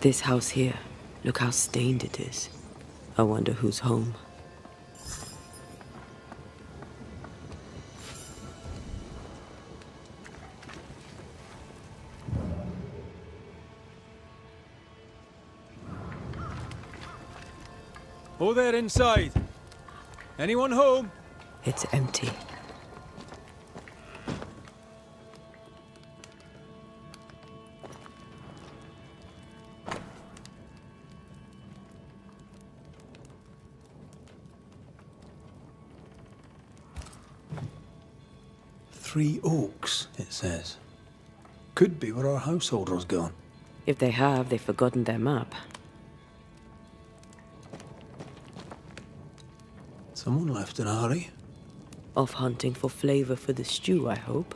This house here, look how stained it is. I wonder who's home. Oh, there inside. Anyone home? It's empty. Three Oaks, it says. Could be where our householder's gone. If they have, they've forgotten their map. Someone left in a hurry. Off hunting for flavor for the stew, I hope.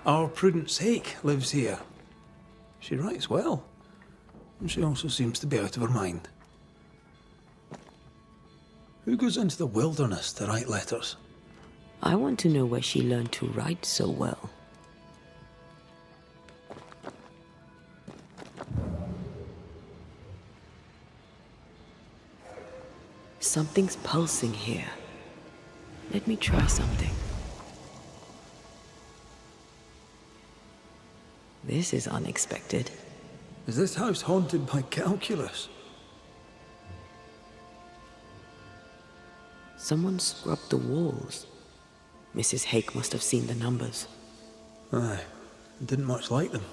Our Prudence Hake lives here. She writes well, and she also seems to be out of her mind. Who goes into the wilderness to write letters? I want to know where she learned to write so well. Something's pulsing here. Let me try something. This is unexpected. Is this house haunted by calculus? Someone scrubbed the walls. Mrs. Hake must have seen the numbers. Aye, didn't much like them.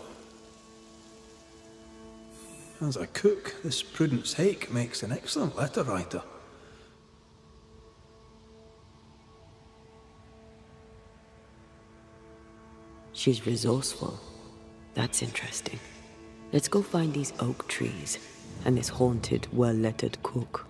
As a cook, this Prudence Hake makes an excellent letter writer. She's resourceful. That's interesting. Let's go find these oak trees and this haunted, well-lettered cook.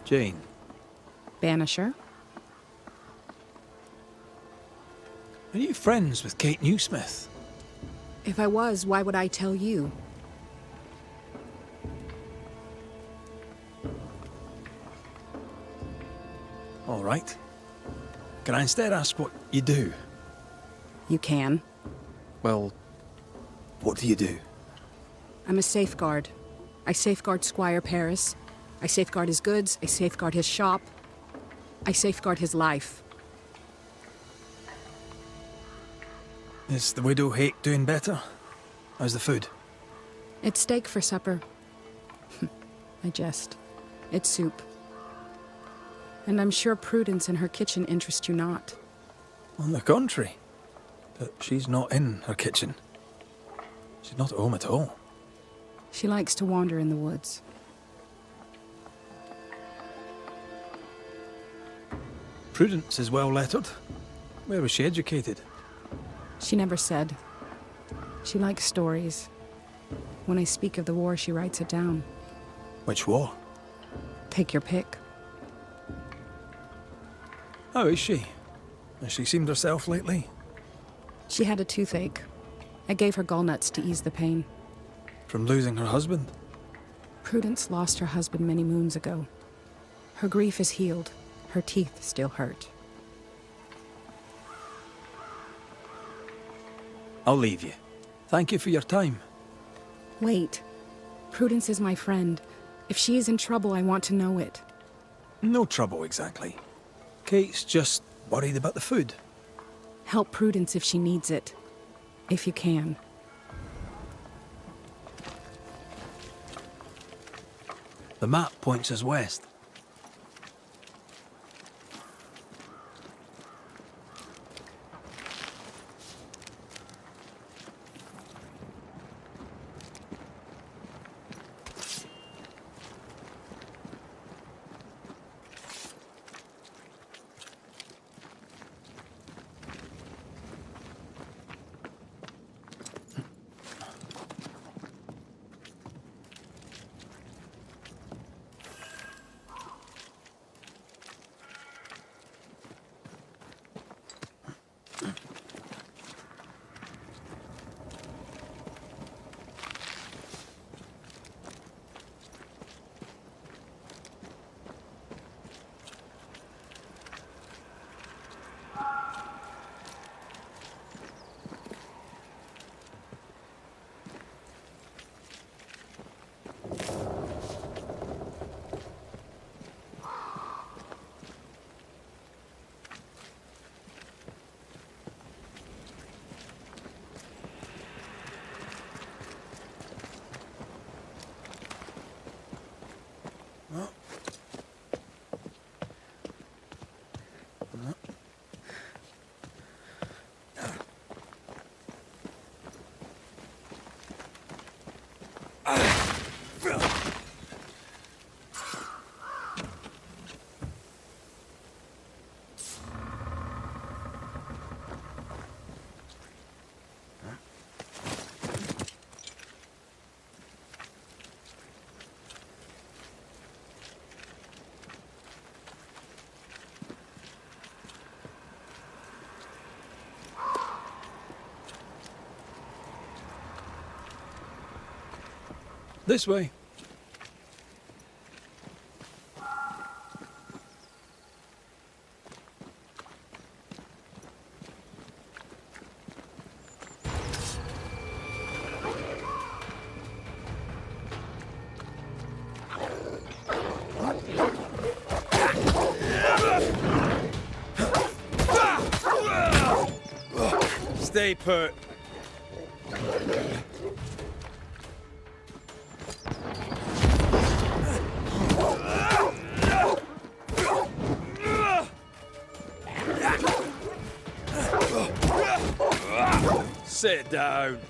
Jane. Banisher? Are you friends with Kate Newsmith? If I was, why would I tell you? All right. Can I instead ask what you do? You can. Well, what do you do? I'm a safeguard. I safeguard Squire Paris. I safeguard his goods. I safeguard his shop. I safeguard his life. Is the widow Hake doing better? How's the food? It's steak for supper. I jest. It's soup. And I'm sure Prudence in her kitchen interests you not. On the contrary. But she's not in her kitchen. She's not at home at all. She likes to wander in the woods. Prudence is well lettered. Where was she educated? She never said. She likes stories. When I speak of the war, she writes it down. Which war? Take your pick. How is she? Has she seemed herself lately? She had a toothache. I gave her gallnuts to ease the pain. From losing her husband? Prudence lost her husband many moons ago. Her grief is healed. Her teeth still hurt. I'll leave you. Thank you for your time. Wait. Prudence is my friend. If she is in trouble, I want to know it. No trouble exactly. Kate's just worried about the food. Help Prudence if she needs it. If you can. The map points us west. This way. Stay put. Sit down.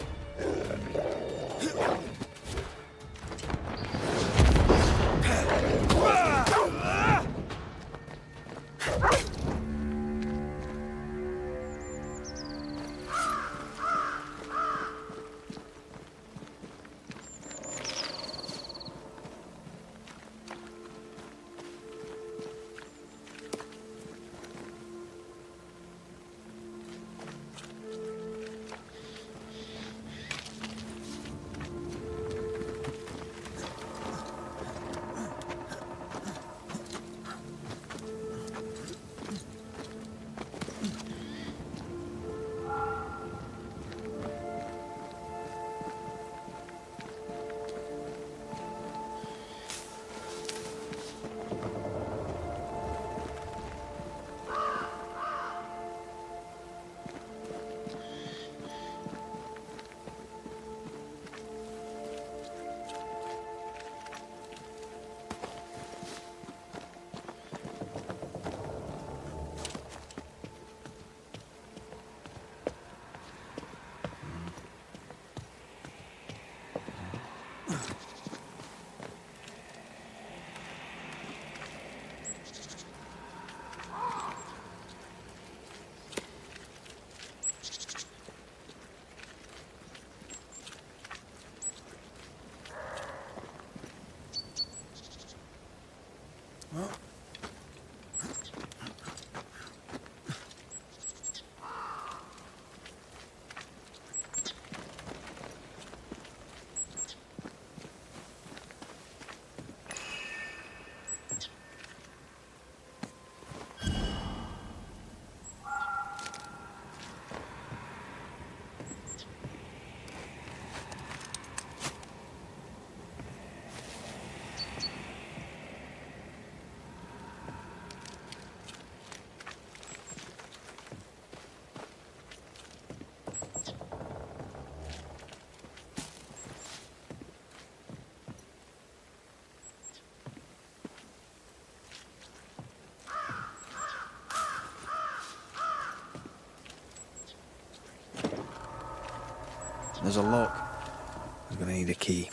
There's a lock. I'm gonna need a key.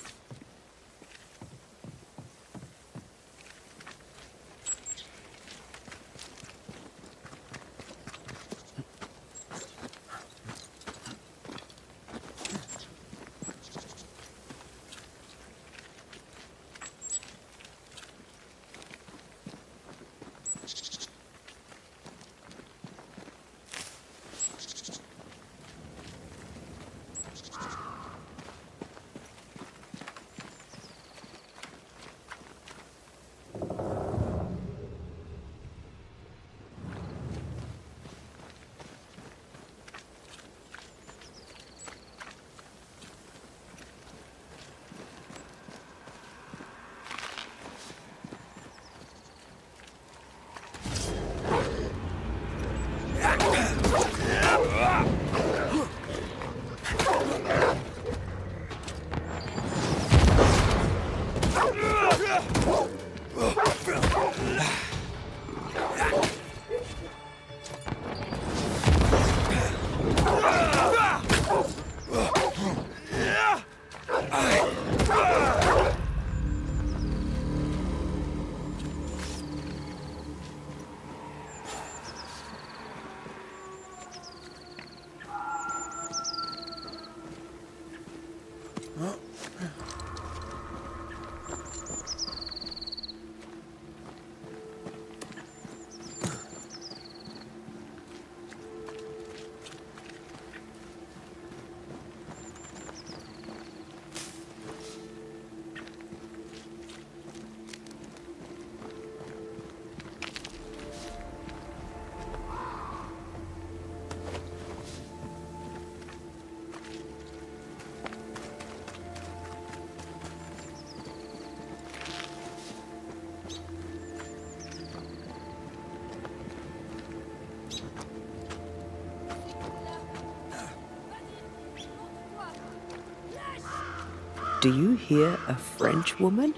Do you hear a French woman?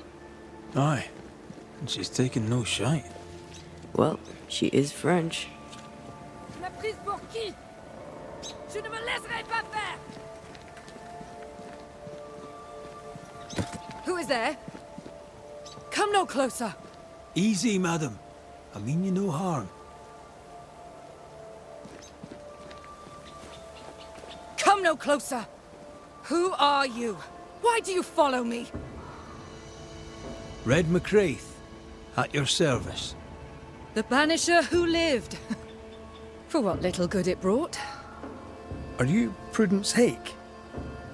Aye. And she's taking no shite. Well, she is French. Tu m'as prise pour qui? Je ne me laisserai pas faire! Who is there? Come no closer! Easy, madam. I mean you no harm. Come no closer! Who are you? Why do you follow me? Red McCraith, at your service. The banisher who lived. For what little good it brought. Are you Prudence Hake?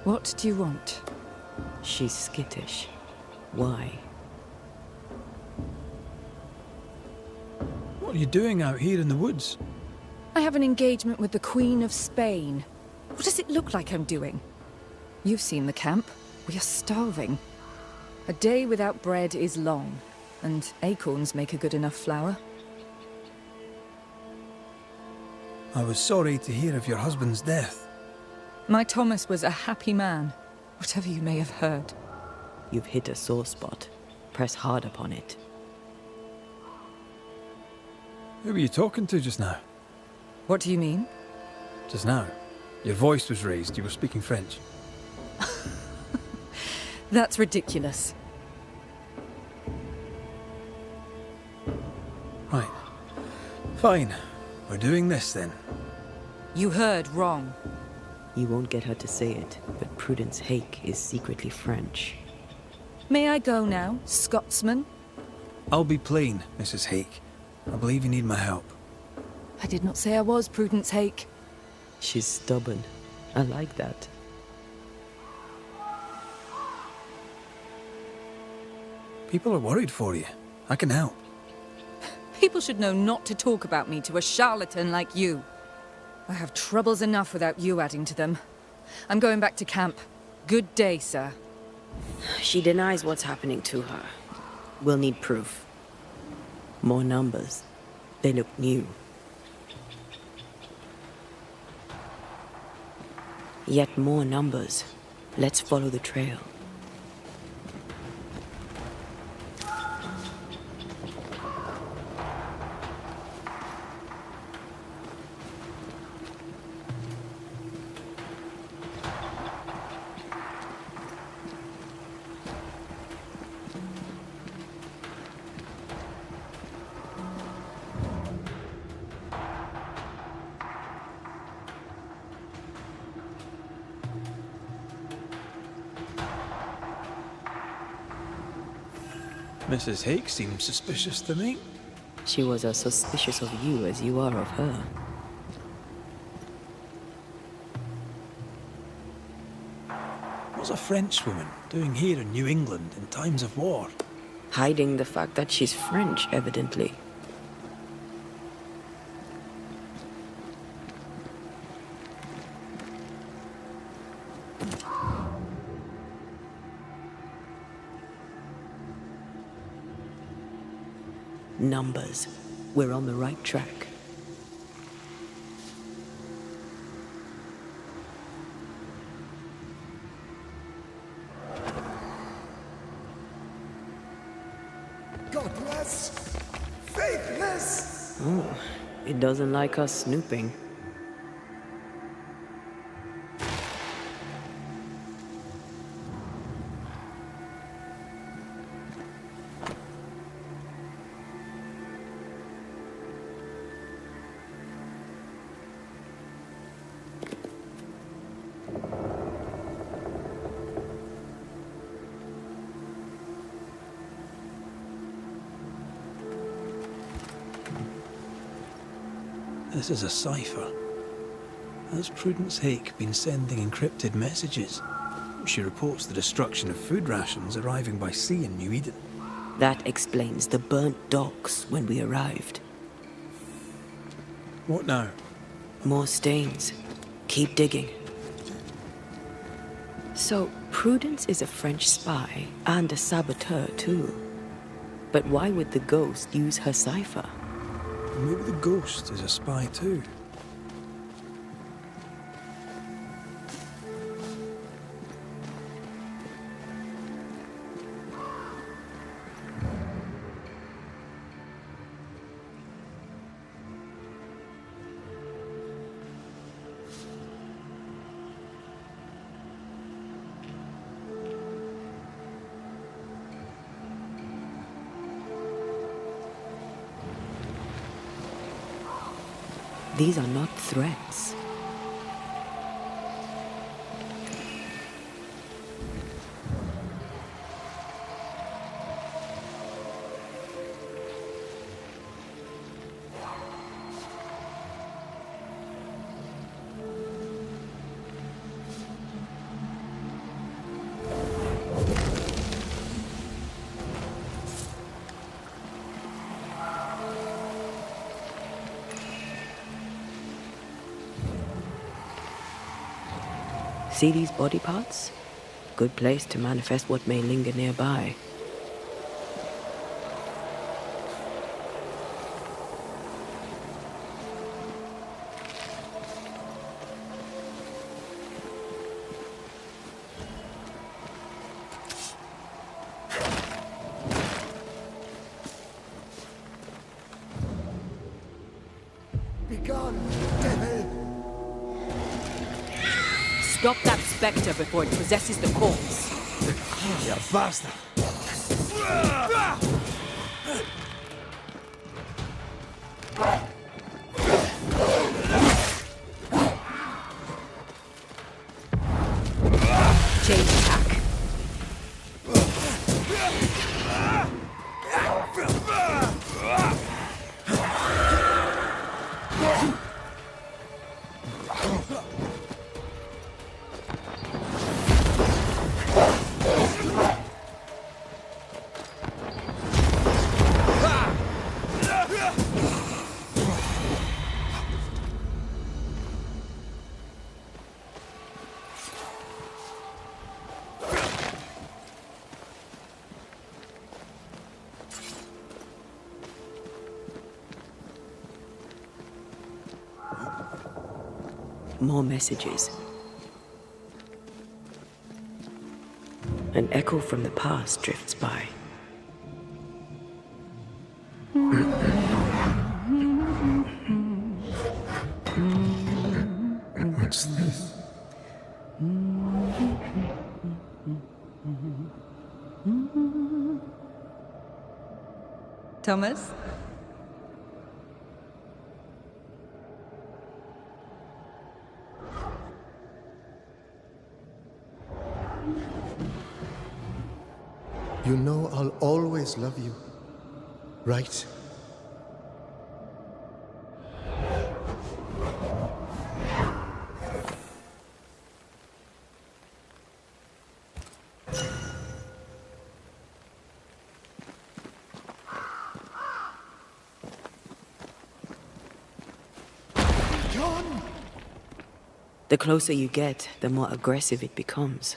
What do you want? She's skittish. Why? What are you doing out here in the woods? I have an engagement with the Queen of Spain. What does it look like I'm doing? You've seen the camp. We are starving. A day without bread is long, and acorns make a good enough flour. I was sorry to hear of your husband's death. My Thomas was a happy man, whatever you may have heard. You've hit a sore spot. Press hard upon it. Who were you talking to just now? What do you mean? Just now. Your voice was raised. You were speaking French. That's ridiculous. Right. Fine. We're doing this then. You heard wrong. You won't get her to say it, but Prudence Hake is secretly French. May I go now, Scotsman? I'll be plain, Mrs. Hake. I believe you need my help. I did not say I was Prudence Hake. She's stubborn. I like that. People are worried for you. I can help. People should know not to talk about me to a charlatan like you. I have troubles enough without you adding to them. I'm going back to camp. Good day, sir. She denies what's happening to her. We'll need proof. More numbers. They look new. Yet more numbers. Let's follow the trail. Mrs. Hake seems suspicious to me. She was as suspicious of you as you are of her. What's a Frenchwoman doing here in New England in times of war? Hiding the fact that she's French, evidently. Numbers. We're on the right track. Godless! Faithless! Oh, it doesn't like us snooping. This is a cipher. Has Prudence Hake been sending encrypted messages? She reports the destruction of food rations arriving by sea in New-Eden. That explains the burnt docks when we arrived. What now? More stains. Keep digging. So, Prudence is a French spy and a saboteur, too. But why would the ghost use her cipher? Maybe the ghost is a spy too. These are not threats. See these body parts? Good place to manifest what may linger nearby. Begone, devil! Stop that spectre before it possesses the corpse. You bastard! Change attack. More messages. An echo from the past drifts by. What's this? Thomas? You know I'll always love you, right? The closer you get, the more aggressive it becomes.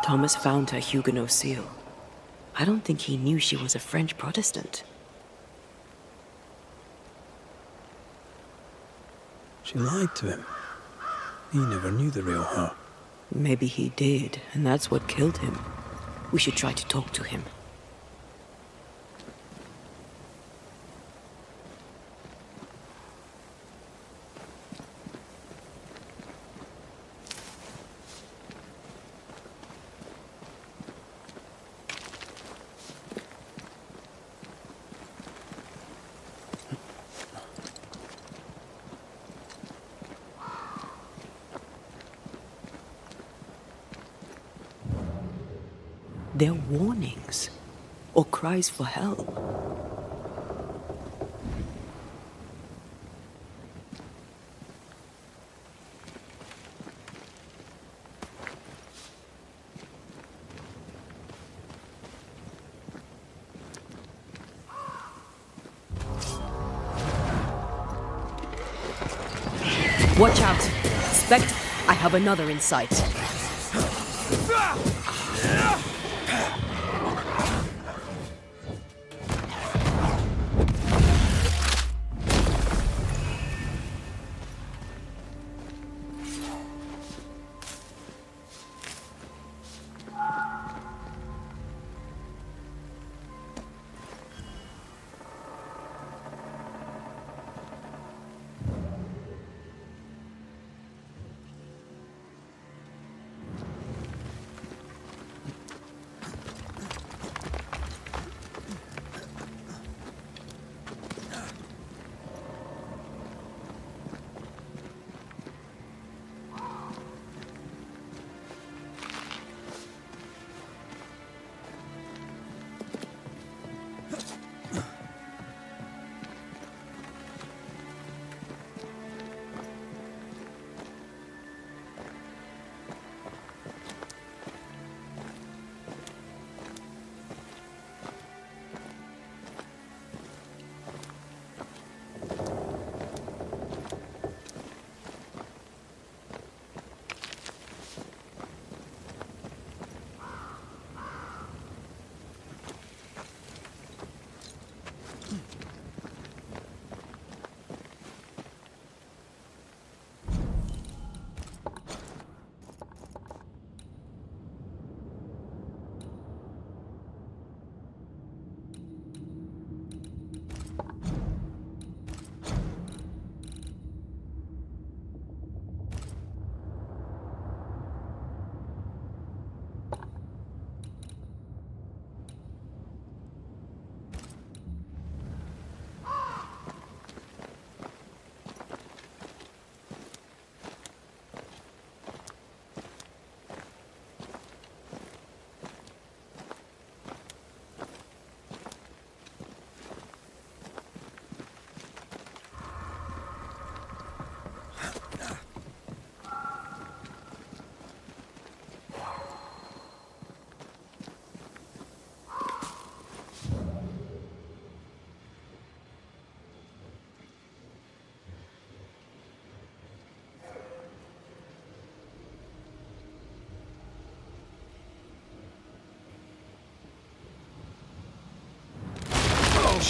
Thomas found her Huguenot seal. I don't think he knew she was a French Protestant. She lied to him. He never knew the real her. Maybe he did, and that's what killed him. We should try to talk to him. They're warnings, or cries for help. Watch out! Spect, I have another in sight.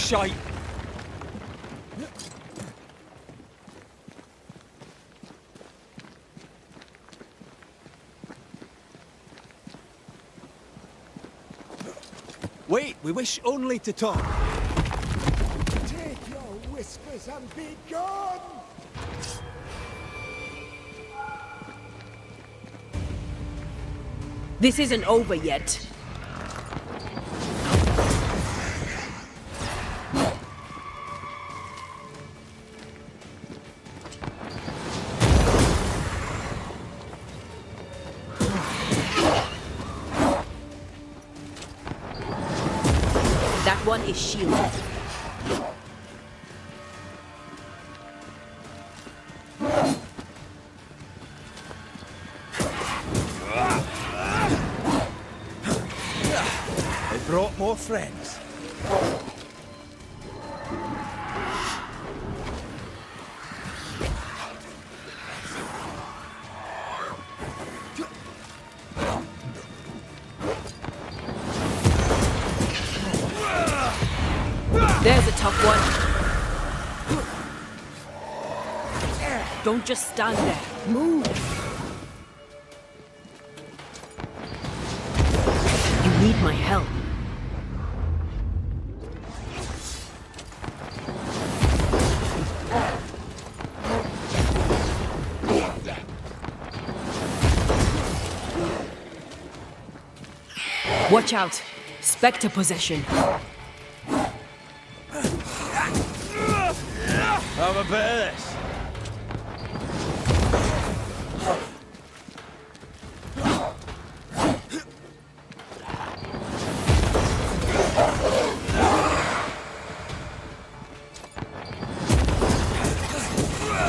shite. Wait, we wish only to talk. Take your whispers and be gone! This isn't over yet. That one is shielded. They brought more friends. There's a tough one. Don't just stand there. Move. You need my help. Watch out. Spectre possession. Have a bit of this.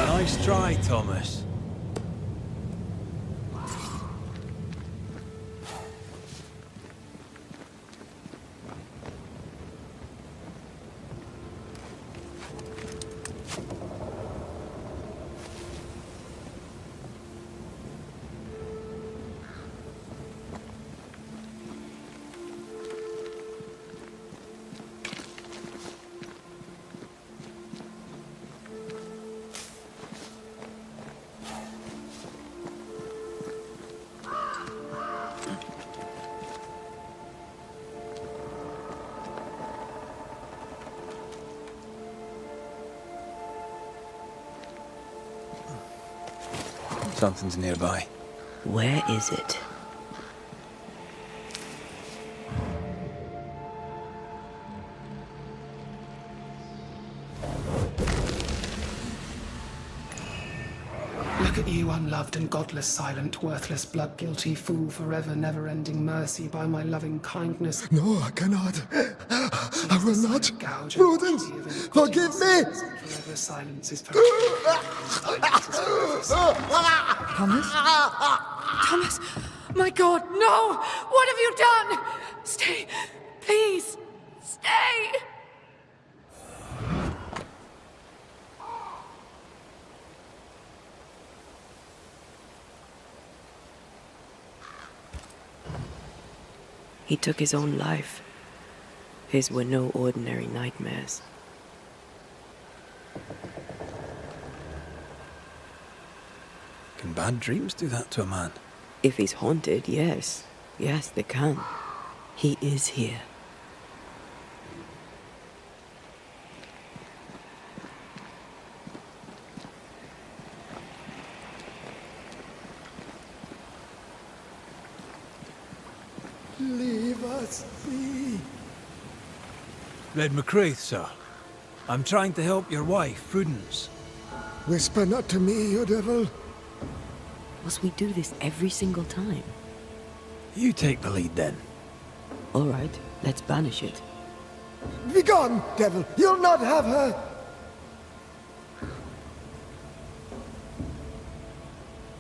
Nice try, Thomas. Something's nearby. Where is it? Look at you, unloved and godless, silent, worthless, blood-guilty fool, forever never-ending mercy by my loving kindness. No, I cannot. I will not. Prudence, forgive me! Forever silence is forever. Thomas? Thomas! My God, no! What have you done? Stay, please, stay! He took his own life. His were no ordinary nightmares. Can bad dreams do that to a man? If he's haunted, yes. Yes, they can. He is here. Leave us be. Red McCraith, sir. I'm trying to help your wife, Prudence. Whisper not to me, you devil. Must we do this every single time? You take the lead then. All right, let's banish it. Begone, devil! You'll not have her!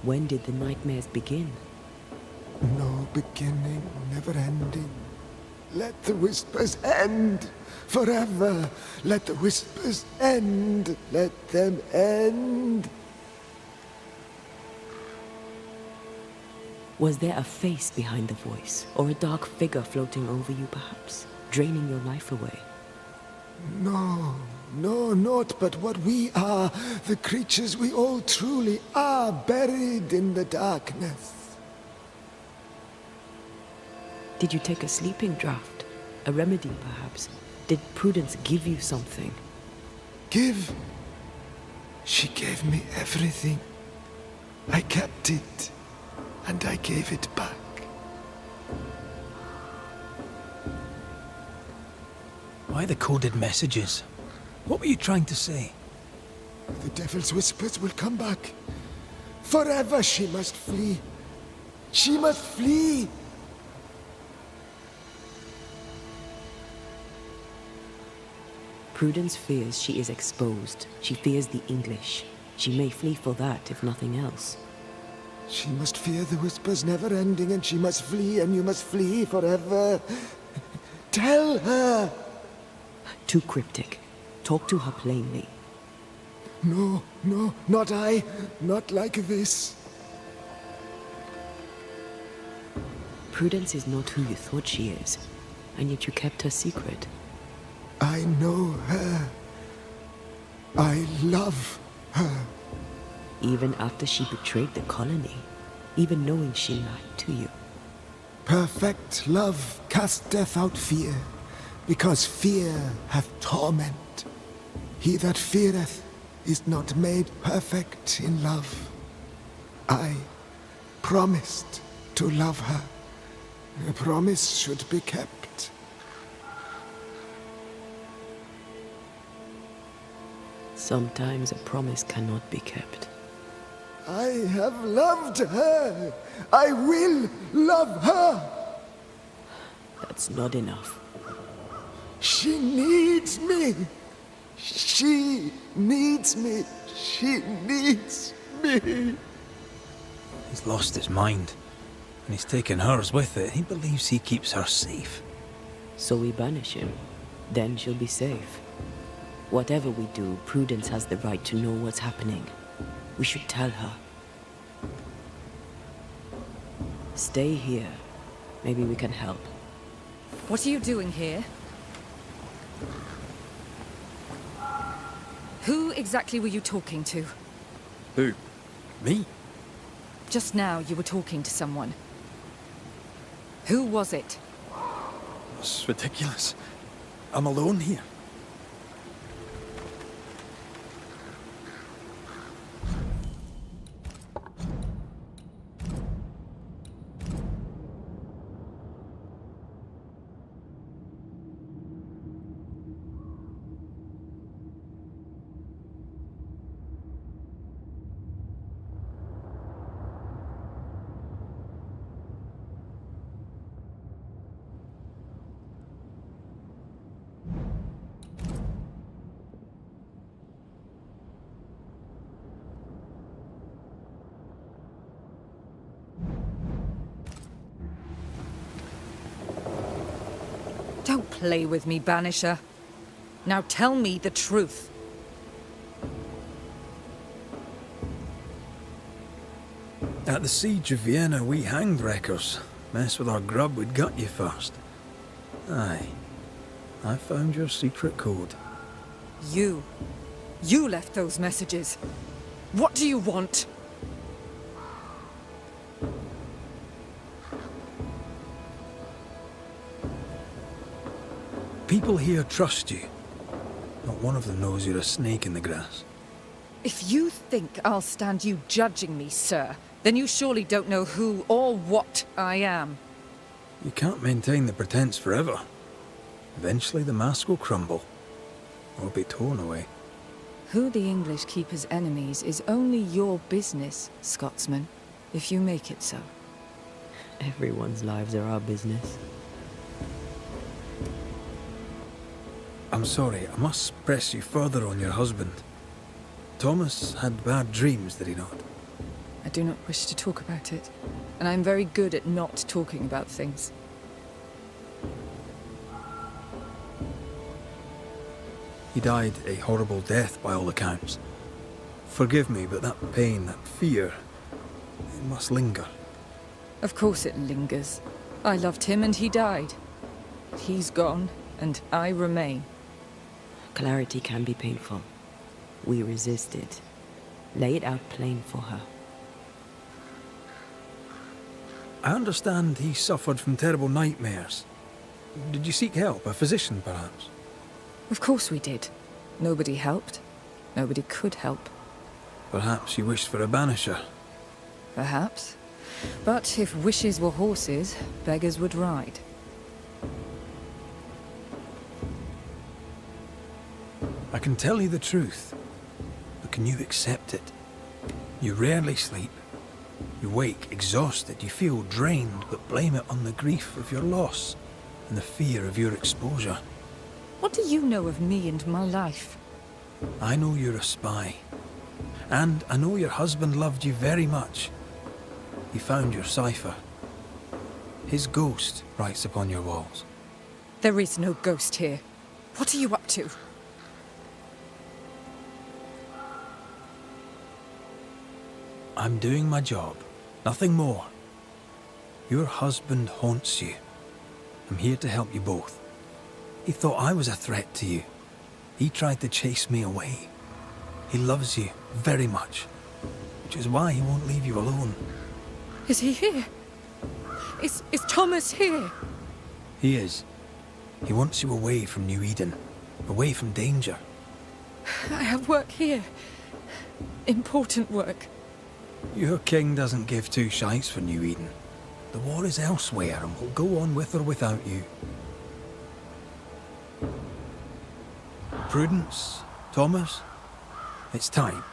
When did the nightmares begin? No beginning, never ending. Let the whispers end forever. Let the whispers end. Let them end. Was there a face behind the voice, or a dark figure floating over you perhaps, draining your life away? No, no, not but what we are, the creatures we all truly are, buried in the darkness. Did you take a sleeping draught? A remedy, perhaps? Did Prudence give you something? Give? She gave me everything. I kept it, and I gave it back. Why the coded messages? What were you trying to say? The devil's whispers will come back. Forever she must flee. She must flee! Prudence fears she is exposed. She fears the English. She may flee for that, if nothing else. She must fear the whispers never ending, and she must flee, and you must flee forever. Tell her! Too cryptic. Talk to her plainly. No, no, not I. Not like this. Prudence is not who you thought she is, and yet you kept her secret. I know her. I love her. Even after she betrayed the colony, even knowing she lied to you. Perfect love casteth out fear, because fear hath torment. He that feareth is not made perfect in love. I promised to love her. A promise should be kept. Sometimes a promise cannot be kept. I have loved her. I will love her. That's not enough. She needs me. She needs me. She needs me. He's lost his mind, and he's taken hers with it. He believes he keeps her safe. So we banish him. Then she'll be safe. Whatever we do, Prudence has the right to know what's happening. We should tell her. Stay here. Maybe we can help. What are you doing here? Who exactly were you talking to? Who? Me? Just now you were talking to someone. Who was it? It's ridiculous. I'm alone here. Don't play with me, Banisher. Now tell me the truth. At the siege of Vienna, we hanged wreckers. Mess with our grub, we'd gut you first. Aye. I found your secret code. You left those messages. What do you want? People here trust you. Not one of them knows you're a snake in the grass. If you think I'll stand you judging me, sir, then you surely don't know who or what I am. You can't maintain the pretense forever. Eventually the mask will crumble, or be torn away. Who the English keep as enemies is only your business, Scotsman, if you make it so. Everyone's lives are our business. I'm sorry, I must press you further on your husband. Thomas had bad dreams, did he not? I do not wish to talk about it, and I'm very good at not talking about things. He died a horrible death by all accounts. Forgive me, but that pain, that fear, it must linger. Of course it lingers. I loved him and he died. He's gone, and I remain. Clarity can be painful. We resist it. Lay it out plain for her. I understand he suffered from terrible nightmares. Did you seek help? A physician, perhaps? Of course we did. Nobody helped. Nobody could help. Perhaps you wished for a banisher. Perhaps. But if wishes were horses, beggars would ride. I can tell you the truth, but can you accept it? You rarely sleep. You wake exhausted, you feel drained, but blame it on the grief of your loss and the fear of your exposure. What do you know of me and my life? I know you're a spy. And I know your husband loved you very much. He found your cipher. His ghost writes upon your walls. There is no ghost here. What are you up to? I'm doing my job. Nothing more. Your husband haunts you. I'm here to help you both. He thought I was a threat to you. He tried to chase me away. He loves you very much, which is why he won't leave you alone. Is he here? Is Thomas here? He is. He wants you away from New-Eden, away from danger. I have work here. Important work. Your king doesn't give two shites for New-Eden. The war is elsewhere and will go on with or without you. Prudence, Thomas, it's time.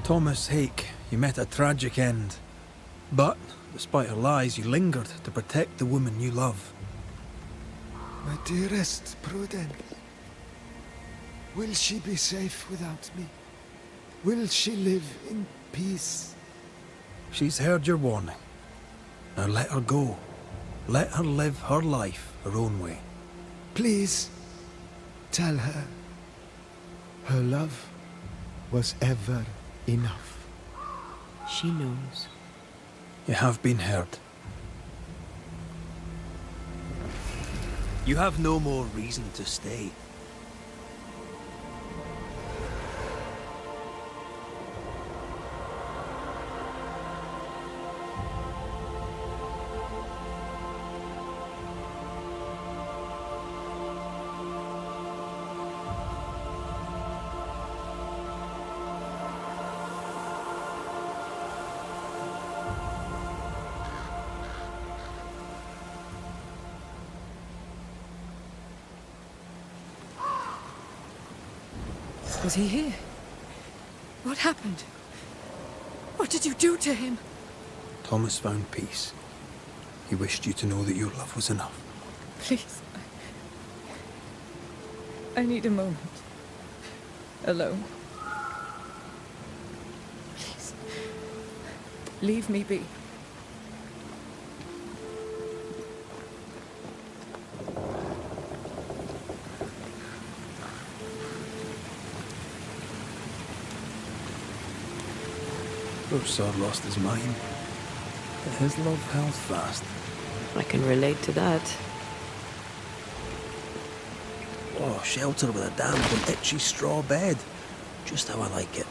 Thomas Hake, you met a tragic end. But, despite her lies, you lingered to protect the woman you love. My dearest Prudence, will she be safe without me? Will she live in peace? She's heard your warning. Now let her go. Let her live her life her own way. Please, tell her her love was ever enough. She knows. You have been heard. You have no more reason to stay. Was he here? What happened? What did you do to him? Thomas found peace. He wished you to know that your love was enough. Please. I need a moment. Alone. Please. Leave me be. Poor sod lost his mind, but his love held fast. I can relate to that. Oh, shelter with a damp and itchy straw bed. Just how I like it.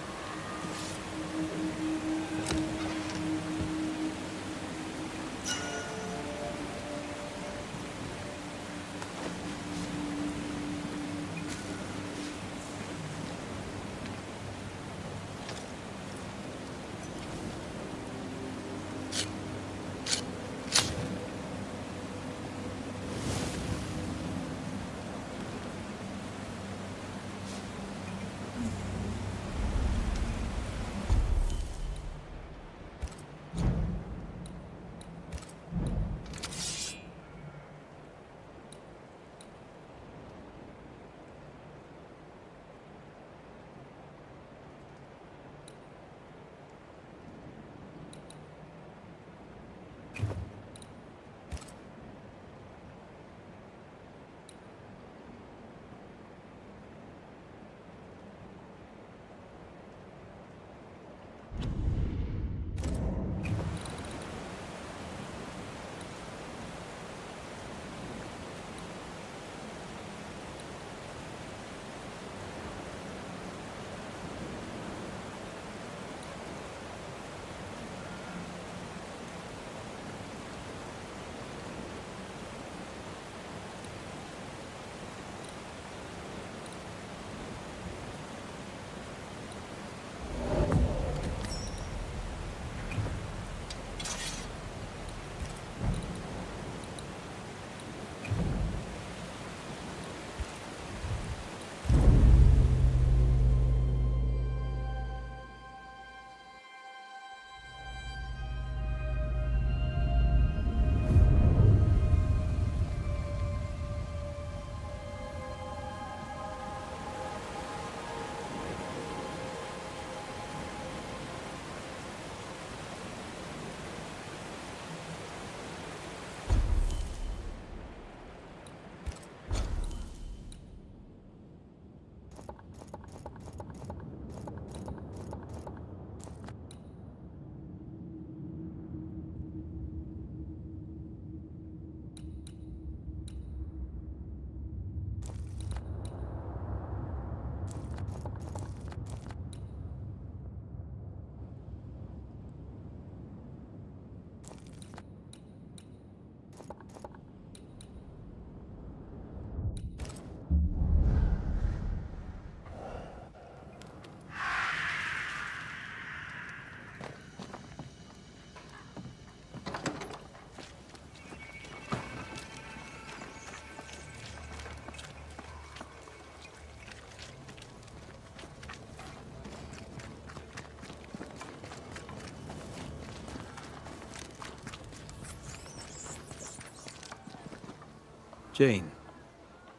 Jane.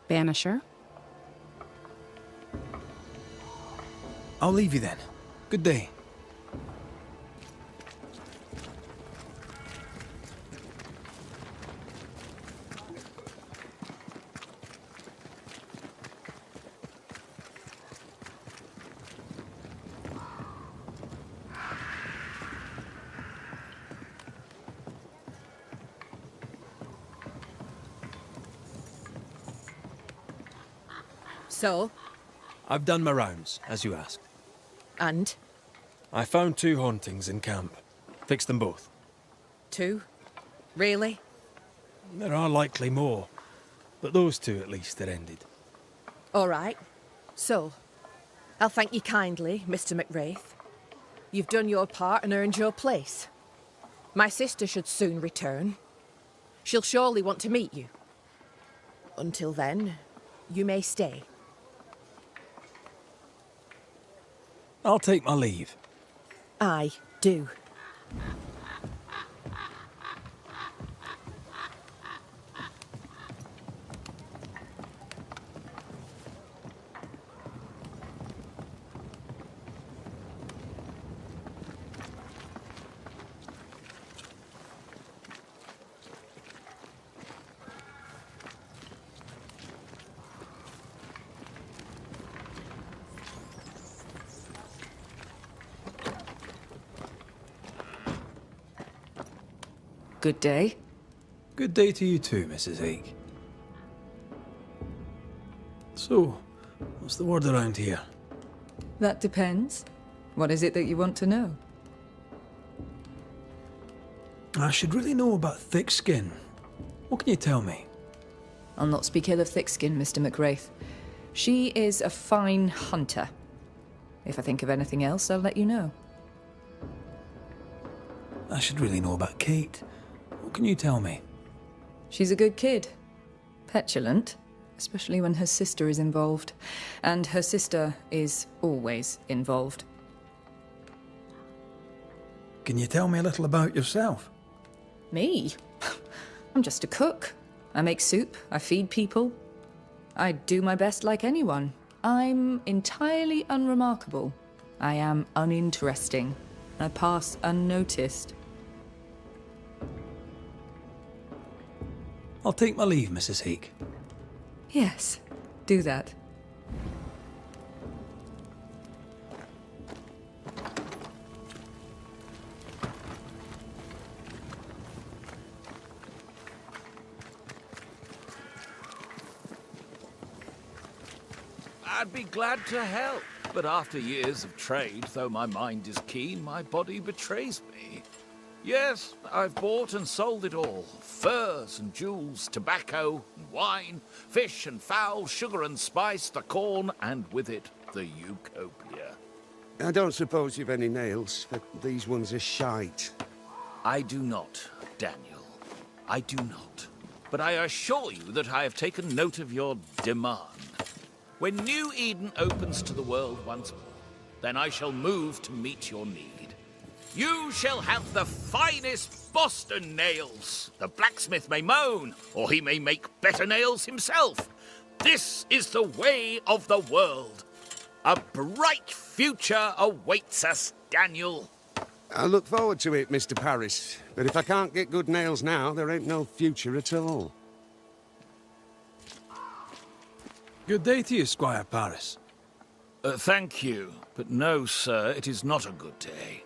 Banisher. I'll leave you then. Good day. So, I've done my rounds, as you asked. and? I found 2 hauntings in camp. Fixed them both. 2? Really? There are likely more, but those 2 at least are ended. All right. So, I'll thank you kindly, Mr. McWraith. You've done your part and earned your place. My sister should soon return. She'll surely want to meet you. Until then, you may stay. I'll take my leave. I do. Good day. Good day to you too, Mrs. Ake. So, what's the word around here? That depends. What is it that you want to know? I should really know about thick skin. What can you tell me? I'll not speak ill of thick-skin, Mr. McWraith. She is a fine hunter. If I think of anything else, I'll let you know. I should really know about Kate. What can you tell me? She's a good kid. Petulant, especially when her sister is involved. And her sister is always involved. Can you tell me a little about yourself? Me? I'm just a cook. I make soup, I feed people. I do my best like anyone. I'm entirely unremarkable. I am uninteresting. I pass unnoticed. I'll take my leave, Mrs. Ake. Yes, do that. I'd be glad to help, but after years of trade, though my mind is keen, my body betrays me. Yes, I've bought and sold it all. Furs and jewels, tobacco and wine, fish and fowl, sugar and spice, the corn, and with it, the eucopia. I don't suppose you've any nails, but these ones are shite. I do not, Daniel. I do not. But I assure you that I have taken note of your demand. When New Eden opens to the world once more, then I shall move to meet your need. You shall have the finest Boston nails. The blacksmith may moan, or he may make better nails himself. This is the way of the world. A bright future awaits us, Daniel. I look forward to it, Mr. Paris. But if I can't get good nails now, there ain't no future at all. Good day to you, Squire Paris. Thank you, but no, sir, it is not a good day.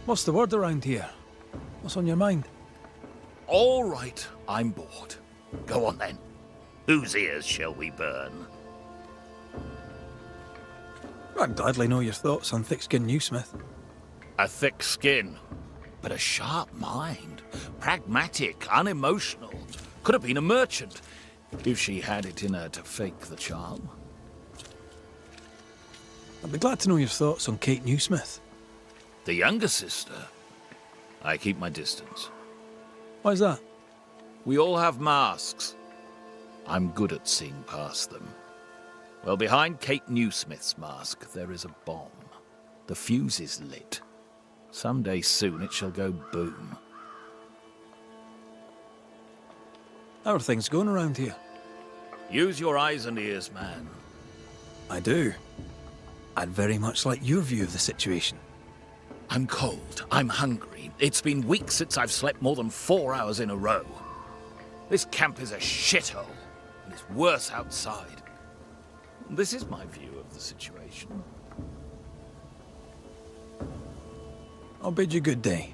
What's the word around here? What's on your mind? All right, I'm bored. Go on then. Whose ears shall we burn? I'd gladly know your thoughts on thick-skinned Newsmith. A thick skin, but a sharp mind. Pragmatic, unemotional. Could have been a merchant, if she had it in her to fake the charm. I'd be glad to know your thoughts on Kate Newsmith. The younger sister? I keep my distance. Why's that? We all have masks. I'm good at seeing past them. Well, behind Kate Newsmith's mask, there is a bomb. The fuse is lit. Someday soon it shall go boom. How are things going around here? Use your eyes and ears, man. I do. I'd very much like your view of the situation. I'm cold. I'm hungry. It's been weeks since I've slept more than 4 hours in a row. This camp is a shithole, and it's worse outside. This is my view of the situation. I'll bid you good day.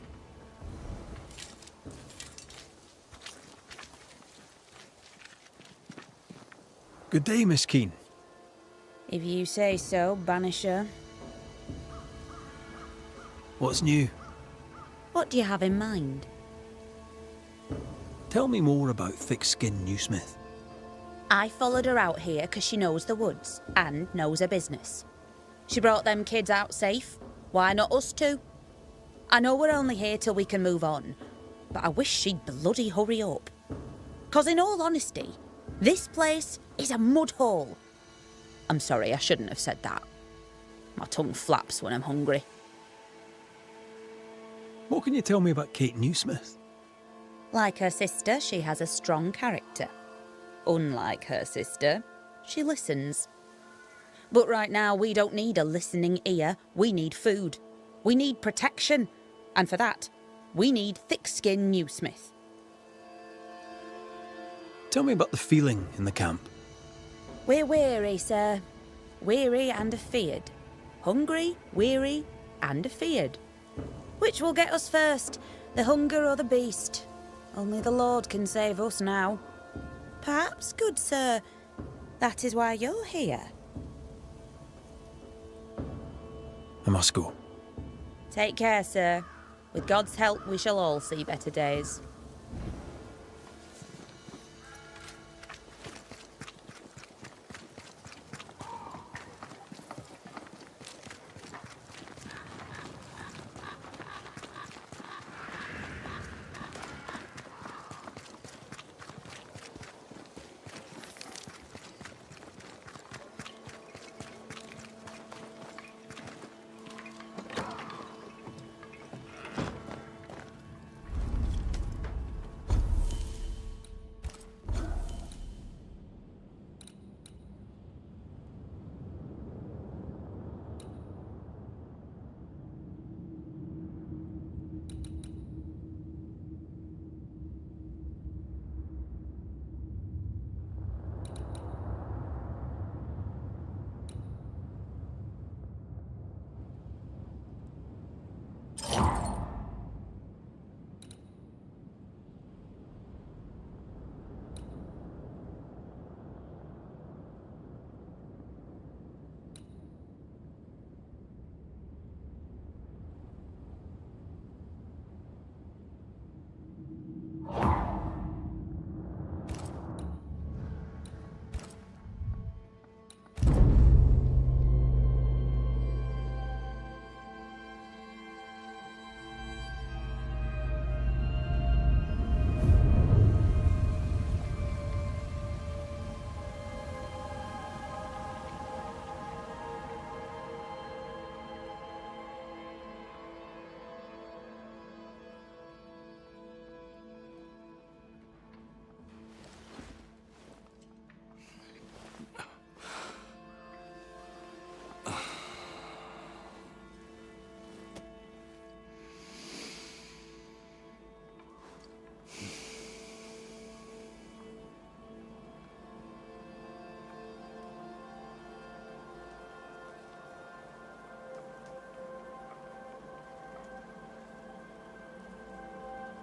Good day, Miss Keene. If you say so, Banisher. What's new? What do you have in mind? Tell me more about thick-skinned Newsmith. I followed her out here because she knows the woods and knows her business. She brought them kids out safe. Why not us too? I know we're only here till we can move on, but I wish she'd bloody hurry up. 'Cause in all honesty, this place is a mud hole. I'm sorry, I shouldn't have said that. My tongue flaps when I'm hungry. What can you tell me about Kate Newsmith? Like her sister, she has a strong character. Unlike her sister, she listens. But right now, we don't need a listening ear. We need food. We need protection. And for that, we need thick-skinned Newsmith. Tell me about the feeling in the camp. We're weary, sir. Weary and afeared. Hungry, weary, and afeared. Which will get us first, the hunger or the beast? Only the Lord can save us now. Perhaps, good sir, that is why you're here. I must go. Take care, sir. With God's help, we shall all see better days.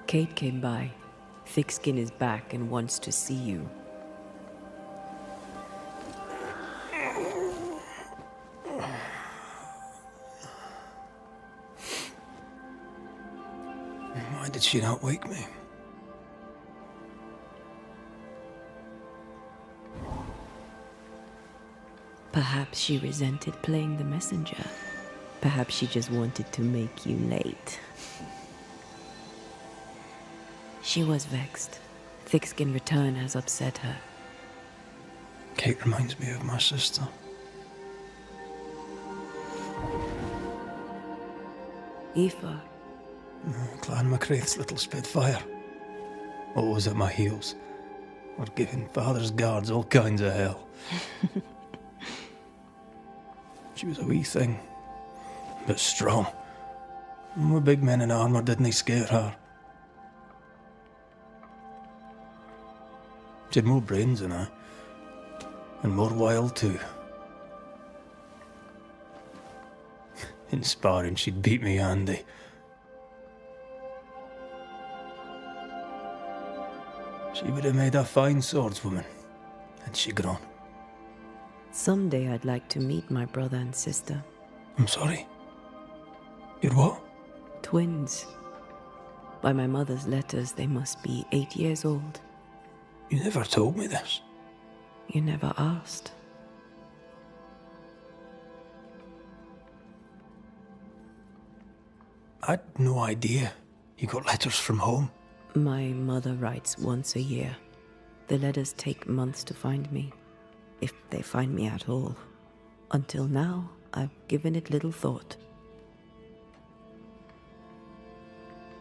Kate came by. Thickskin is back and wants to see you. Why did she not wake me? Perhaps she resented playing the messenger. Perhaps she just wanted to make you late. She was vexed. Thickskin return has upset her. Kate reminds me of my sister. Aoife. Clan MacRaith's little spitfire. Always at my heels. We're giving Father's guards all kinds of hell. She was a wee thing, but strong. And we big men in armour didn't scare her. She had more brains than I, and more wile too. In sparring, she'd beat me handy. She would have made a fine swordswoman, had she grown. Someday I'd like to meet my brother and sister. I'm sorry. You're what? Twins. By my mother's letters, they must be 8 years old. You never told me this. You never asked. I'd no idea you got letters from home. My mother writes once a year. The letters take months to find me, if they find me at all. Until now, I've given it little thought.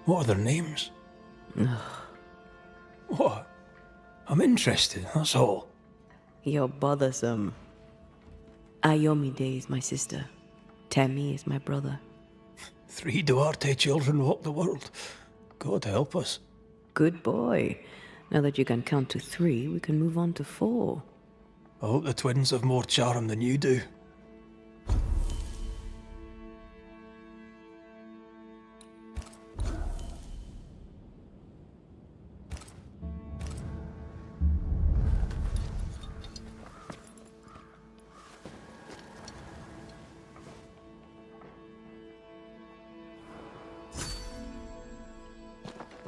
What are their names? What? I'm interested, that's all. You're bothersome. Ayomide is my sister. Temi is my brother. 3 Duarte children walk the world. God help us. Good boy. Now that you can count to 3, we can move on to 4. I hope the twins have more charm than you do.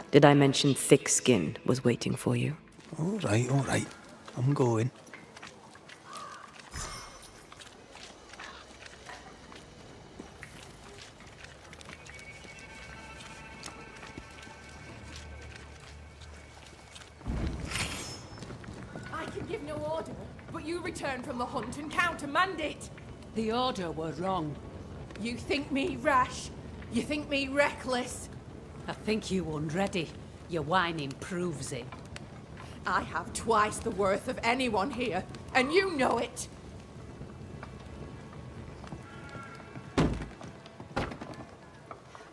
Did I mention thick skin was waiting for you? All right. I'm going. I can give no order, but you return from the hunt and countermand it. The order were wrong. You think me rash? You think me reckless? I think you unready. Your whining proves it. I have twice the worth of anyone here, and you know it.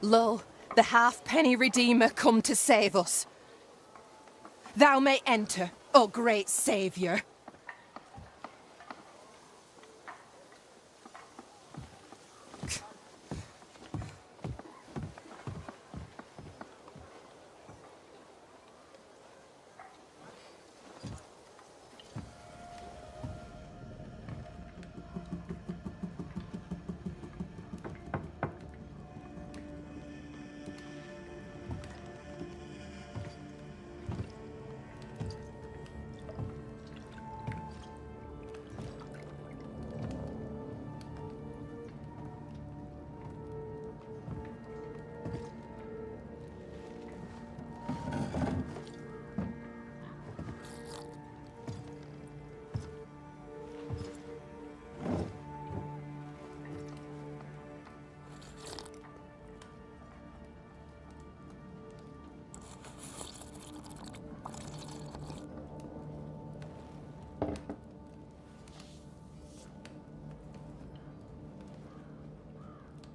Lo, the halfpenny redeemer come to save us. Thou may enter, O great saviour.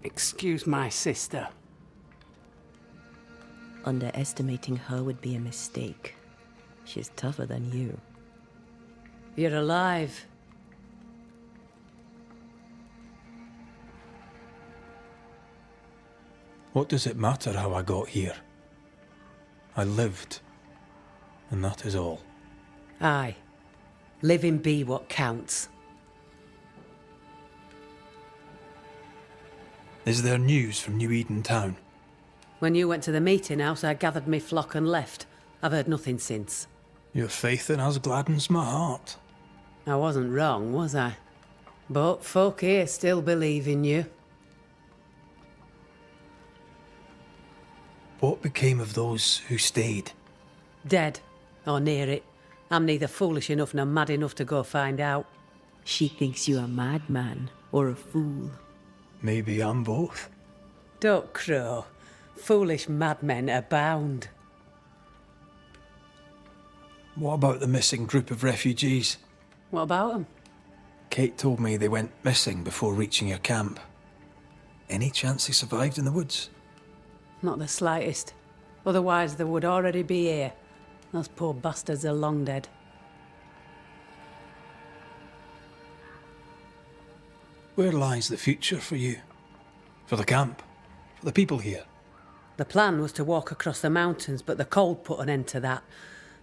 Excuse my sister. Underestimating her would be a mistake. She's tougher than you. You're alive. What does it matter how I got here? I lived, and that is all. Aye. Living be what counts. Is there news from New-Eden town? When you went to the meeting house, I gathered me flock and left. I've heard nothing since. Your faith in us gladdens my heart. I wasn't wrong, was I? But folk here still believe in you. What became of those who stayed? Dead, or near it. I'm neither foolish enough nor mad enough to go find out. She thinks you a madman or a fool. Maybe I'm both. Don't crow. Foolish madmen abound. What about the missing group of refugees? What about them? Kate told me they went missing before reaching your camp. Any chance they survived in the woods? Not the slightest. Otherwise they would already be here. Those poor bastards are long dead. Where lies the future for you? For the camp? For the people here? The plan was to walk across the mountains, but the cold put an end to that.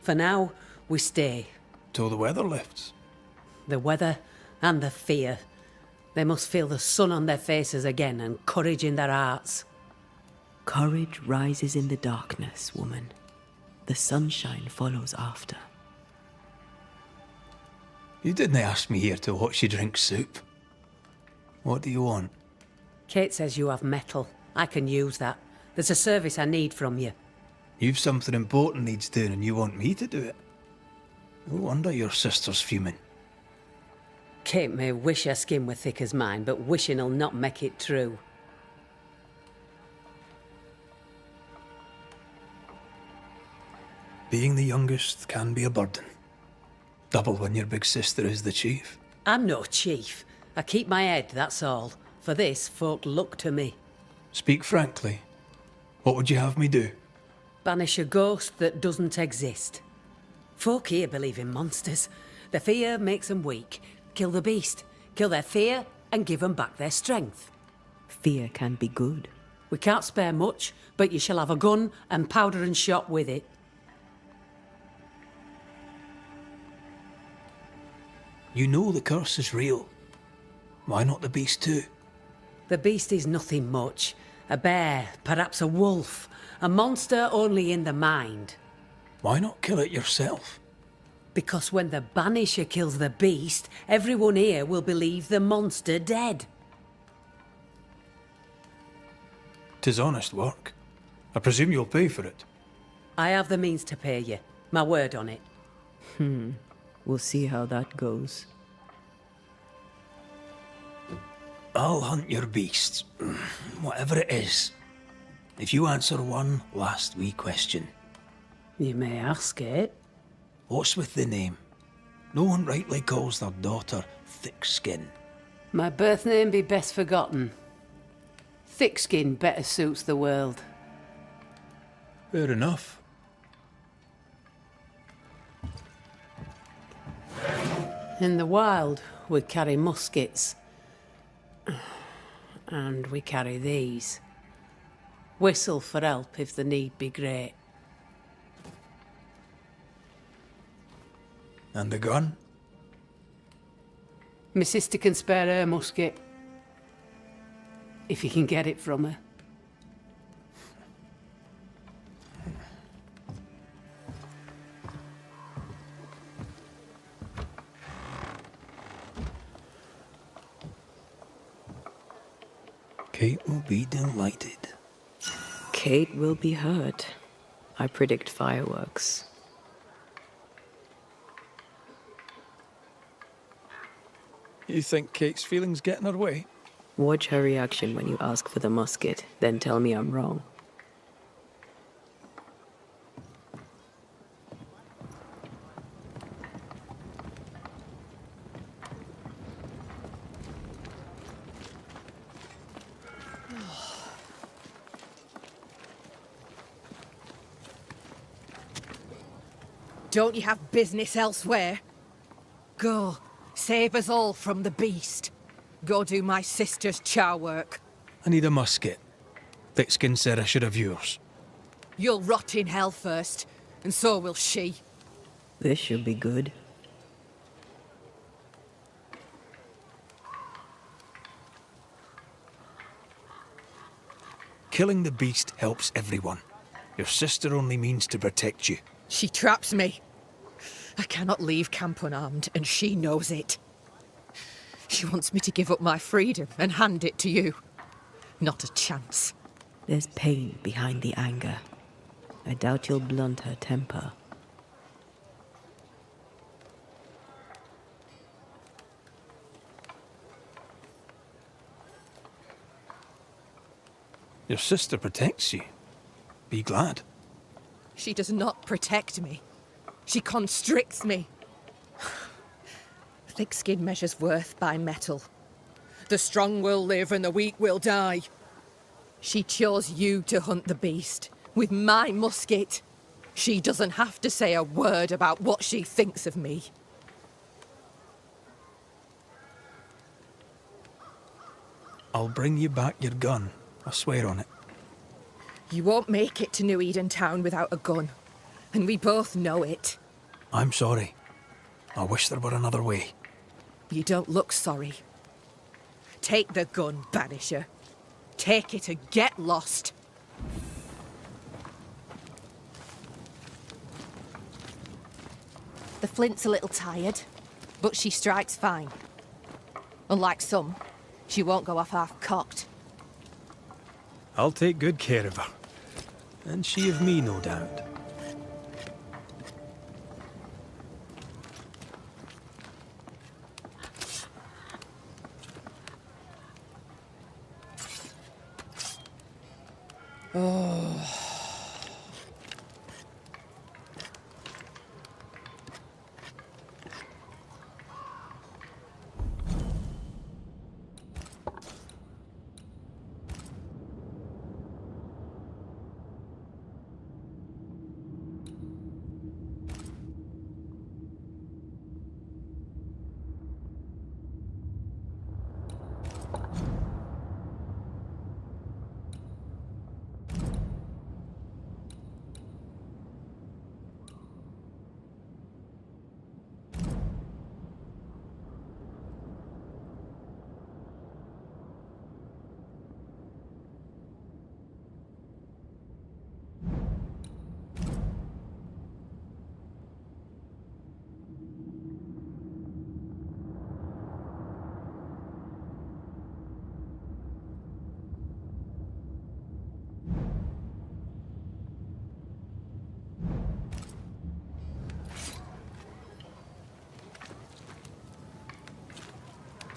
For now, we stay. Till the weather lifts. The weather and the fear. They must feel the sun on their faces again and courage in their hearts. Courage rises in the darkness, woman. The sunshine follows after. You didn't ask me here to watch you drink soup. What do you want? Kate says you have metal. I can use that. There's a service I need from you. You've something important needs doing and you want me to do it? No wonder your sister's fuming. Kate may wish her skin were thick as mine, but wishing'll not make it true. Being the youngest can be a burden. Double when your big sister is the chief. I'm no chief. I keep my head, that's all. For this, folk look to me. Speak frankly. What would you have me do? Banish a ghost that doesn't exist. Folk here believe in monsters. Their fear makes them weak. Kill the beast, kill their fear, and give them back their strength. Fear can be good. We can't spare much, but you shall have a gun and powder and shot with it. You know the curse is real. Why not the beast too? The beast is nothing much. A bear, perhaps a wolf. A monster only in the mind. Why not kill it yourself? Because when the Banisher kills the beast, everyone here will believe the monster dead. 'Tis honest work. I presume you'll pay for it. I have the means to pay you. My word on it. We'll see how that goes. I'll hunt your beast, whatever it is, if you answer one last wee question. You may ask it. What's with the name? No one rightly calls their daughter Thick Skin. My birth name be best forgotten. Thick skin better suits the world. Fair enough. In the wild, we carry muskets. And we carry these. Whistle for help if the need be great. And the gun? My sister can spare her musket. If you can get it from her. Kate will be delighted. Kate will be hurt. I predict fireworks. You think Kate's feelings get in her way? Watch her reaction when you ask for the musket, then tell me I'm wrong. Don't you have business elsewhere? Go, save us all from the beast. Go do my sister's char work. I need a musket. Thickskin said I should have yours. You'll rot in hell first, and so will she. This should be good. Killing the beast helps everyone. Your sister only means to protect you. She traps me. I cannot leave camp unarmed, and she knows it. She wants me to give up my freedom and hand it to you. Not a chance. There's pain behind the anger. I doubt you'll blunt her temper. Your sister protects you. Be glad. She does not protect me. She constricts me. Thick skin measures worth by metal. The strong will live and the weak will die. She chose you to hunt the beast with my musket. She doesn't have to say a word about what she thinks of me. I'll bring you back your gun. I swear on it. You won't make it to New Eden Town without a gun. And we both know it. I'm sorry. I wish there were another way. You don't look sorry. Take the gun, Banisher. Take it and get lost. The flint's a little tired, but she strikes fine. Unlike some, she won't go off half-cocked. I'll take good care of her. And she of me, no doubt. Oh.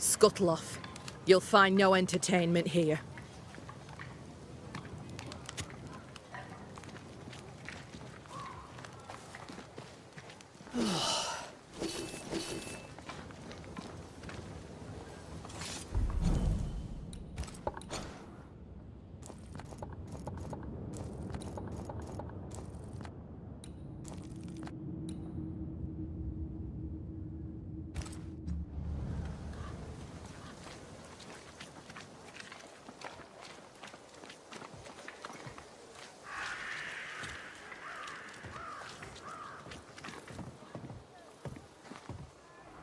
Scuttle off. You'll find no entertainment here.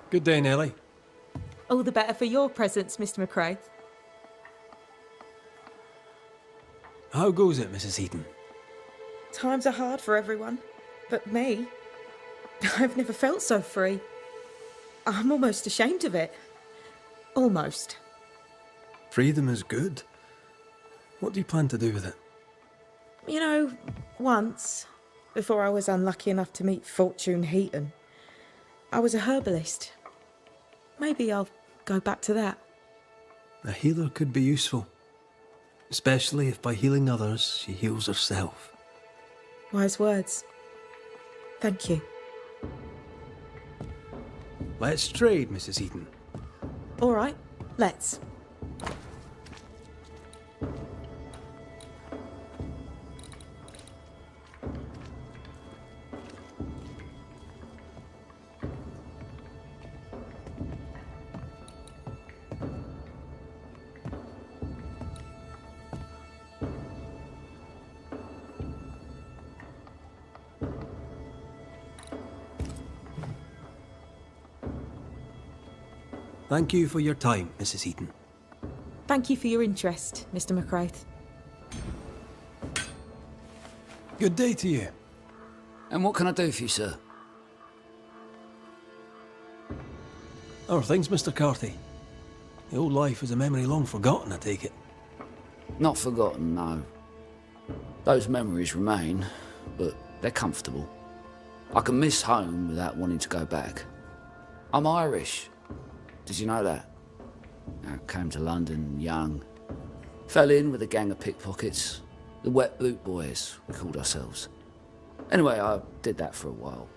Good day, Nellie. All the better for your presence, Mr. McRae. How goes it, Mrs. Eden? Times are hard for everyone, but me. I've never felt so free. I'm almost ashamed of it. Almost. Freedom is good. What do you plan to do with it? You know, once, before I was unlucky enough to meet Fortune Heaton, I was a herbalist. Maybe I'll go back to that. A healer could be useful, especially if by healing others she heals herself. Wise words. Thank you. Let's trade, Mrs. Eden. All right, let's. Thank you for your time, Mrs. Eden. Thank you for your interest, Mr. McRae. Good day to you. And what can I do for you, sir? How are things, Mr. Carthy? The old life is a memory long forgotten, I take it. Not forgotten, no. Those memories remain, but they're comfortable. I can miss home without wanting to go back. I'm Irish. Did you know that? I came to London young. Fell in with a gang of pickpockets. The Wet Boot Boys, we called ourselves. Anyway, I did that for a while.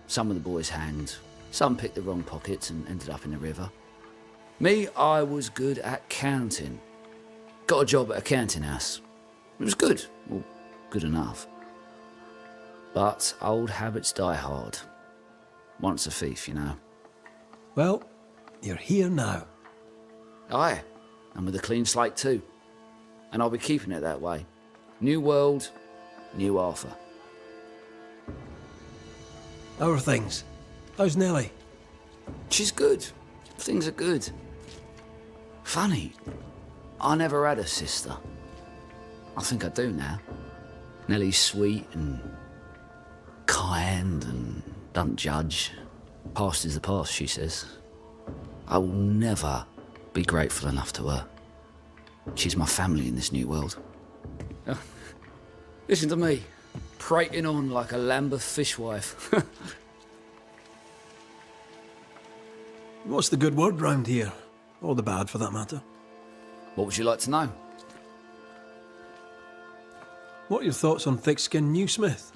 Some of the boys hanged. Some picked the wrong pockets and ended up in the river. Me, I was good at counting. Got a job at a counting house. It was good. Well, good enough. But old habits die hard. Once a thief, you know. Well, you're here now. Aye, and with a clean slate too. And I'll be keeping it that way. New world, new Arthur. How are things? How's Nellie? She's good. Things are good. Funny, I never had a sister. I think I do now. Nellie's sweet and kind and don't judge. Past is the past, she says. I will never be grateful enough to her. She's my family in this new world. Listen to me, prating on like a Lambeth fishwife. What's the good word round here? Or the bad, for that matter? What would you like to know? What are your thoughts on thick-skinned Newsmith?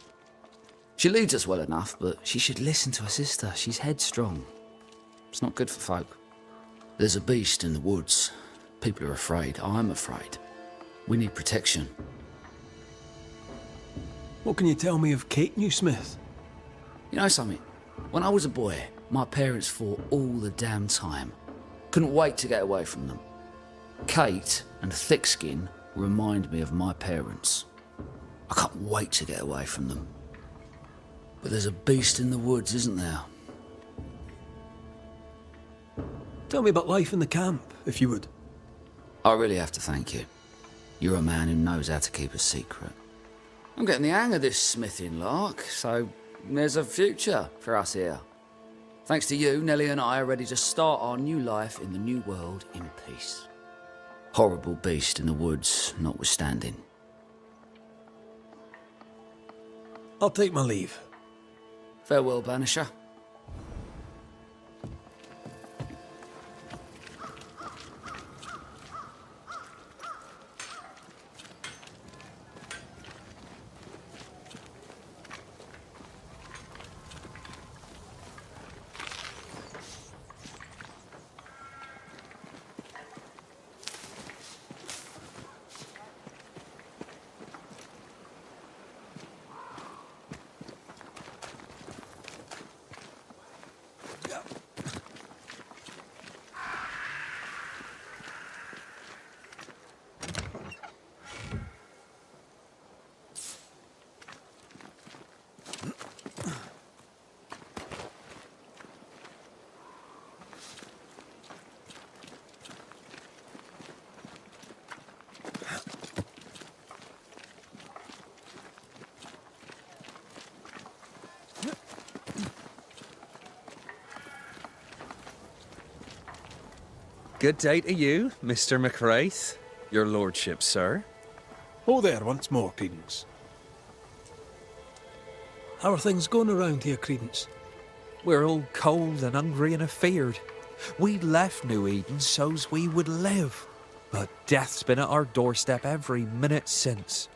She leads us well enough, but she should listen to her sister. She's headstrong. It's not good for folk. There's a beast in the woods. People are afraid. I'm afraid. We need protection. What can you tell me of Kate Newsmith? You know something? When I was a boy, my parents fought all the damn time. Couldn't wait to get away from them. Kate and Thickskin remind me of my parents. I can't wait to get away from them. But there's a beast in the woods, isn't there? Tell me about life in the camp, if you would. I really have to thank you. You're a man who knows how to keep a secret. I'm getting the hang of this smithing lark, so there's a future for us here. Thanks to you, Nellie and I are ready to start our new life in the new world in peace. Horrible beast in the woods notwithstanding. I'll take my leave. Farewell, Banisher. Good day to you, Mr. McWraith. Your lordship, sir. Oh there, once more, Credence. How are things going around here, Credence? We're all cold and hungry and afeared. We left New Eden so's we would live, but death's been at our doorstep every minute since.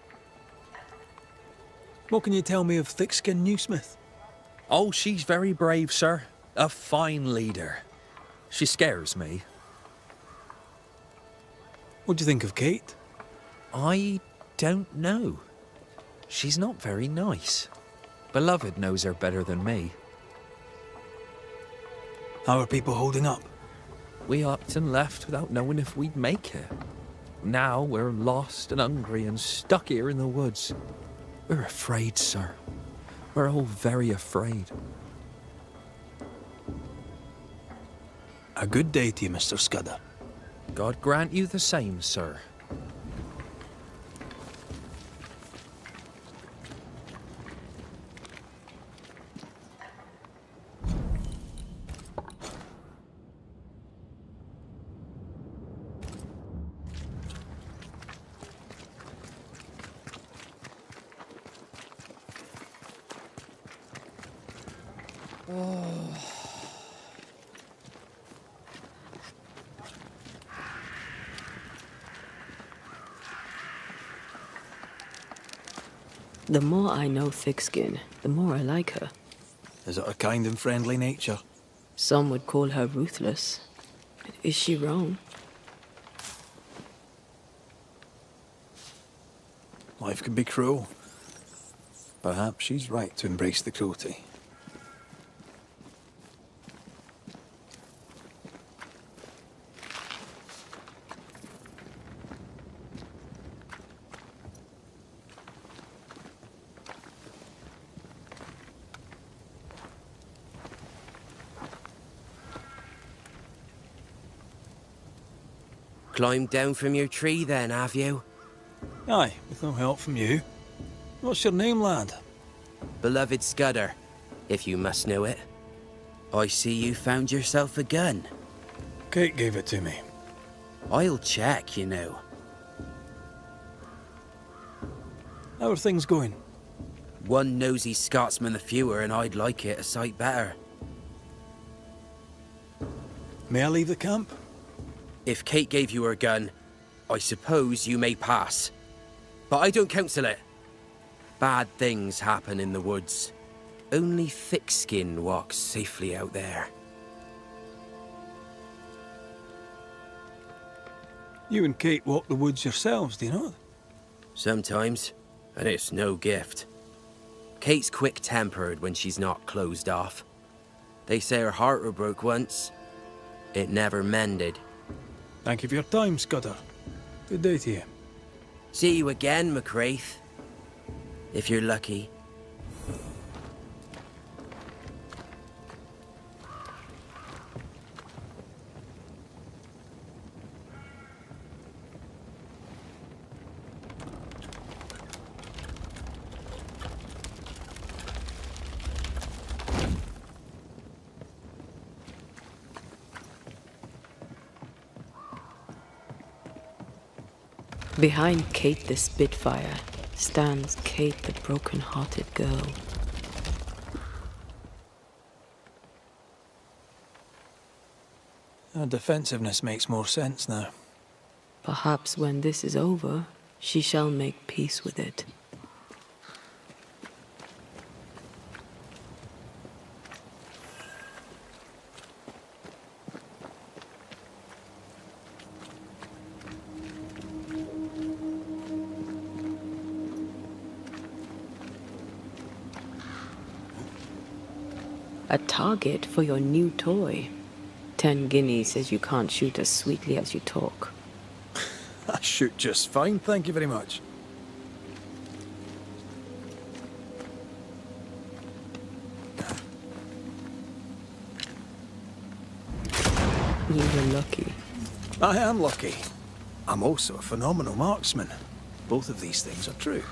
What can you tell me of Thickskin Newsmith? Oh, she's very brave, sir. A fine leader. She scares me. What do you think of Kate? I don't know. She's not very nice. Beloved knows her better than me. How are people holding up? We upped and left without knowing if we'd make it. Now we're lost and hungry and stuck here in the woods. We're afraid, sir. We're all very afraid. A good day to you, Mr. Scudder. God grant you the same, sir. The more I know Thickskin, the more I like her. Is it a kind and friendly nature? Some would call her ruthless. Is she wrong? Life can be cruel. Perhaps she's right to embrace the cruelty. Climbed down from your tree then, have you? Aye, with no help from you. What's your name, lad? Beloved Scudder, if you must know it. I see you found yourself a gun. Kate gave it to me. I'll check, you know. How are things going? One nosy Scotsman the fewer, and I'd like it a sight better. May I leave the camp? If Kate gave you her gun, I suppose you may pass. But I don't counsel it. Bad things happen in the woods. Only thick-skinned walks safely out there. You and Kate walk the woods yourselves, do you not? Sometimes, and it's no gift. Kate's quick-tempered when she's not closed off. They say her heart were broke once. It never mended. Thank you for your time, Scudder. Good day to you. See you again, McWraith. If you're lucky. Behind Kate the Spitfire stands Kate the broken-hearted girl. Her defensiveness makes more sense now. Perhaps when this is over, she shall make peace with it. A target for your new toy. 10 guineas says you can't shoot as sweetly as you talk. I shoot just fine, thank you very much. You were lucky. I am lucky. I'm also a phenomenal marksman. Both of these things are true.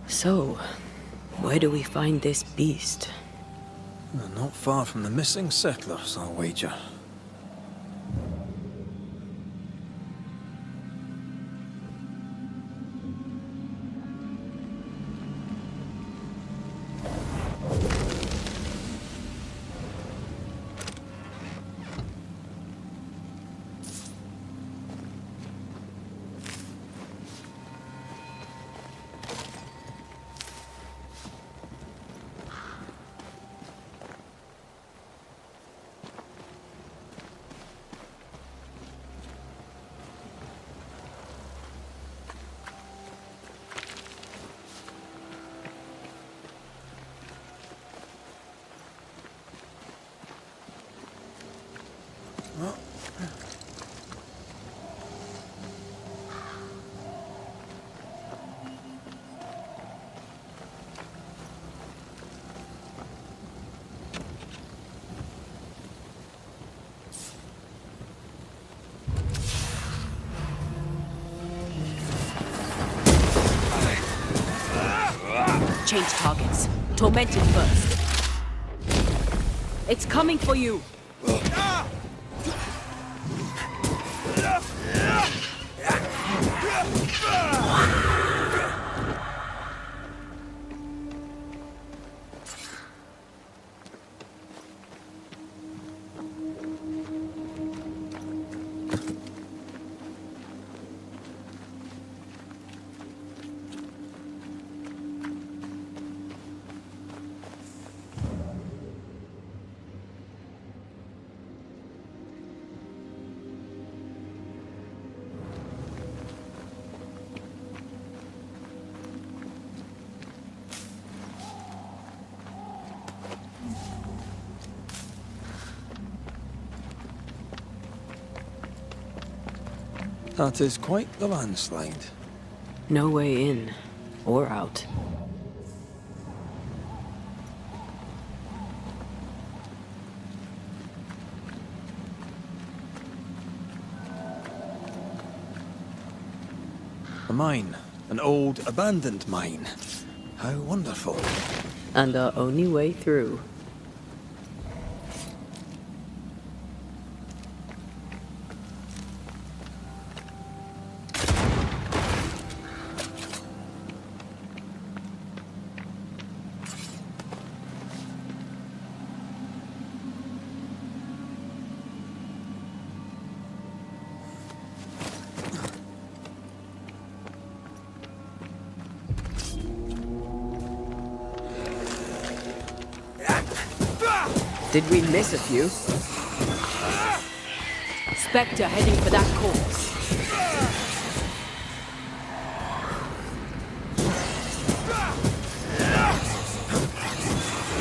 So, where do we find this beast? Not far from the missing settlers, I'll wager. Change targets. Tormented first. It's coming for you. That is quite the landslide. No way in or out. A mine. An old, abandoned mine. How wonderful. And our only way through. Did we miss a few? Spectre heading for that corpse.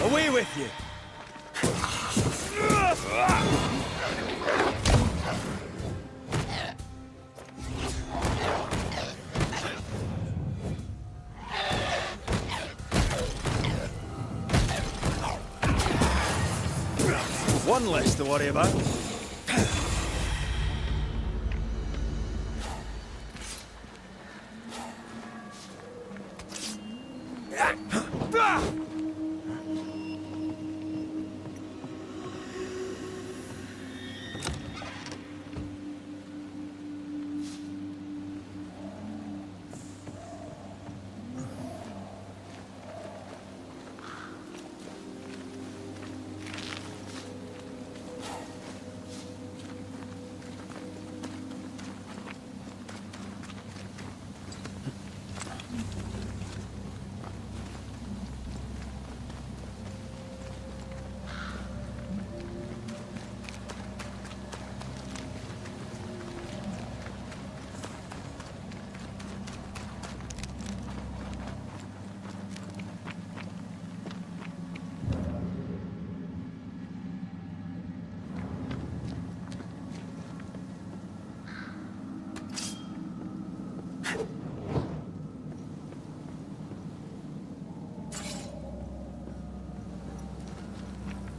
Away with you! One less to worry about.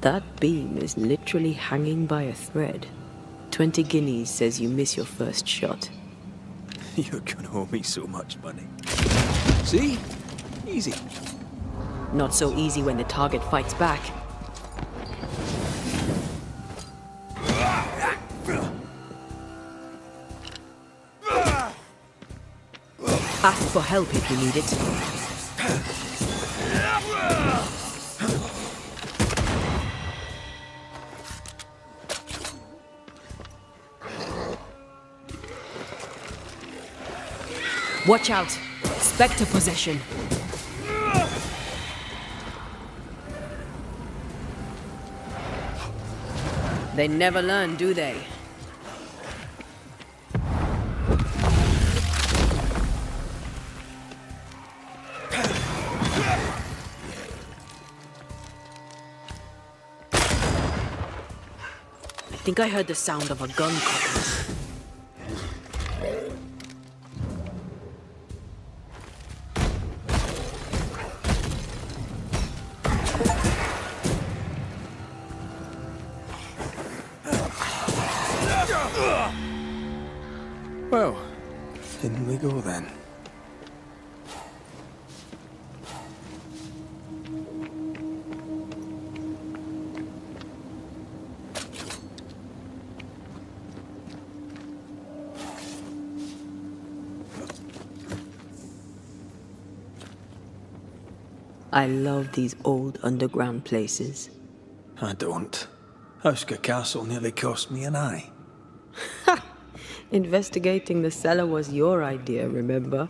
That beam is literally hanging by a thread. 20 guineas says you miss your first shot. You're gonna owe me so much money. See? Easy. Not so easy when the target fights back. Ask for help if you need it. Watch out! Spectre possession! They never learn, do they? I think I heard the sound of a gun cocking. Well, in we go then. I love these old underground places. I don't. Auska Castle nearly cost me an eye. Investigating the cellar was your idea, remember?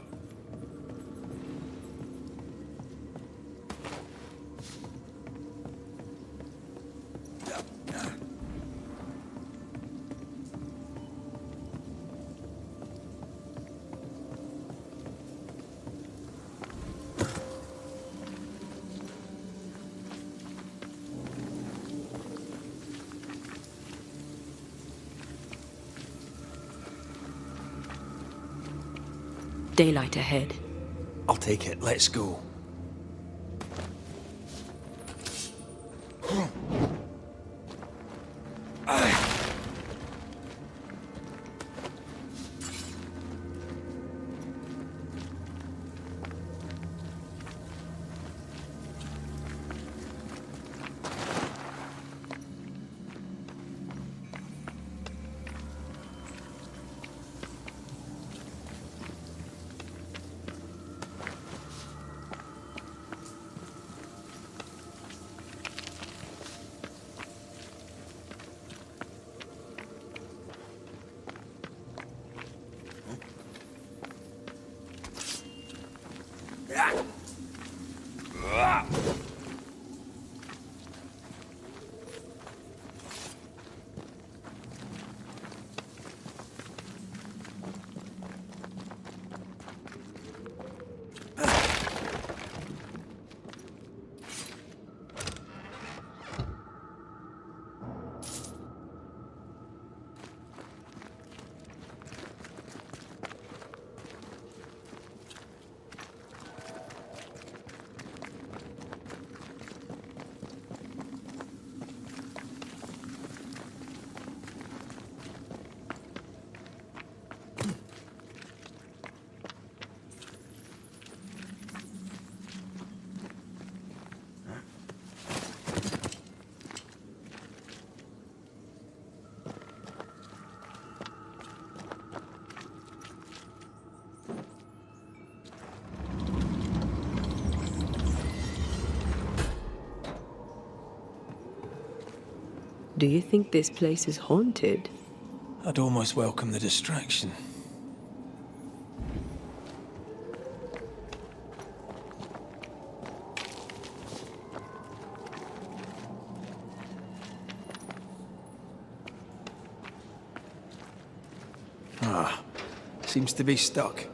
Daylight ahead. I'll take it. Let's go. Do you think this place is haunted? I'd almost welcome the distraction. Seems to be stuck.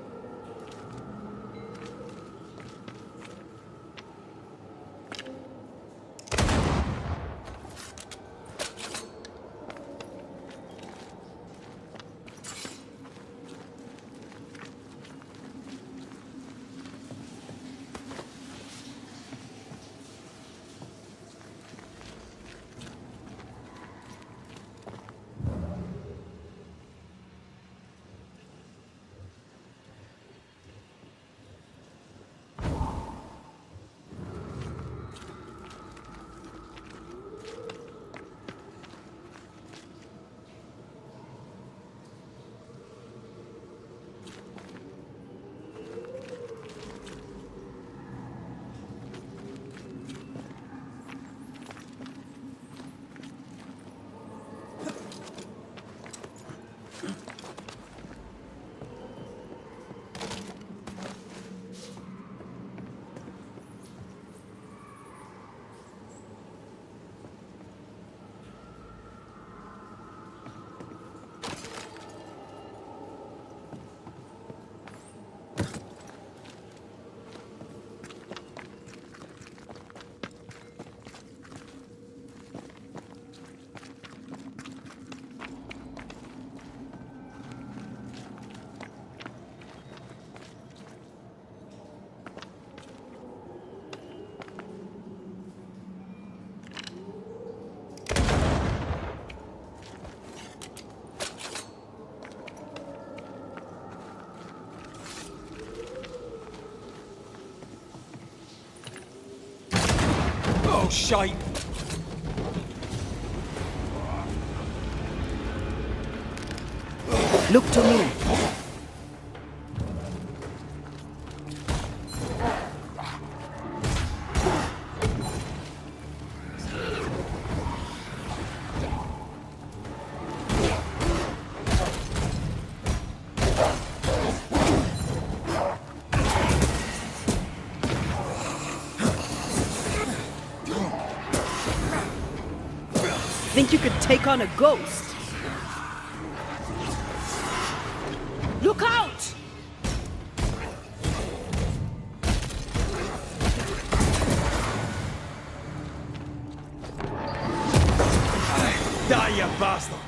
Oh, shite! Look to me. think you could take on a ghost? Look out! Die, you bastard!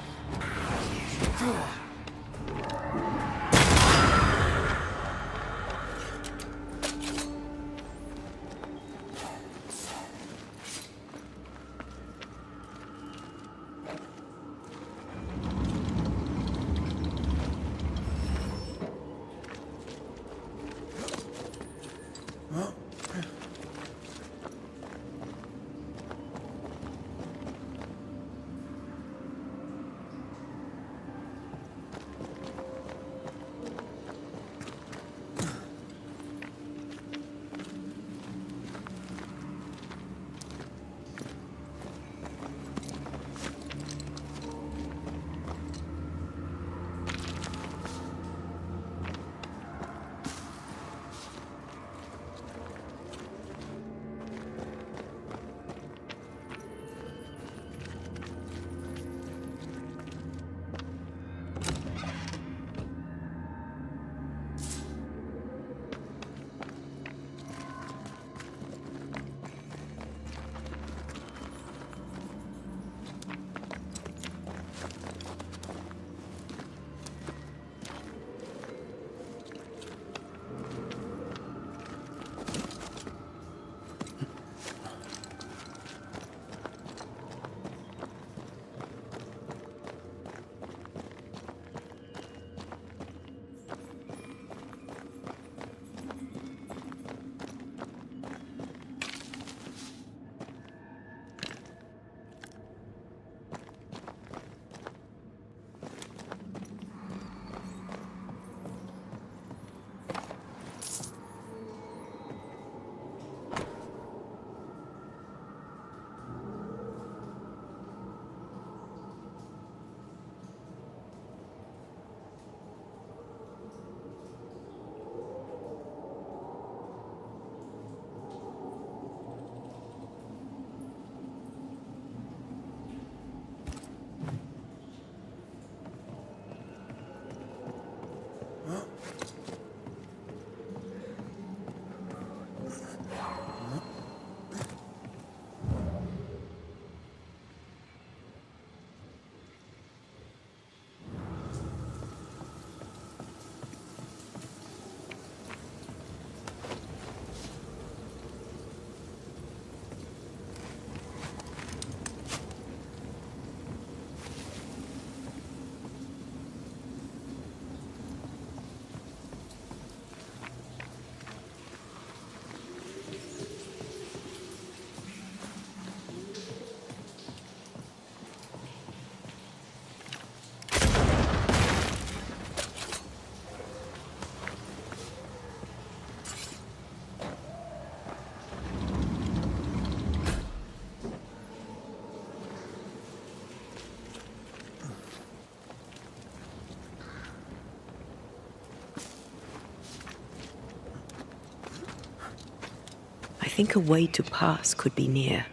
I think a way to pass could be near.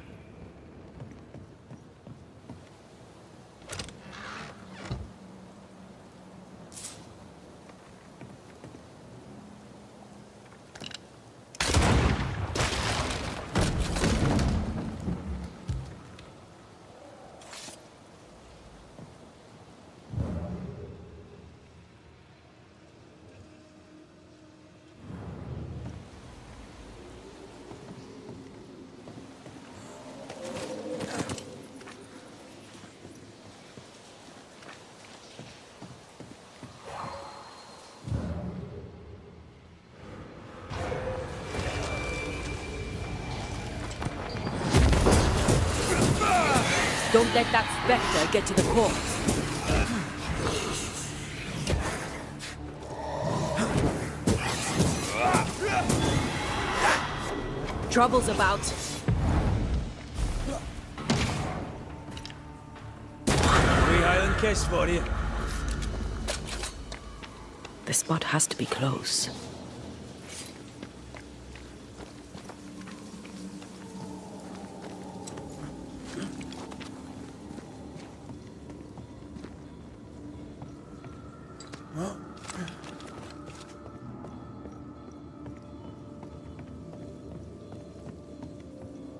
Don't let that spectre get to the corpse. Trouble's about. Wee Highland kiss for you. The spot has to be close.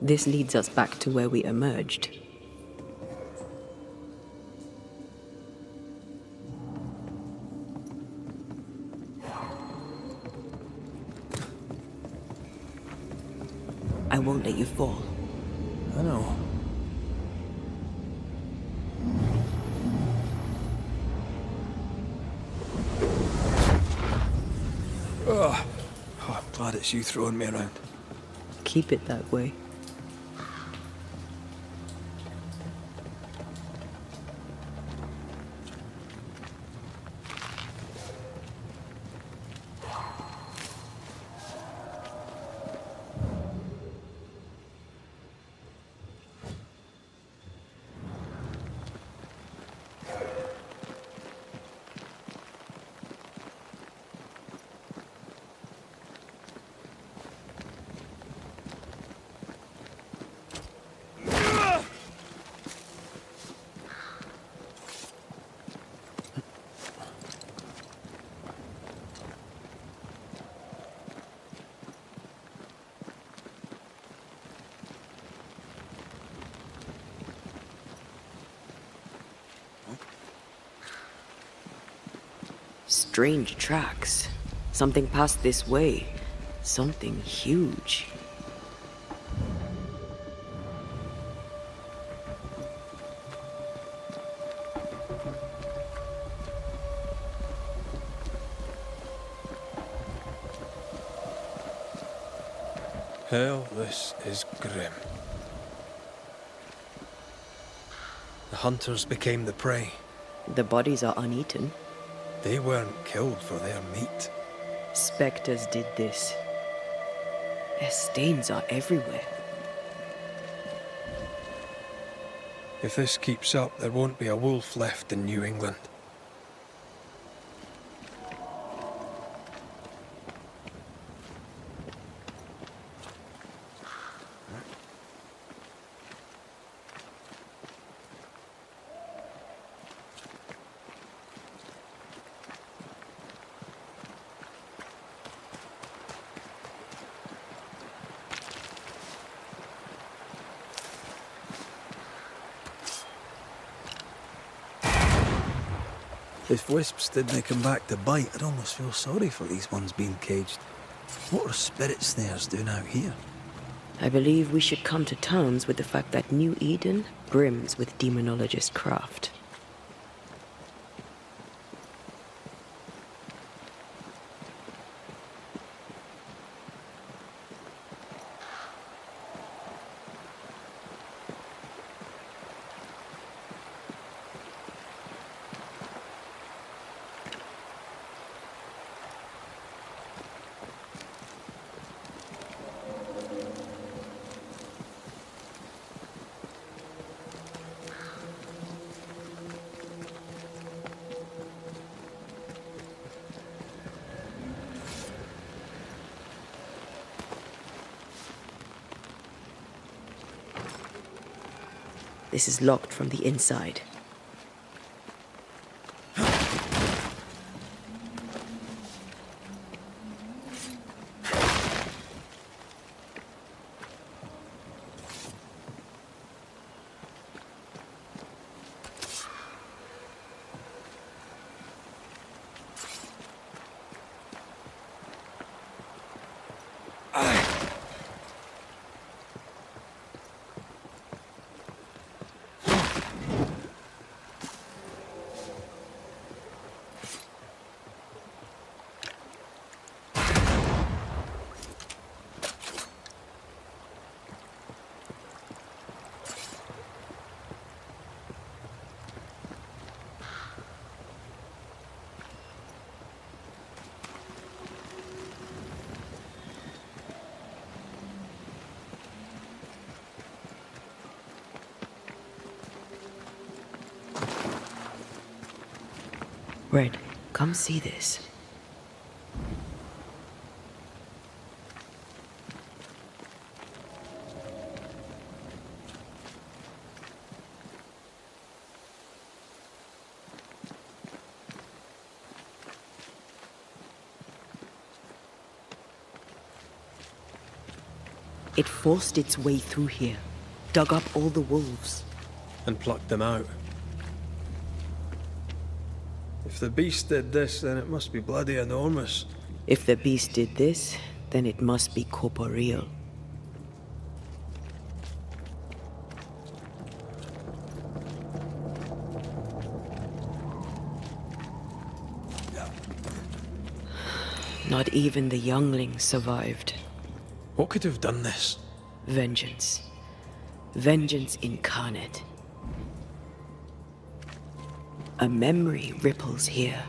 This leads us back to where we emerged. I won't let you fall. I know. Oh, I'm glad it's you throwing me around. Keep it that way. Strange tracks. Something passed this way. Something huge. Hell, this is grim. The hunters became the prey. The bodies are uneaten. They weren't killed for their meat. Spectres did this. Their stains are everywhere. If this keeps up, there won't be a wolf left in New England. If wisps didn't come back to bite, I'd almost feel sorry for these ones being caged. What are spirit snares doing out here? I believe we should come to terms with the fact that New Eden brims with demonologist craft. This is locked from the inside. Red, come see this. It forced its way through here, dug up all the wolves. And plucked them out. If the beast did this, then it must be bloody enormous. If the beast did this, then it must be corporeal. Not even the younglings survived. What could have done this? Vengeance. Vengeance incarnate. A memory ripples here.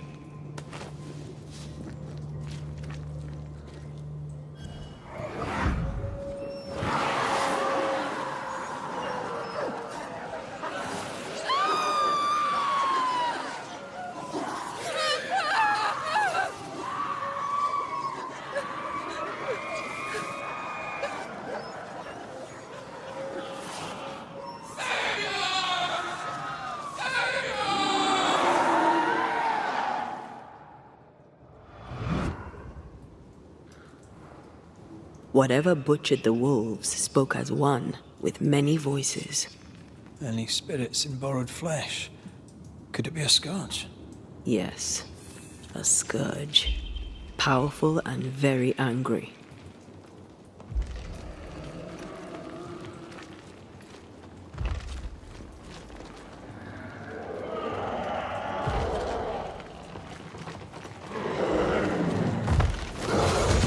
Whatever butchered the wolves spoke as one, with many voices. Any spirits in borrowed flesh? Could it be a scourge? Yes, a scourge. Powerful and very angry.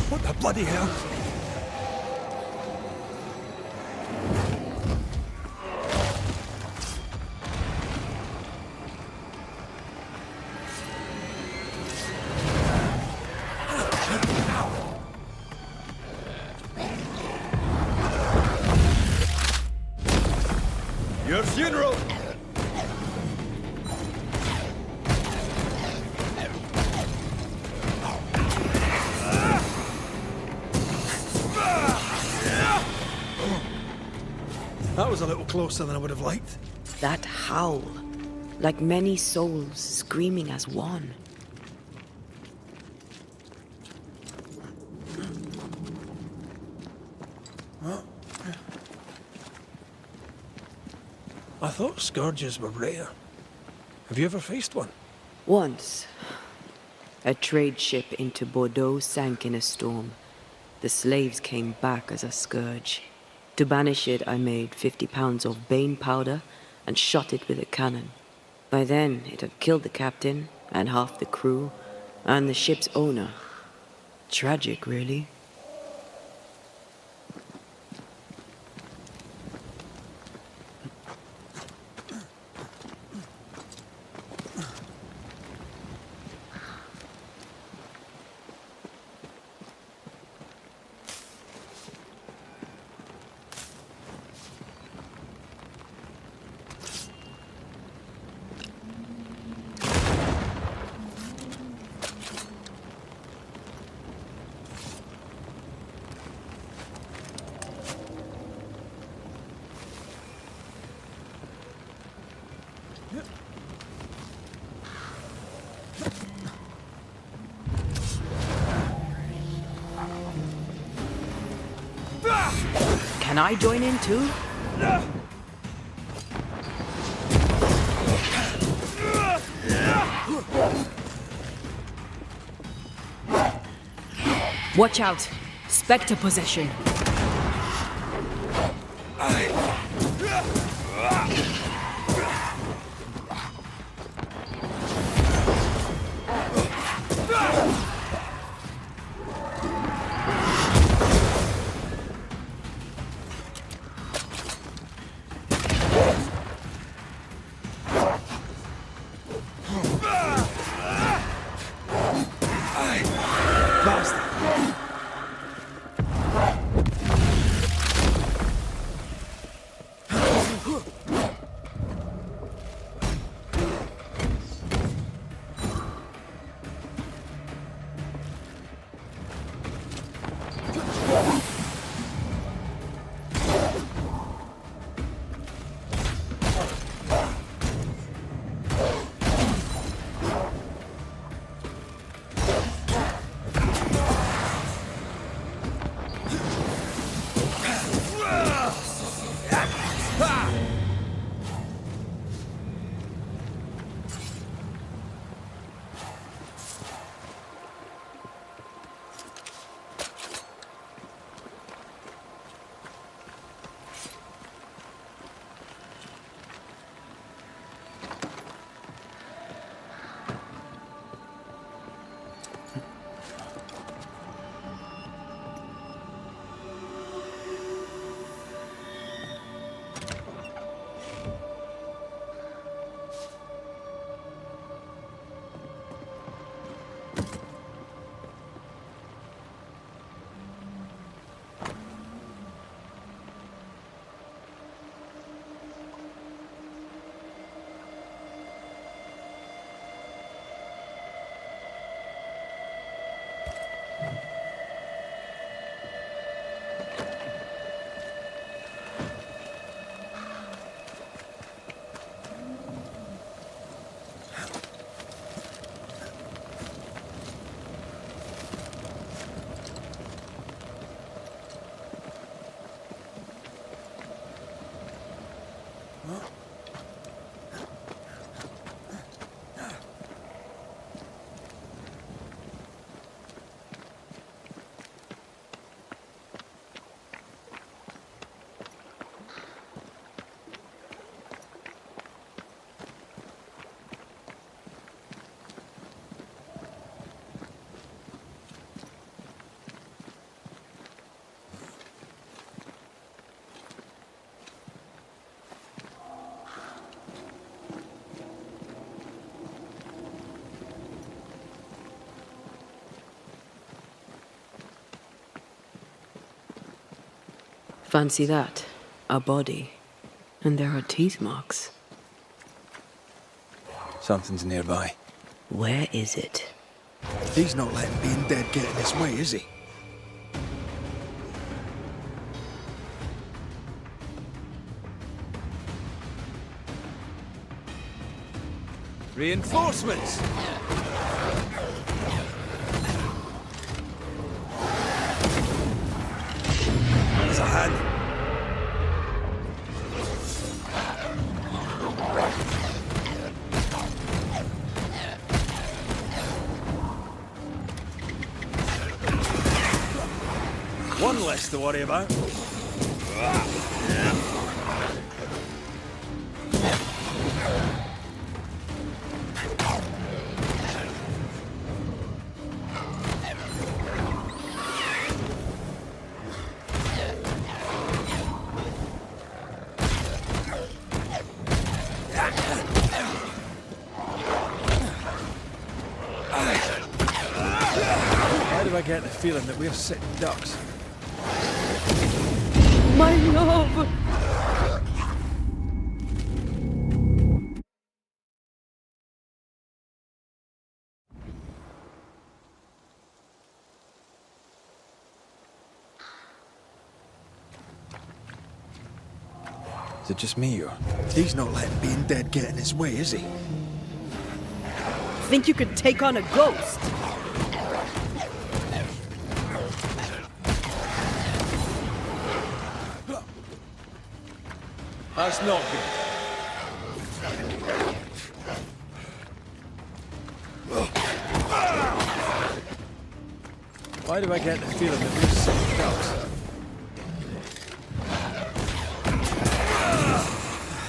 What the bloody hell? Your funeral! That was a little closer than I would have liked. That howl, like many souls screaming as one. I thought scourges were rare. Have you ever faced one? Once, a trade ship into Bordeaux sank in a storm. The slaves came back as a scourge. To banish it, I made 50 pounds of bane powder and shot it with a cannon. By then, it had killed the captain and half the crew and the ship's owner. Tragic, really. Can I join in too? Watch out! Spectre possession! Fancy that. A body. And there are teeth marks. Something's nearby. Where is it? He's not letting being dead get in his way, is he? Reinforcements! There's a hand. One less to worry about. Why do I get the feeling that we're sitting ducks? My love! Is it just me, or? He's not letting being dead get in his way, is he? Think you could take on a ghost? That's not good. Why do I get the feeling that we're sitting ducks?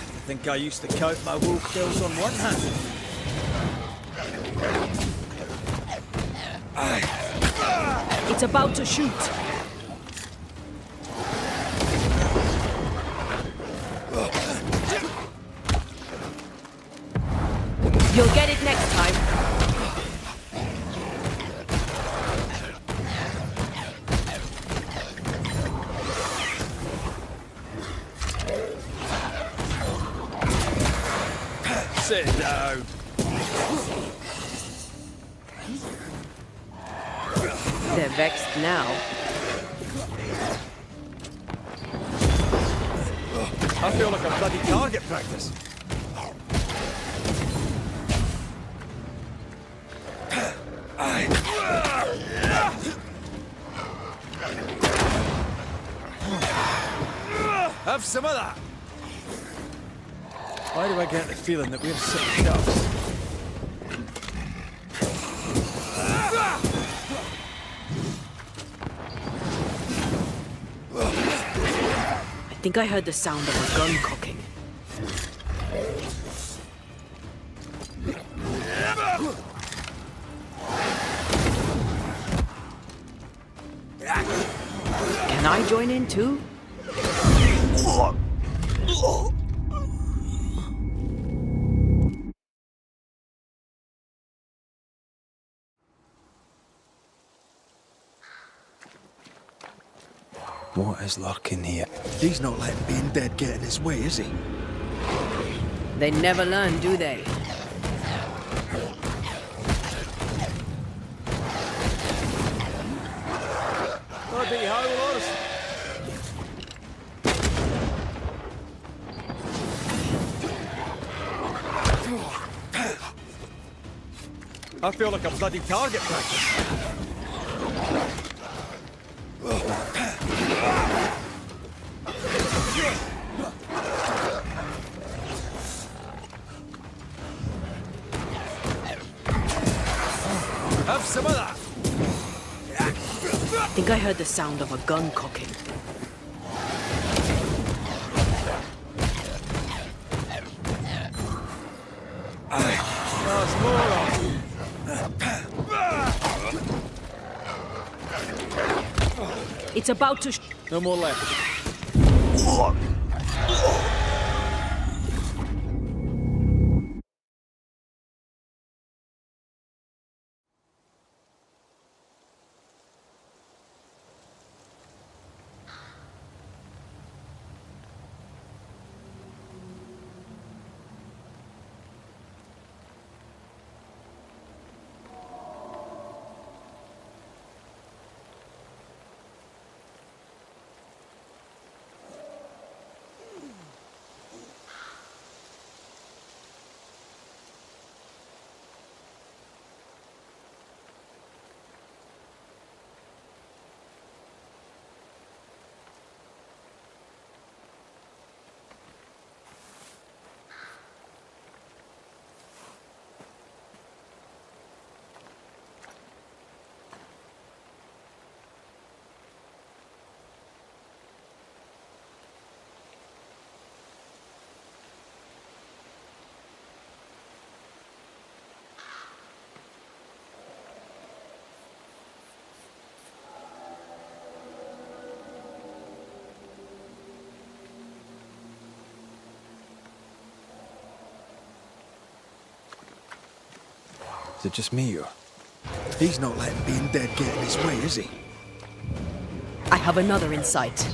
I think I used to count my wolf kills on one hand. It's about to shoot. You'll get it next time. Sit down. They're vexed now. I feel like a bloody target practice. Have some of that. Why do I get the feeling that we're sitting ducks? I think I heard the sound of a gun cocking. Can I join in too? What is lurking here? He's not letting being dead get in his way, is he? They never learn, do they? I'd be howlers. I feel like a bloody target practice. Have some of that. I think I heard the sound of a gun cocking. There's more of. It's about to. No more left. Is it just me, or? He's not letting being dead get in his way, is he? I have another in sight.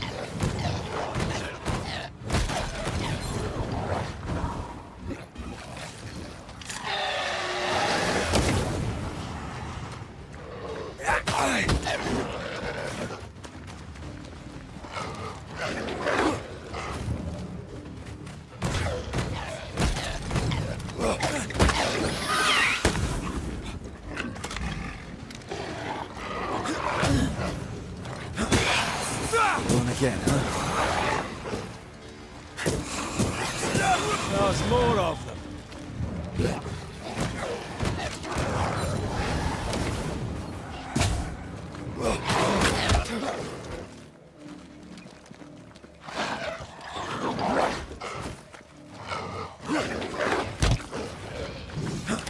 Again, huh? There's more of them.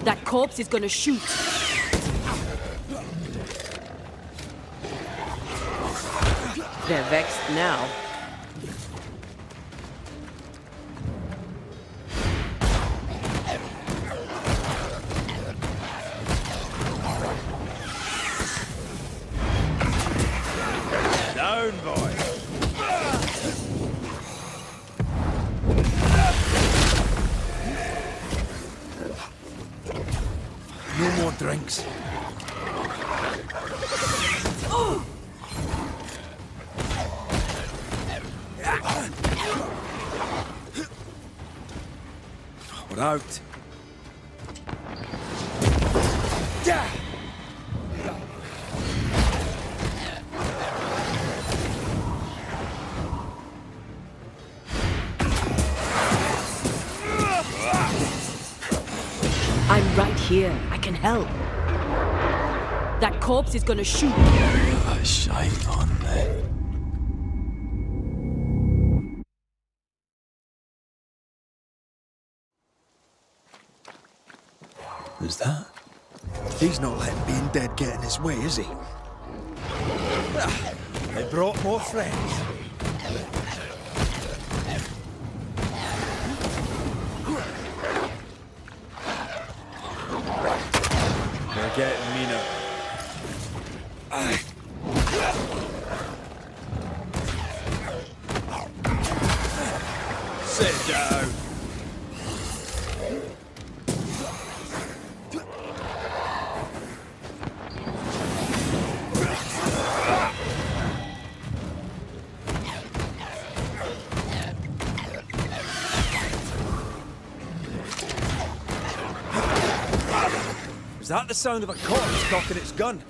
That corpse is gonna shoot. They're vexed now. Down, boy. No more drinks. We're out. I'm right here. I can help. That corpse is gonna shoot. Shite on there. Who's that? He's not letting being dead get in his way, is he? They brought more friends. They're getting me now. Sit down. Is that the sound of a corpse cocking its gun?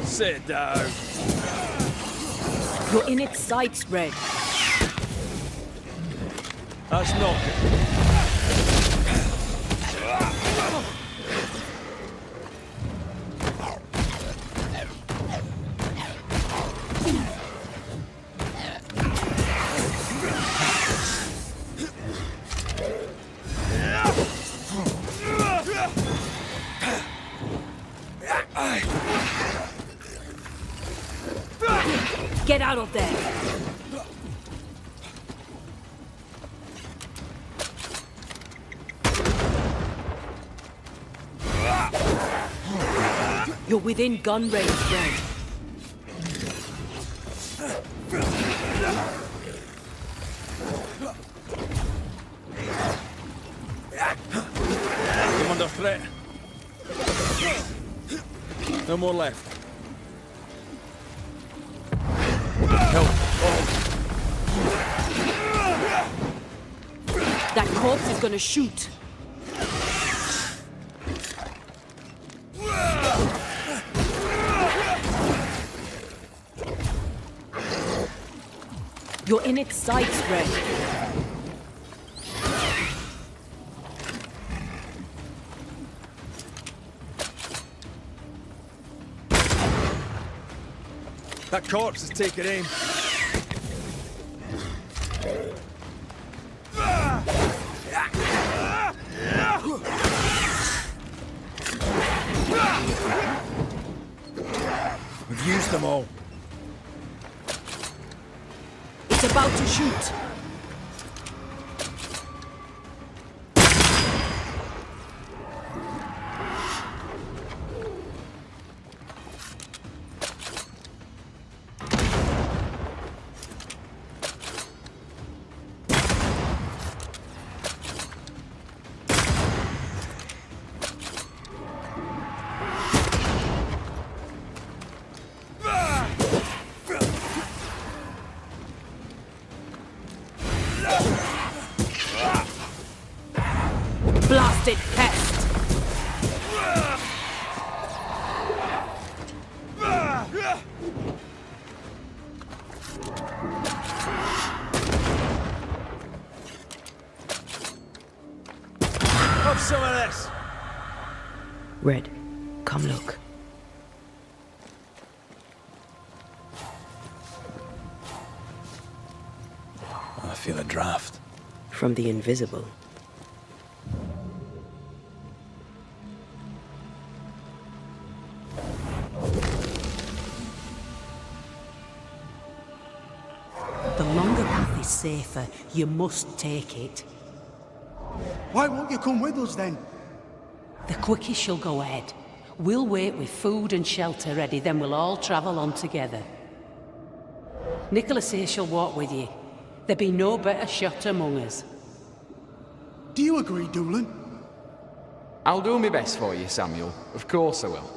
Sit down. You're in its sights, Red. That's not good. Get out of there! You're within gun range, Red. I'm under threat. No more left. Help. That corpse is gonna shoot. You're in its sights, Red. That corpse is taking aim. We've used them all. It's about to shoot. Blasted pest! Have some of this! Red, come look. I feel a draft. From the invisible. The longer path is safer. You must take it. Why won't you come with us then? The quickest you'll go ahead. We'll wait with food and shelter ready, then we'll all travel on together. Nicholas here shall walk with you. There be no better shot among us. Do you agree, Doolin? I'll do my best for you, Samuel. Of course I will.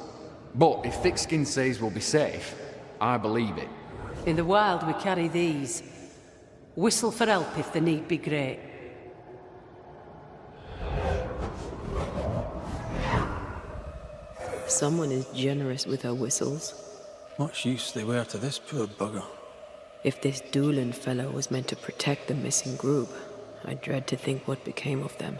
But if Thickskin says we'll be safe, I believe it. In the wild we carry these. Whistle for help if the need be great. Someone is generous with her whistles. Much use they were to this poor bugger. If this Doolin fellow was meant to protect the missing group, I dread to think what became of them.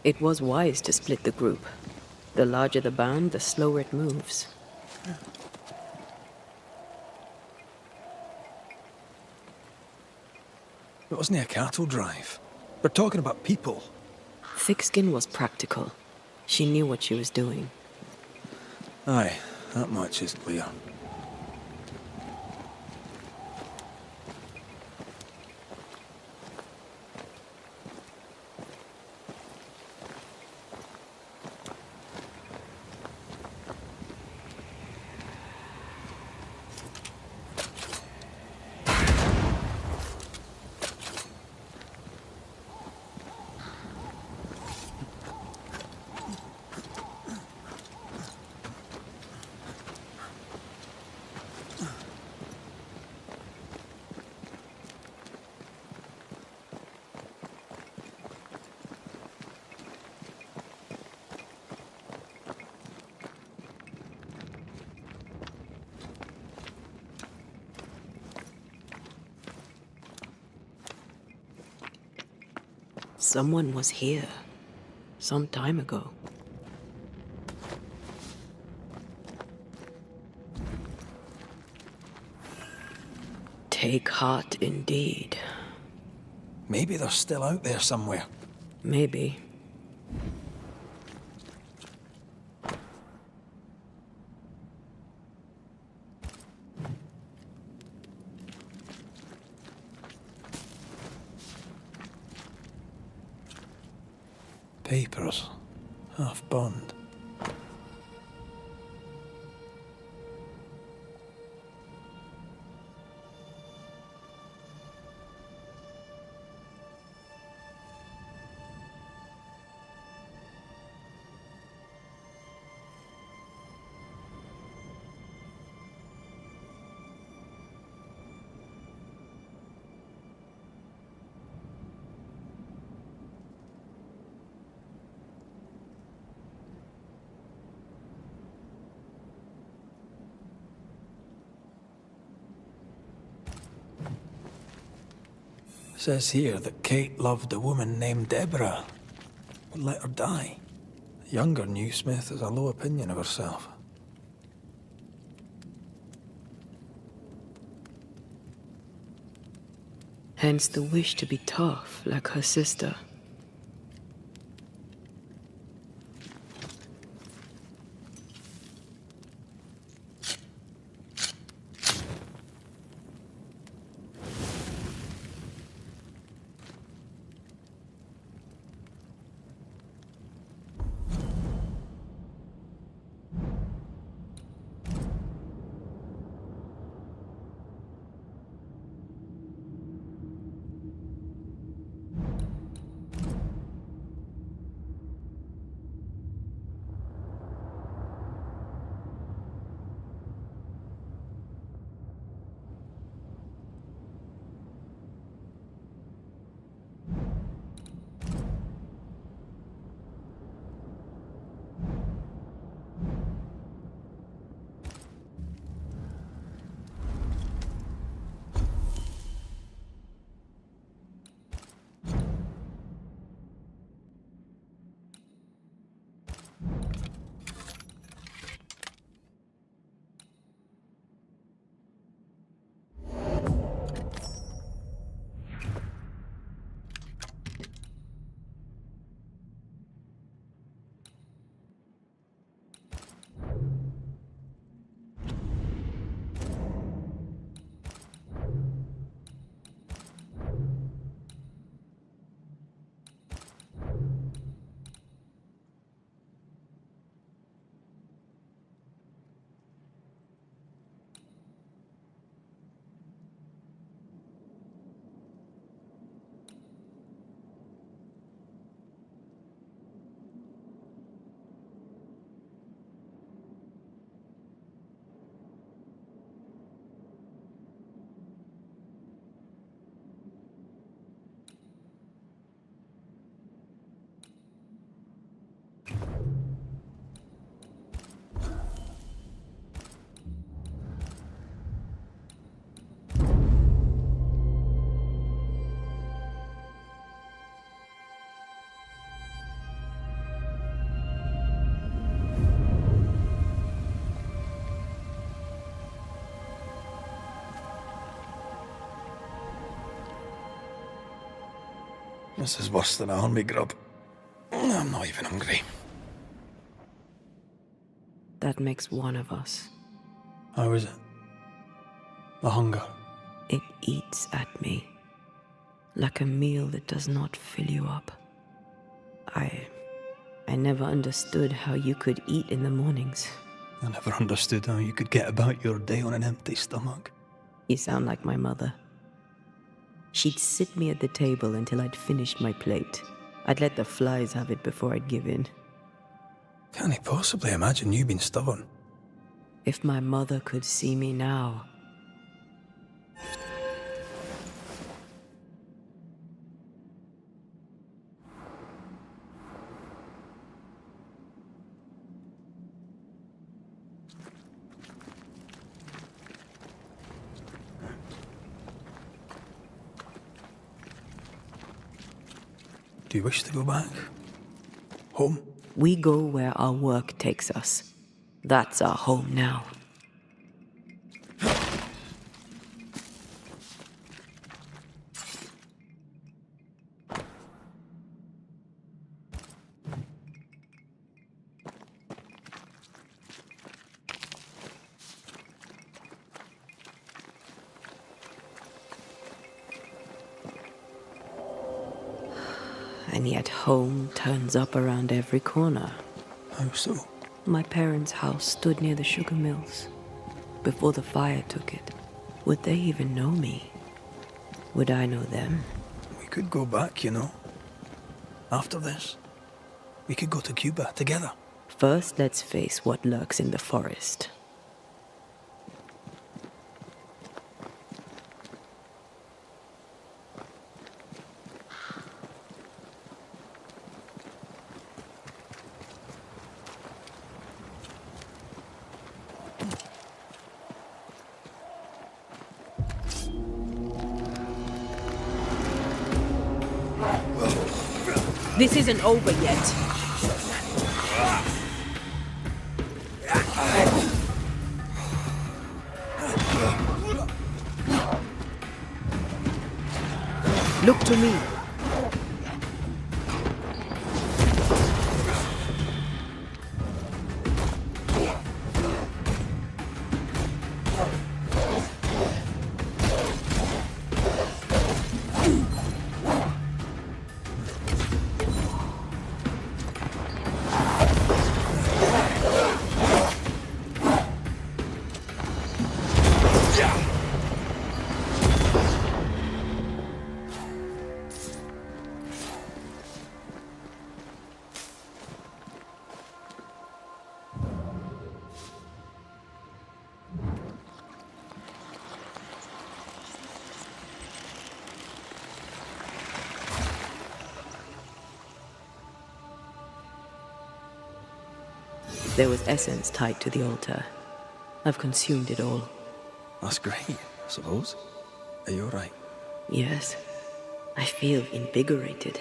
It was wise to split the group. The larger the band, the slower it moves. It wasn't a cattle drive. We're talking about people. Thickskin was practical. She knew what she was doing. Aye, that much is clear. Someone was here. Some time ago. Take heart indeed. Maybe they're still out there somewhere. Maybe. Papers. Half burned. Says here that Kate loved a woman named Deborah. would let her die. The younger Newsmith has a low opinion of herself. Hence the wish to be tough, like her sister. This is worse than a army grub. I'm not even hungry. That makes one of us. How is it? The hunger. It eats at me. Like a meal that does not fill you up. I never understood how you could eat in the mornings. I never understood how you could get about your day on an empty stomach. You sound like my mother. She'd sit me at the table until I'd finished my plate. I'd let the flies have it before I'd give in. Can't he possibly imagine you being stubborn? If my mother could see me now. Do you wish to go back? Home? We go where our work takes us. That's our home now. And yet home turns up around every corner. How so? My parents' house stood near the sugar mills. Before the fire took it. Would they even know me? Would I know them? We could go back, you know. After this, we could go to Cuba together. First, let's face what lurks in the forest. This isn't over yet. Look to me. There was essence tied to the altar. I've consumed it all. That's great, I suppose. Are you alright? Yes. I feel invigorated.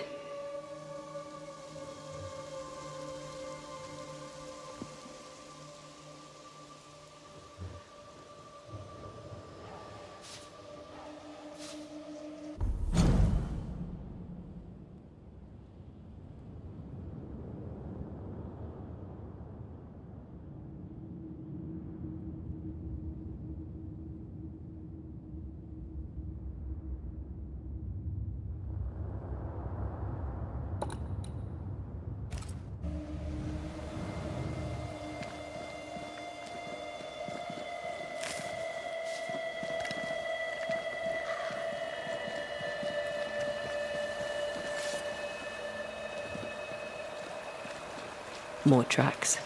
More tracks.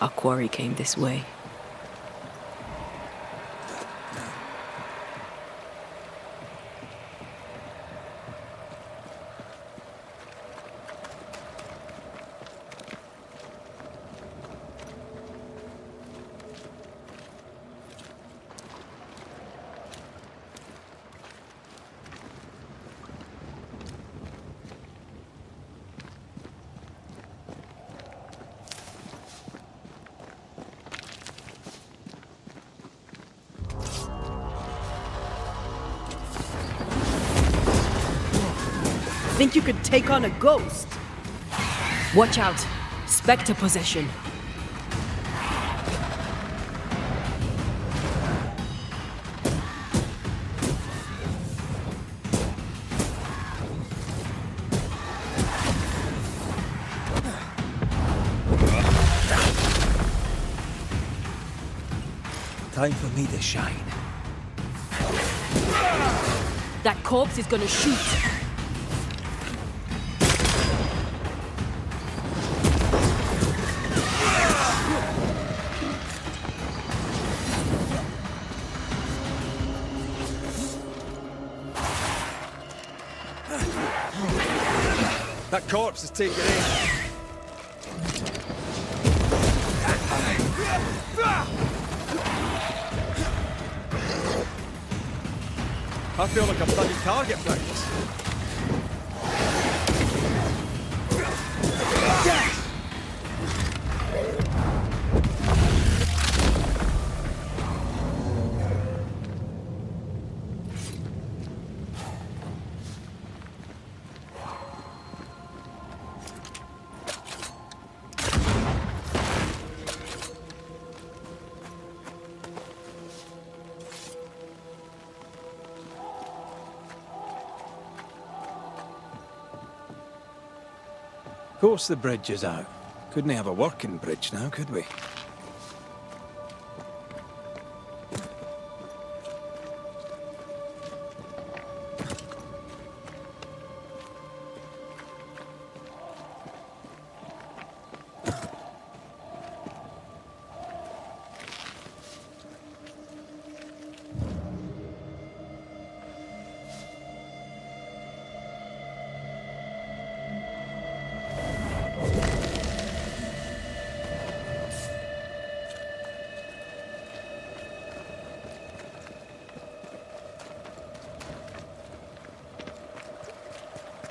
Our quarry came this way. Think you could take on a ghost? Watch out. Spectre possession. Time for me to shine. That corpse is gonna shoot. That corpse is taking aim. I feel like I've bloody target practice. Of course the bridge is out. Couldn't have a working bridge now, could we?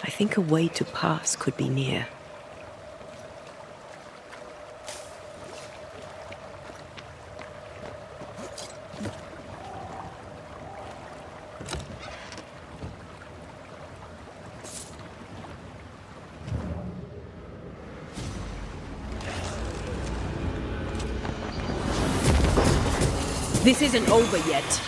I think a way to pass could be near. This isn't over yet.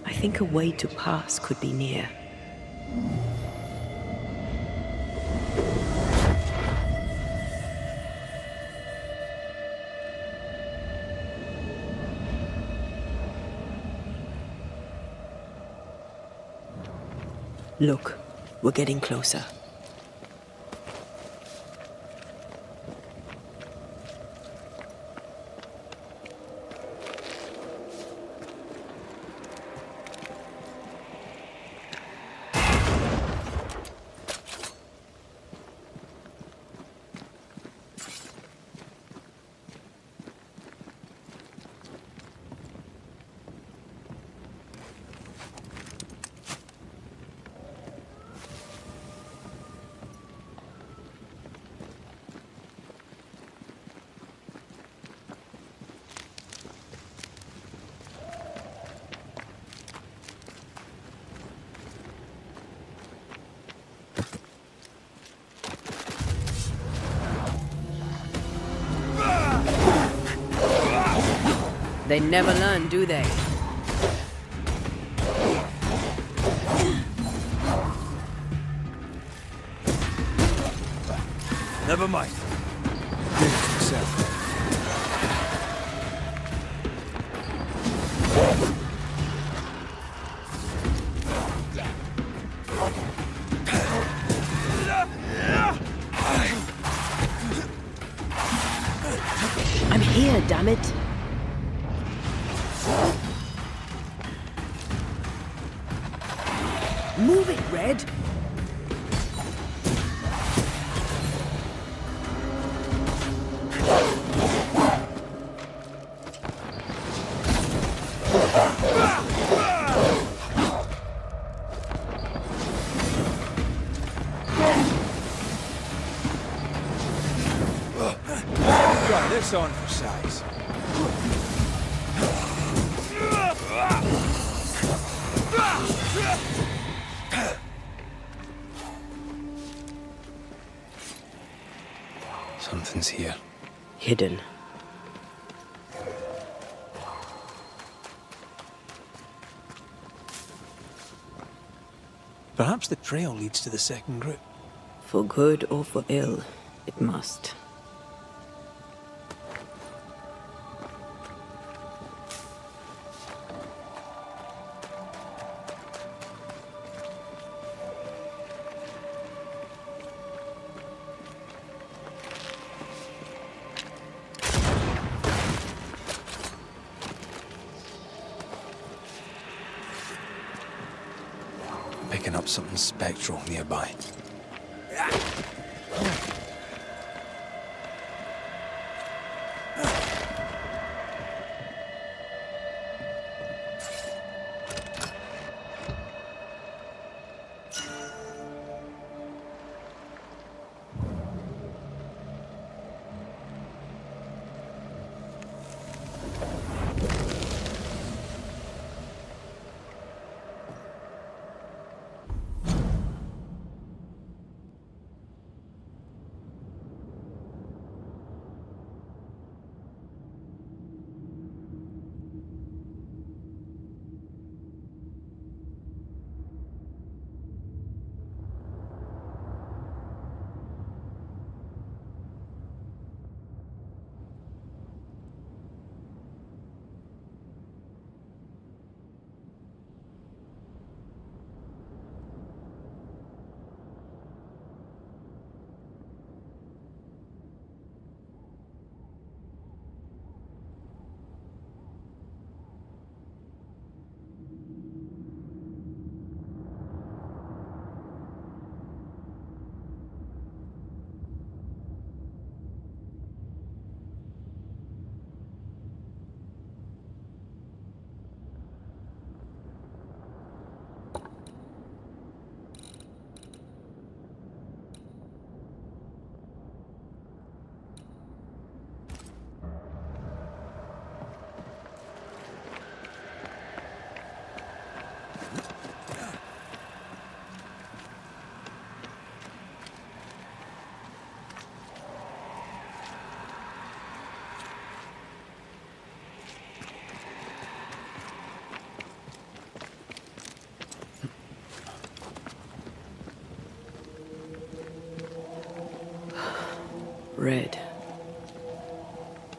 I think a way to pass could be near. Look, we're getting closer. They never learn, do they? Never mind. I'm here, damn it. Move it, Red! Try this on for size. Something's here. Hidden. Perhaps the trail leads to the second group. For good or for ill, it must. Picking up something spectral nearby. Red.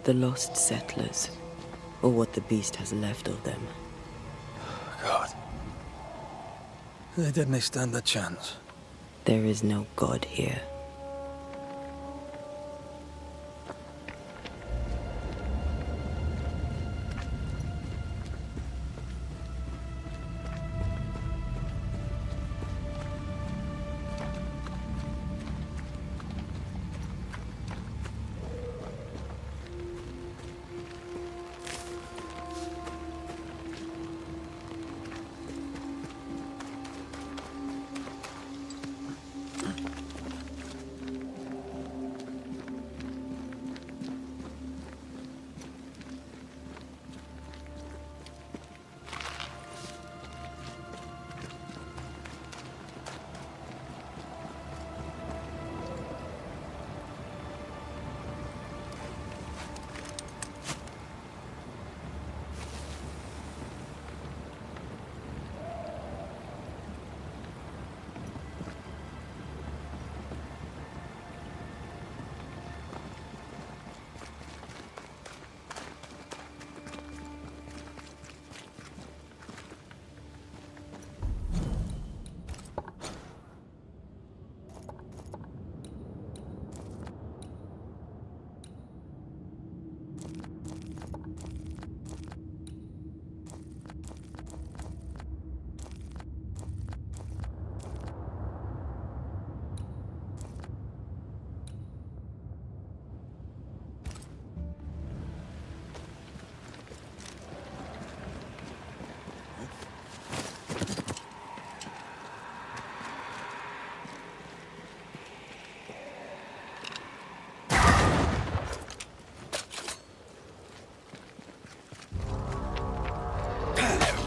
The lost settlers, or what the beast has left of them. God. They didn't stand a chance. There is no God here.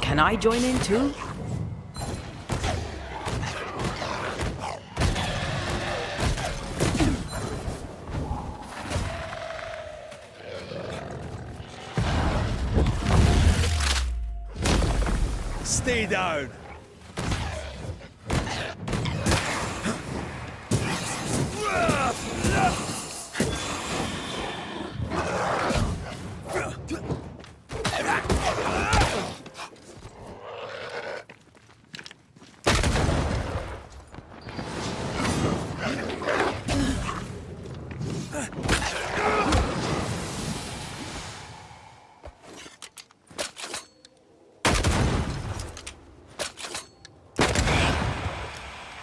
Can I join in too? Stay down.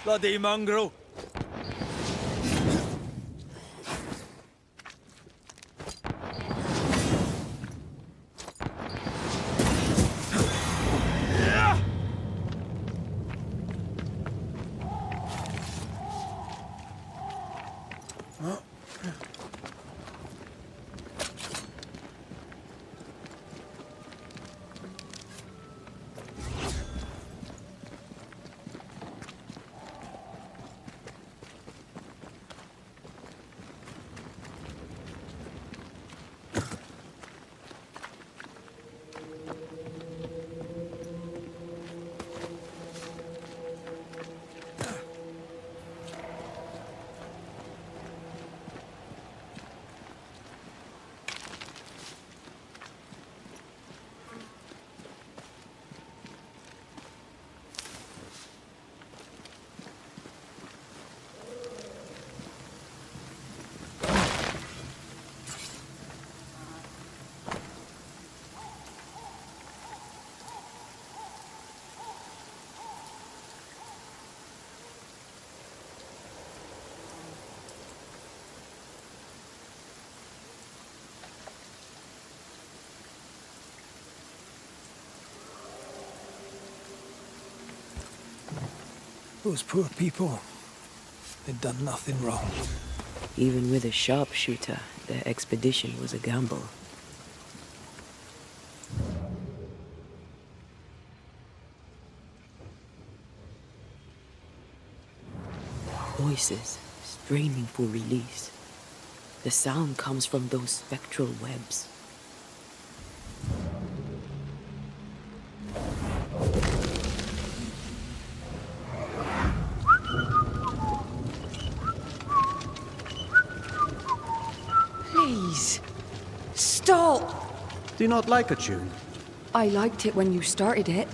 Bloody mongrel! Those poor people, they'd done nothing wrong. Even with a sharpshooter, their expedition was a gamble. Voices straining for release. The sound comes from those spectral webs. Guys! Stop! Do you not like a tune? I liked it when you started it.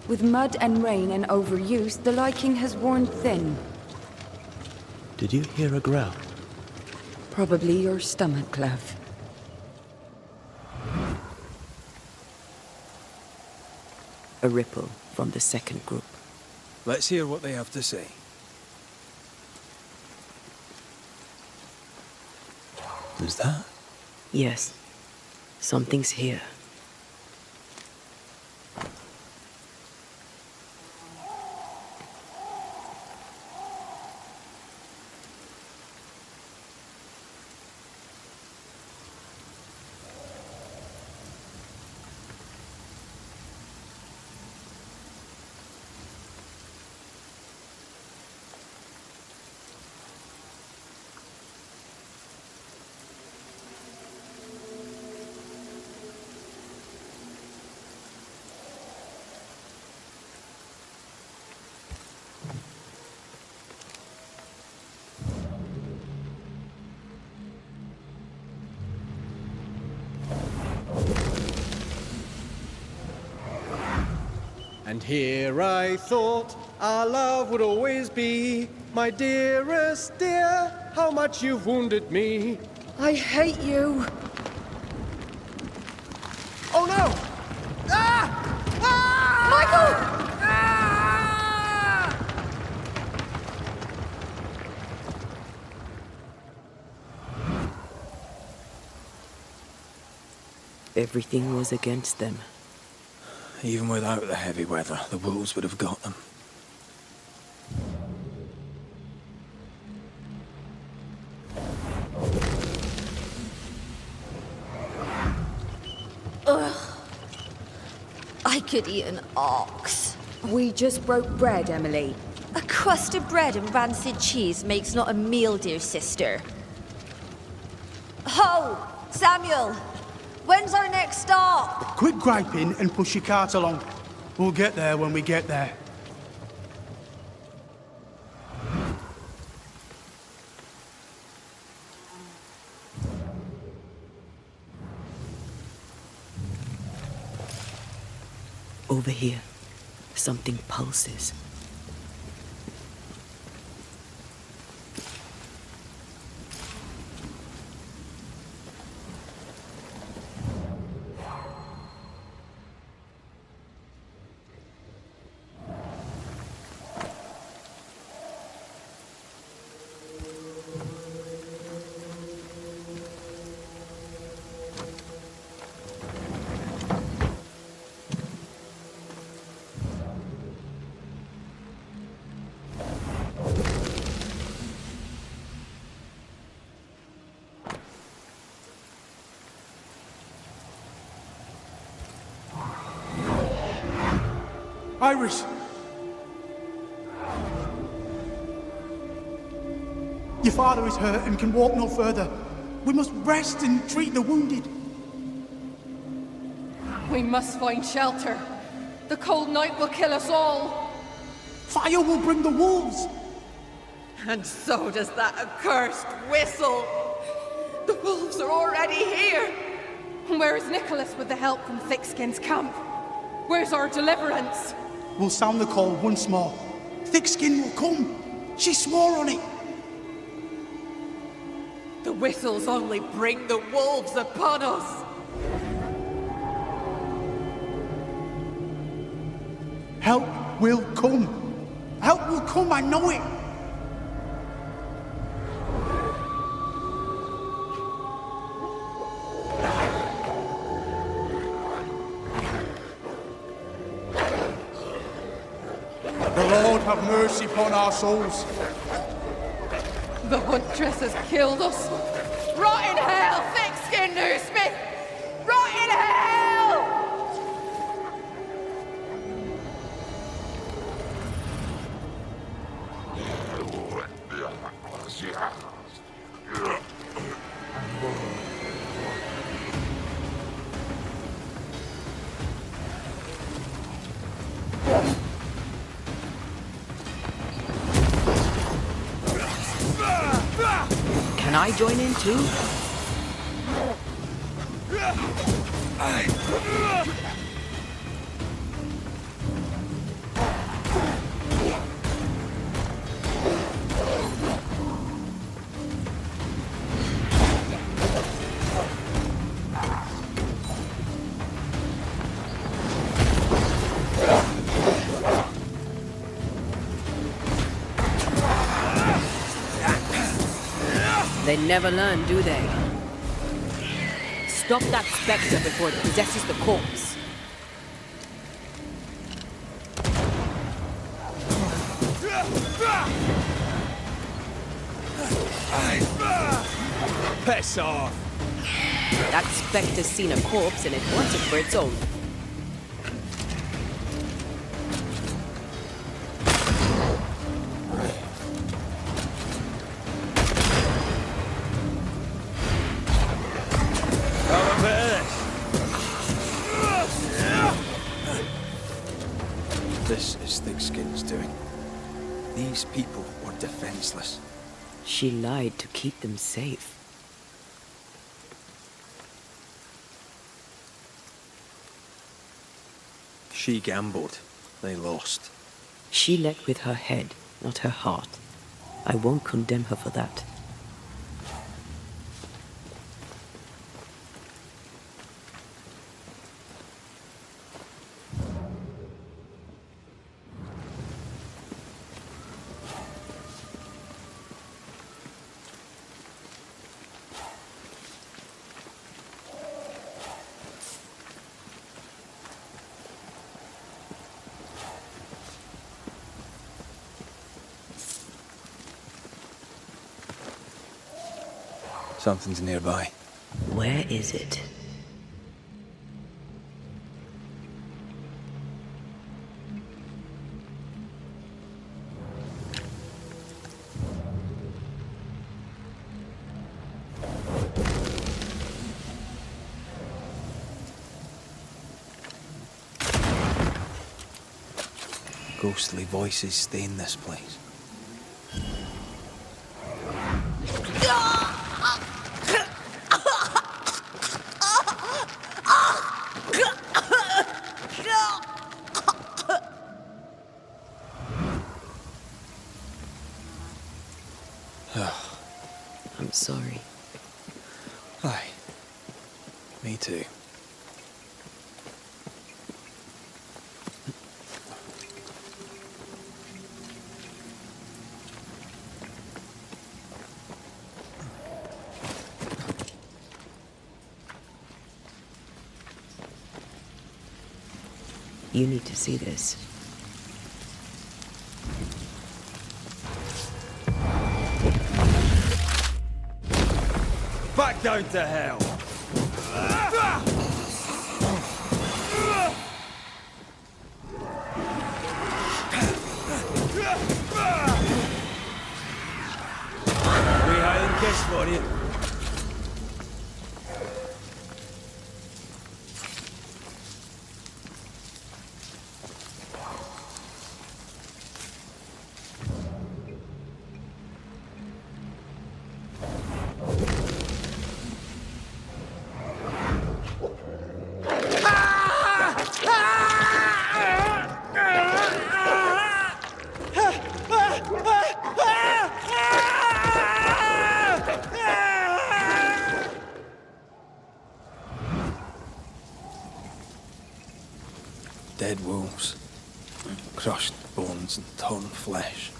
With mud and rain and overuse, the liking has worn thin. Did you hear a growl? Probably your stomach, love. A ripple from the second group. Let's hear what they have to say. Is that? Yes. Something's here. And here I thought our love would always be. My dearest dear, how much you've wounded me. I hate you. Oh no! Ah! Ah! Michael! Everything was against them. Even without the heavy weather, the wolves would have got them. Ugh. I could eat an ox. We just broke bread, Emily. A crust of bread and rancid cheese makes not a meal, dear sister. Ho! Samuel! When's our next stop? Quit griping and push your cart along. We'll get there when we get there. Over here, something pulses. Iris! Your father is hurt and can walk no further. We must rest and treat the wounded. We must find shelter. The cold night will kill us all. Fire will bring the wolves. And so does that accursed whistle. The wolves are already here. Where is Nicholas with the help from Thickskin's camp? Where's our deliverance? We'll sound the call once more. Thickskin will come. She swore on it. The whistles only bring the wolves upon us. Help will come. Help will come, I know it. The Lord have mercy upon our souls. The huntress has killed us. Rot in hell, thick-skinned newsmith! Rot in hell! Can I join in too? They never learn, do they? Stop that spectre before it possesses the corpse. Piss off! That spectre's seen a corpse and it wants it for its own. This is Thickskin's doing. These people were defenseless. She lied to keep them safe. She gambled. They lost. She led with her head, not her heart. I won't condemn her for that. Something's nearby. Where is it? Ghostly voices stay in this place. I'm sorry. Aye. Me too. You need to see this. Back down to hell! We Highland kiss for you. Dead wolves, crushed bones and torn flesh.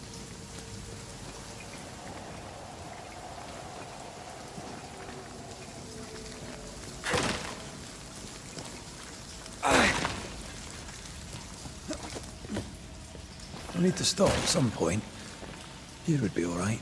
I need to stop at some point. Here would be all right.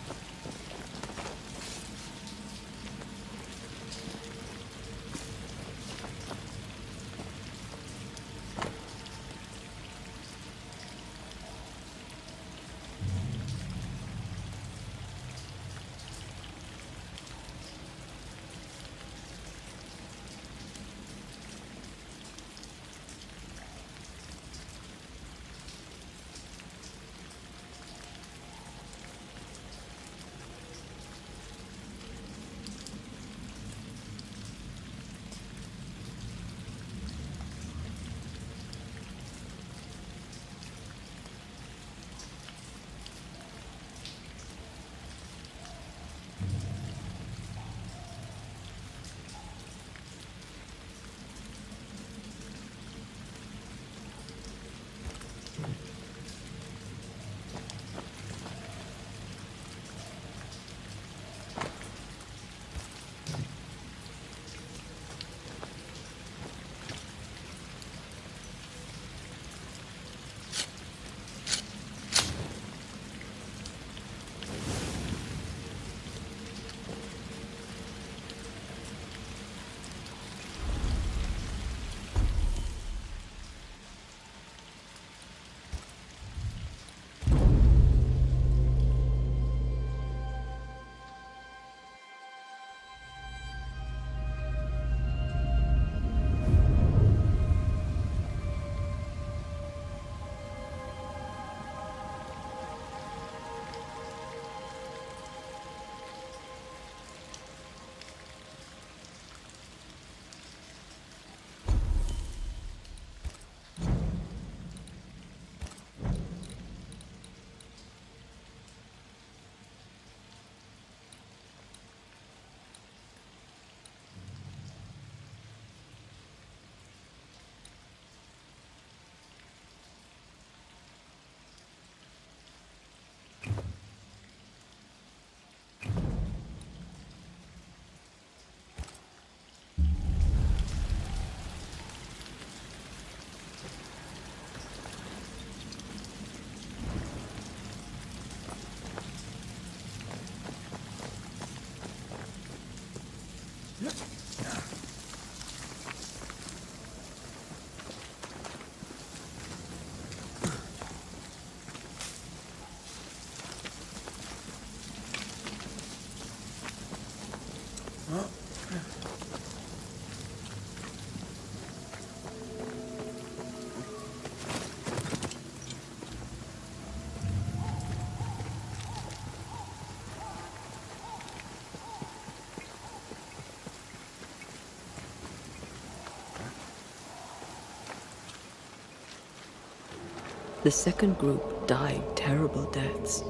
The second group died terrible deaths,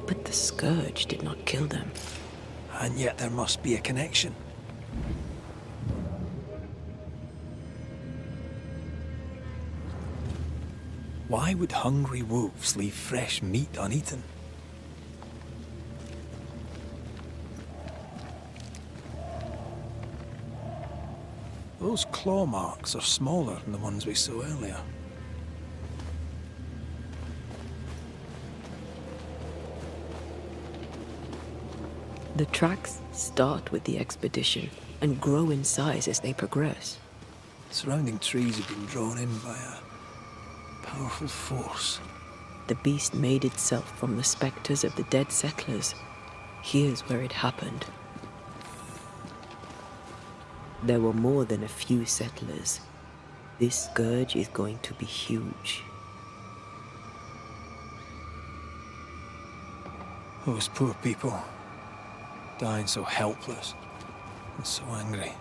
but the scourge did not kill them. And yet there must be a connection. Why would hungry wolves leave fresh meat uneaten? Those claw marks are smaller than the ones we saw earlier. The tracks start with the expedition and grow in size as they progress. Surrounding trees have been drawn in by a powerful force. The beast made itself from the spectres of the dead settlers. Here's where it happened. There were more than a few settlers. This scourge is going to be huge. Those poor people, dying so helpless and so angry.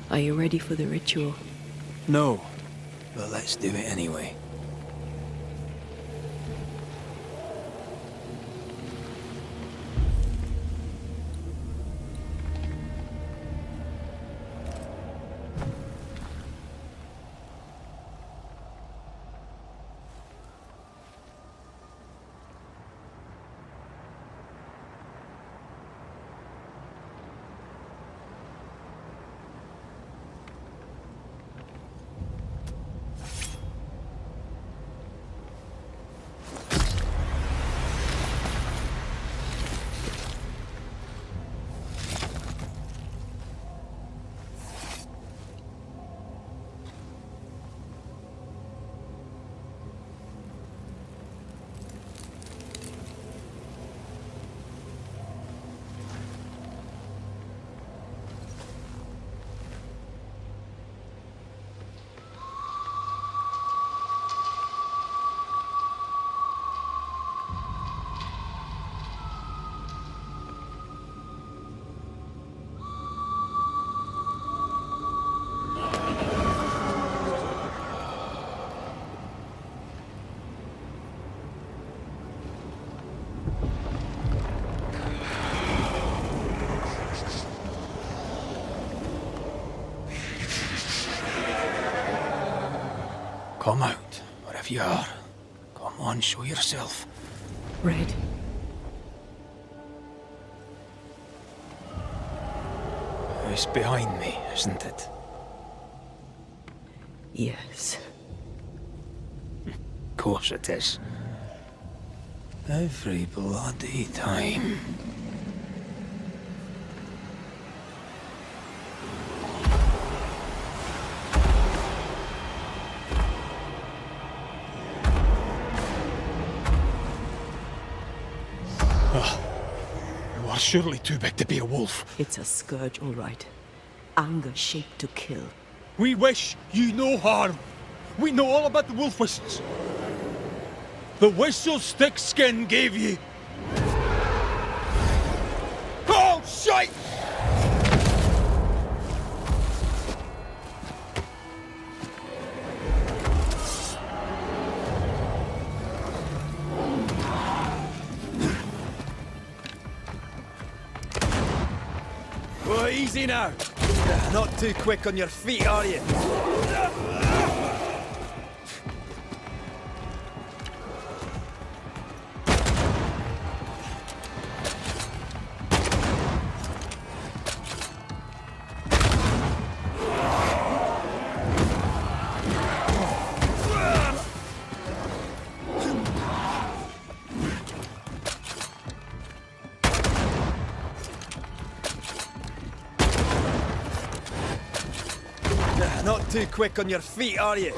Are you ready for the ritual? No, but let's do it anyway. Come out, wherever you are. Come on, show yourself. Red. It's behind me, isn't it? Yes. Of course it is. Every bloody time. You are surely too big to be a wolf. It's a scourge, all right. Anger shaped to kill. We wish you no harm. We know all about the wolf whistles. The whistle Thickskin gave you. Oh, shite! Oh, easy now. Not too quick on your feet, are you? Not too quick on your feet, are you?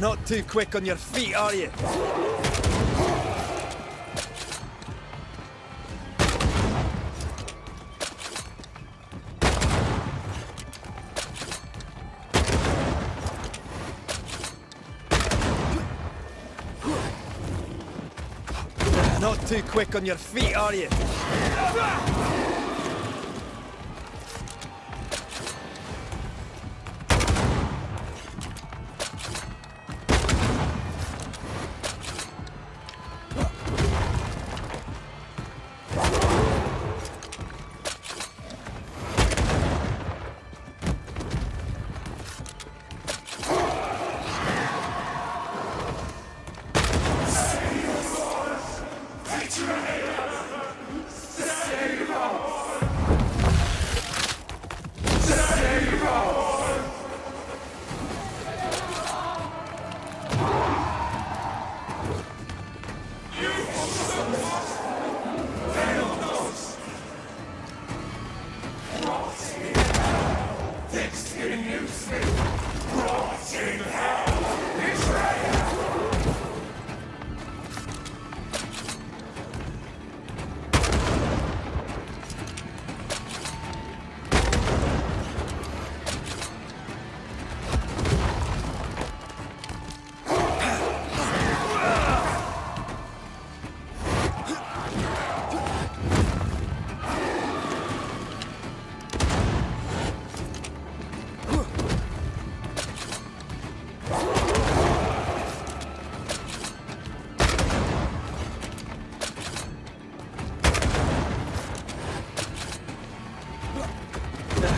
Not too quick on your feet, are you? Not too quick on your feet, are you? Save us!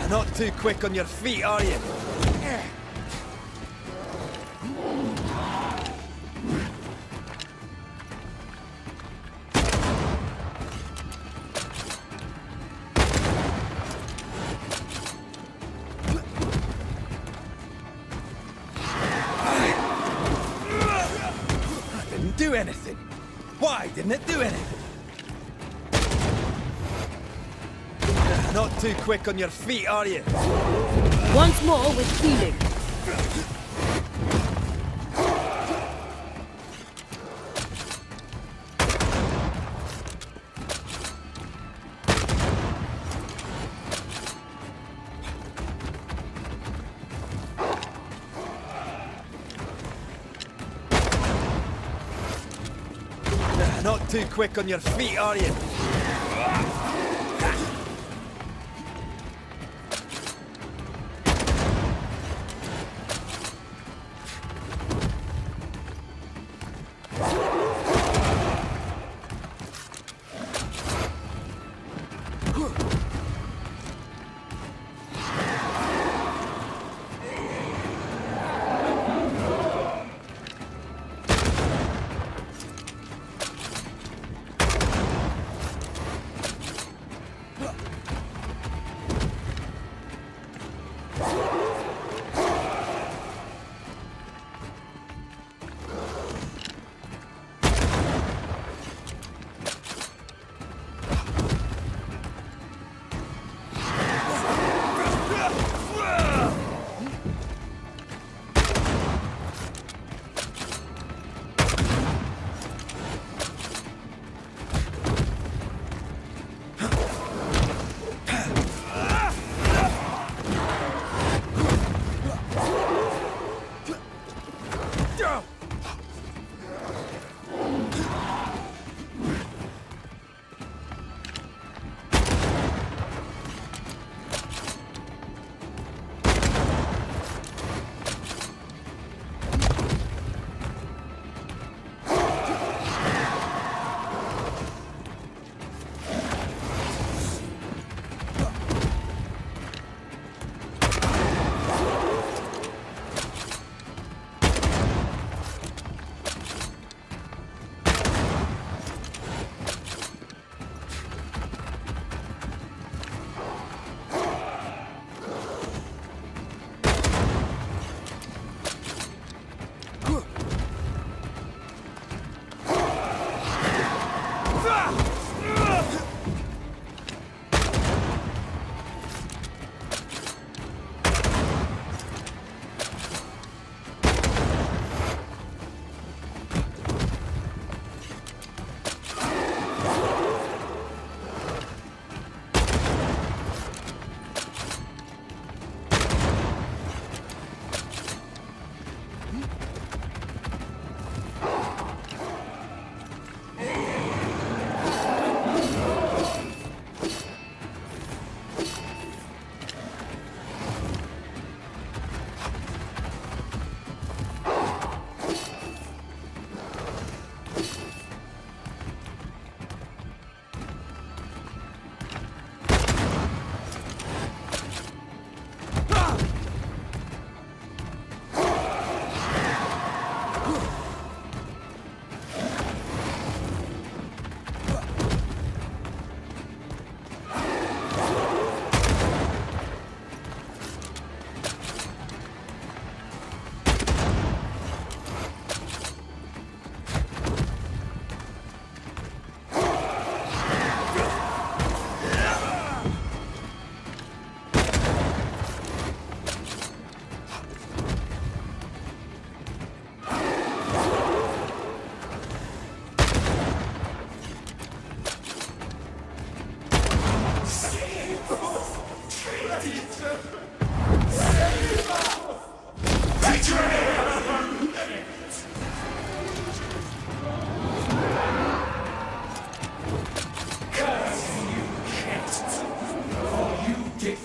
Not too quick on your feet, are you? Didn't do anything. Why didn't it do anything? Not too quick on your feet, are you? Once more with feeling. Not too quick on your feet, are you?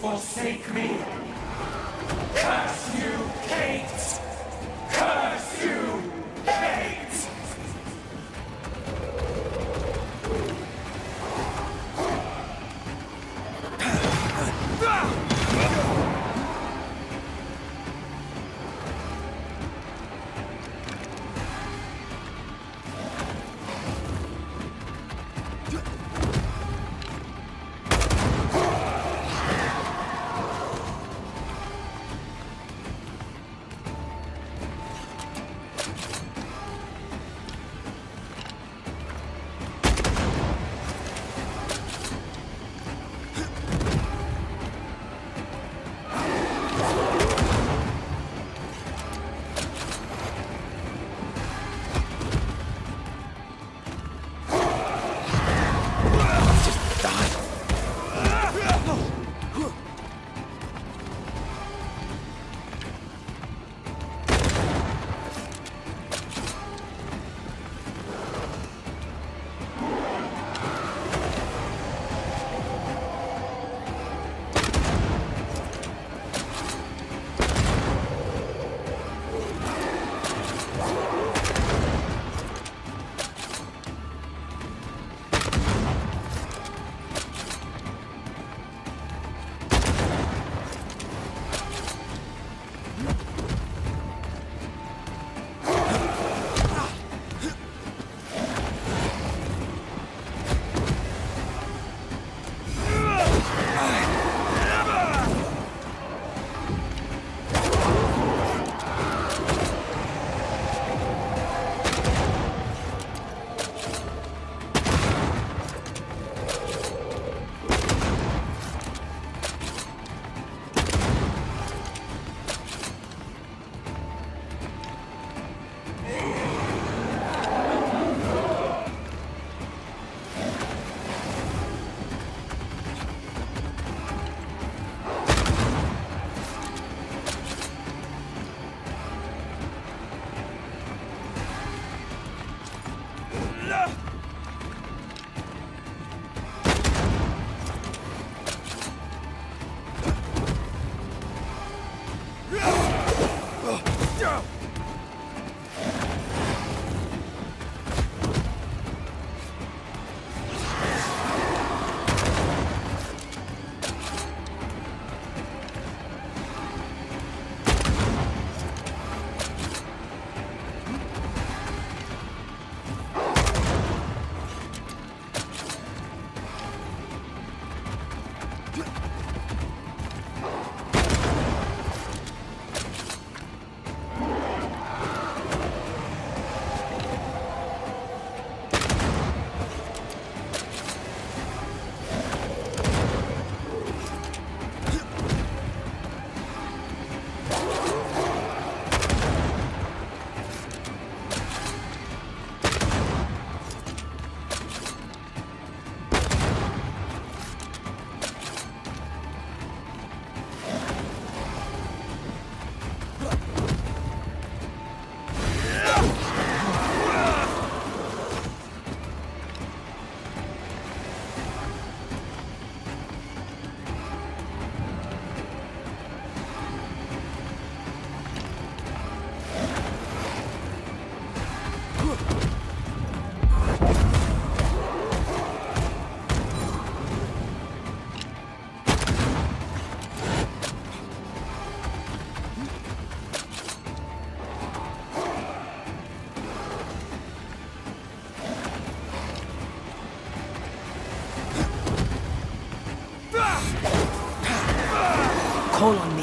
forsake me. Curse you, Kate! Curse you, Kate! call on me.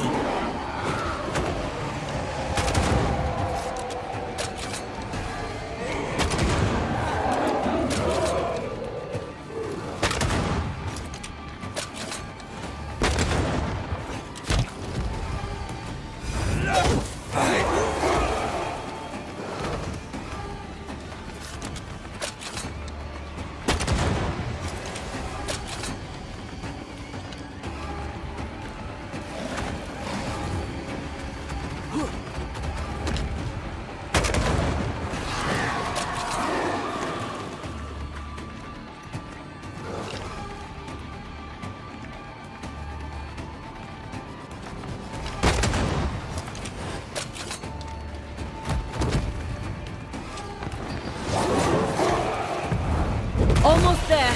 Almost there.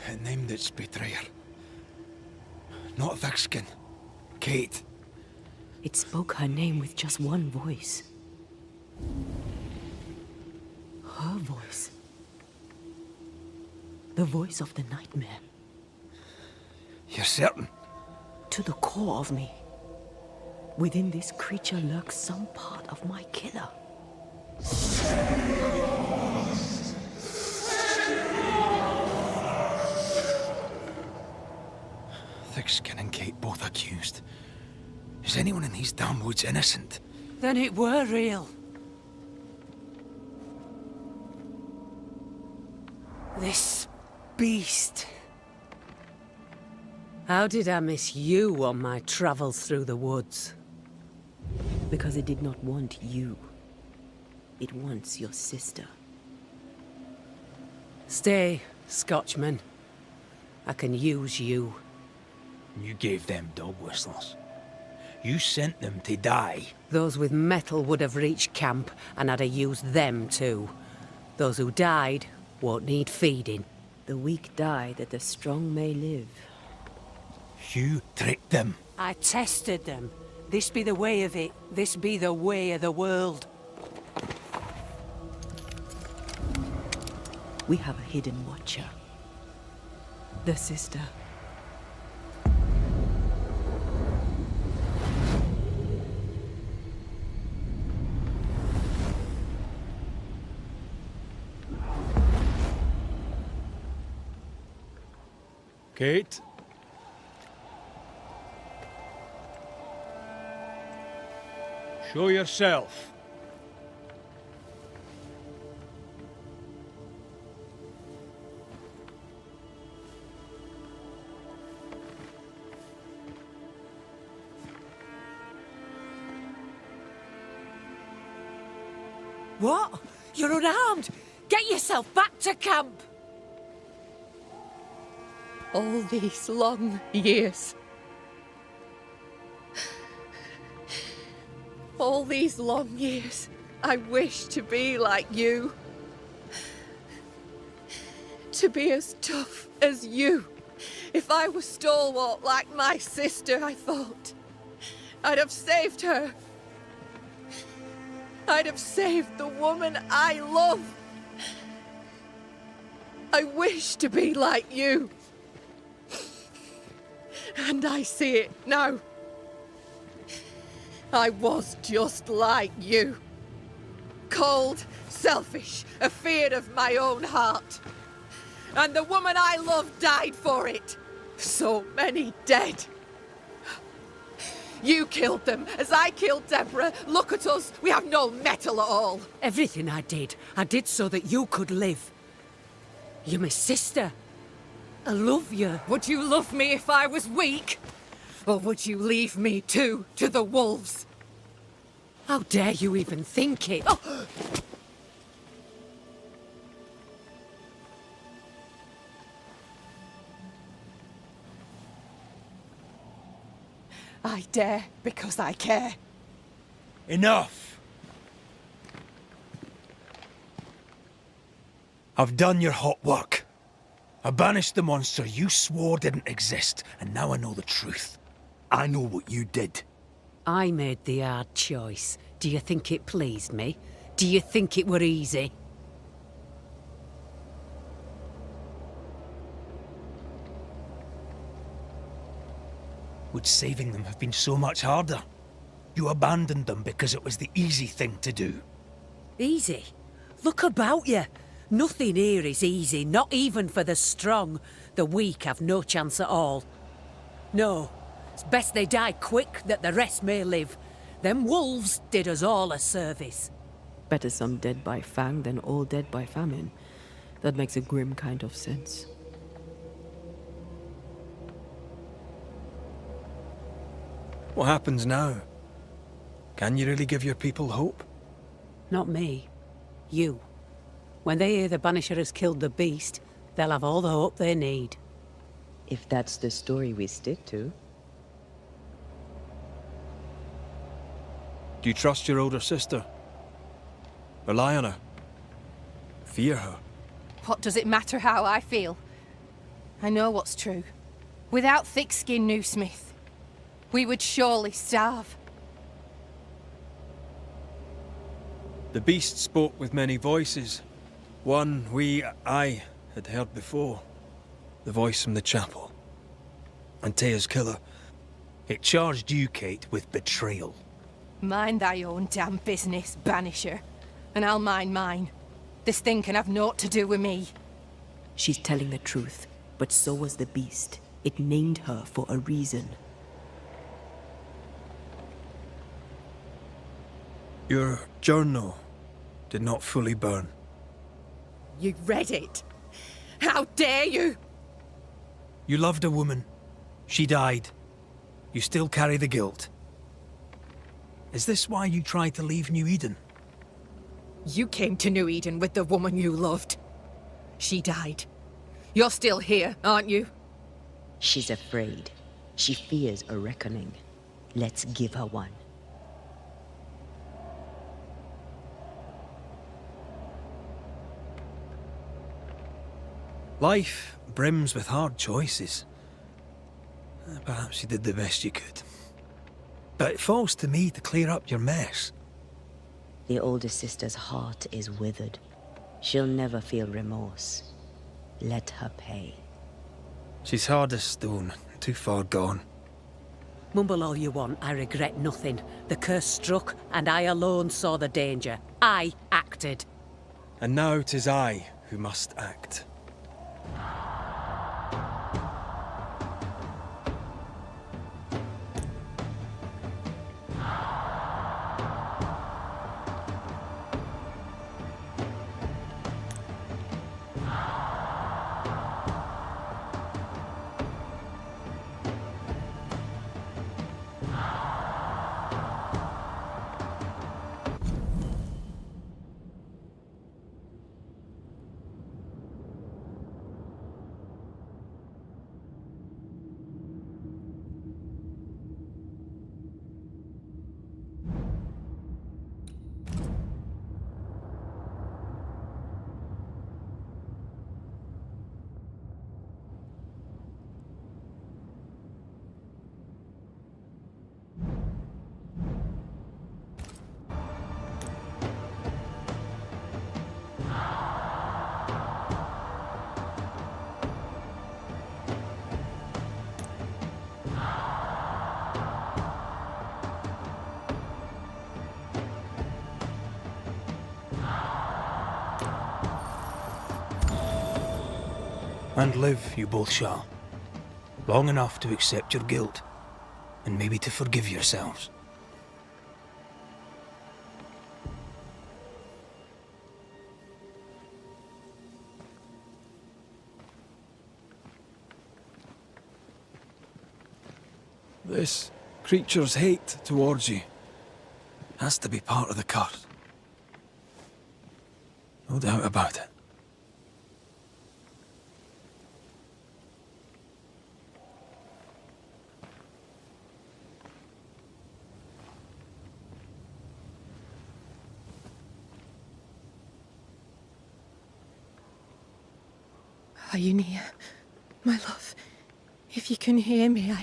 It named its betrayer. Not Thickskin. Kate. It spoke her name with just one voice. Her voice. The voice of the nightmare. You're certain? To the core of me. Within this creature lurks some part of my killer. Thickskin and Kate both accused. Is anyone in these damn woods innocent? Then it were real. This beast. How did I miss you on my travels through the woods? Because it did not want you. It wants your sister. Stay, Scotchman. I can use you. You gave them dog whistles. You sent them to die. Those with metal would have reached camp and I'd have used them too. Those who died won't need feeding. The weak die that the strong may live. You tricked them. I tested them. This be the way of it. This be the way of the world. We have a hidden watcher. The sister. Kate? Show yourself. What? You're unarmed! Get yourself back to camp! All these long years. All these long years, I wished to be like you. To be as tough as you. If I was stalwart like my sister, I thought, I'd have saved her. I'd have saved the woman I love. I wish to be like you. And I see it now. I was just like you. Cold, selfish, afeard of my own heart. And the woman I loved died for it. So many dead. You killed them, as I killed Deborah. Look at us, we have no metal at all. Everything I did so that you could live. You're my sister. I love you. Would you love me if I was weak? Or would you leave me too, to the wolves? How dare you even think it? Oh. I dare because I care. Enough! I've done your hot work. I banished the monster you swore didn't exist, and now I know the truth. I know what you did. I made the hard choice. Do you think it pleased me? Do you think it were easy? Would saving them have been so much harder? You abandoned them because it was the easy thing to do. Easy? Look about you. Nothing here is easy, not even for the strong. The weak have no chance at all. No, it's best they die quick, that the rest may live. Them wolves did us all a service. Better some dead by fang than all dead by famine. That makes a grim kind of sense. What happens now? Can you really give your people hope? Not me. You. When they hear the Banisher has killed the beast, they'll have all the hope they need. If that's the story we stick to. Do you trust your older sister? Rely on her? Fear her? What does it matter how I feel? I know what's true. Without thick-skinned Newsmith, we would surely starve. The beast spoke with many voices. One I had heard before. The voice from the chapel. Antea's killer. It charged you, Kate, with betrayal. Mind thy own damn business, Banisher. And I'll mind mine. This thing can have naught to do with me. She's telling the truth, but so was the beast. It named her for a reason. Your journal did not fully burn. You read it? How dare you? You loved a woman. She died. You still carry the guilt. Is this why you tried to leave New-Eden? You came to New-Eden with the woman you loved. She died. You're still here, aren't you? She's afraid. She fears a reckoning. Let's give her one. Life brims with hard choices. Perhaps you did the best you could. But it falls to me to clear up your mess. The older sister's heart is withered. She'll never feel remorse. Let her pay. She's hard as stone, too far gone. Mumble all you want, I regret nothing. The curse struck, and I alone saw the danger. I acted. And now 'tis I who must act. And live you both shall, long enough to accept your guilt, and maybe to forgive yourselves. This creature's hate towards you has to be part of the curse. No doubt about it. Are you near, my love? If you can hear me,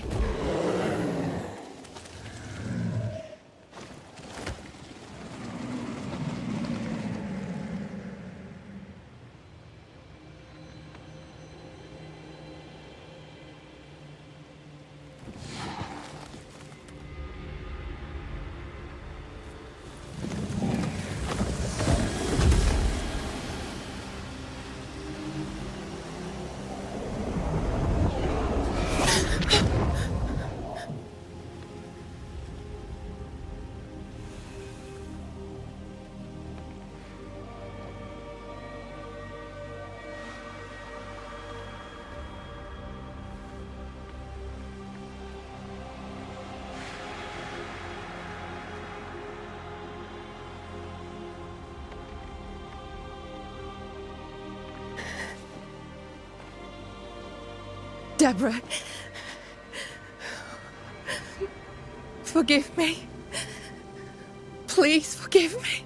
Deborah, forgive me. Please forgive me.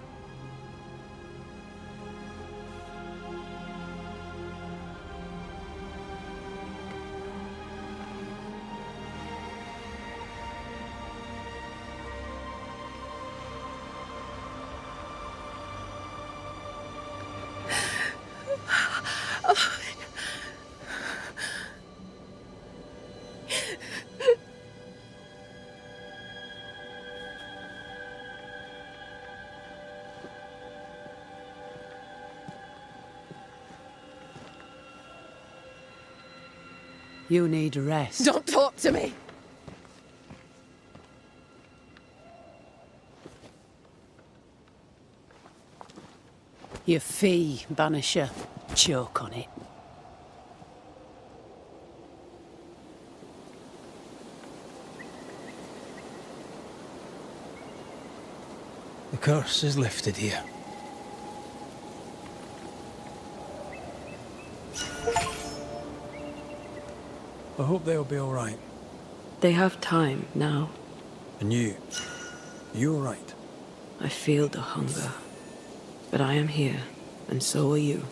You need rest. Don't talk to me! Your fee, Banisher. Choke on it. The curse is lifted here. I hope they'll be all right. They have time now. And you all right? I feel the hunger. But I am here, and so are you.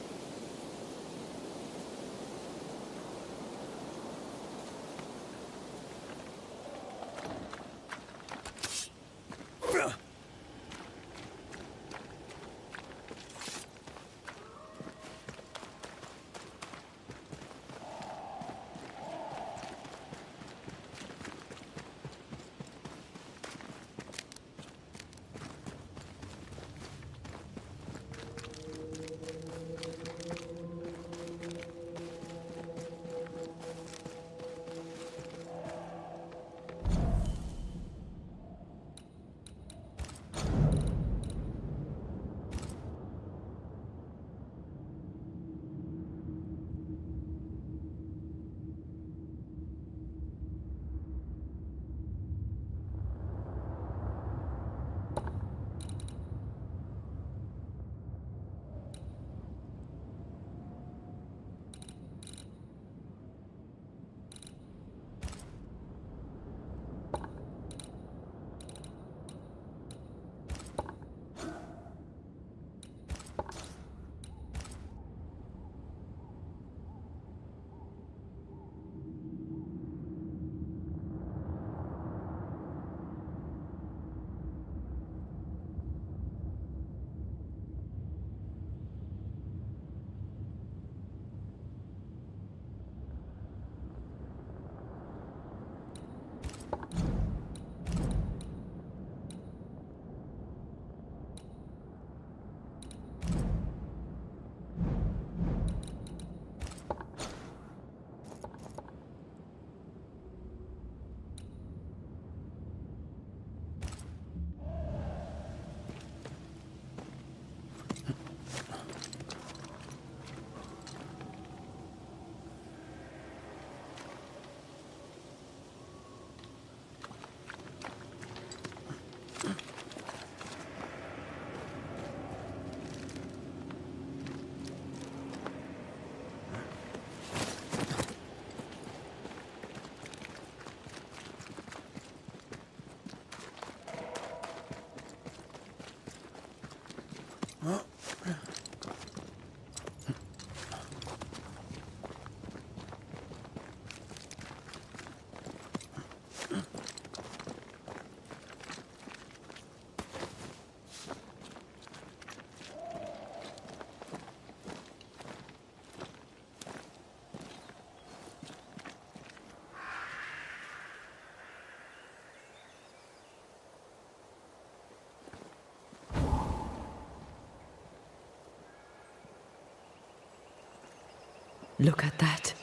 Look at that.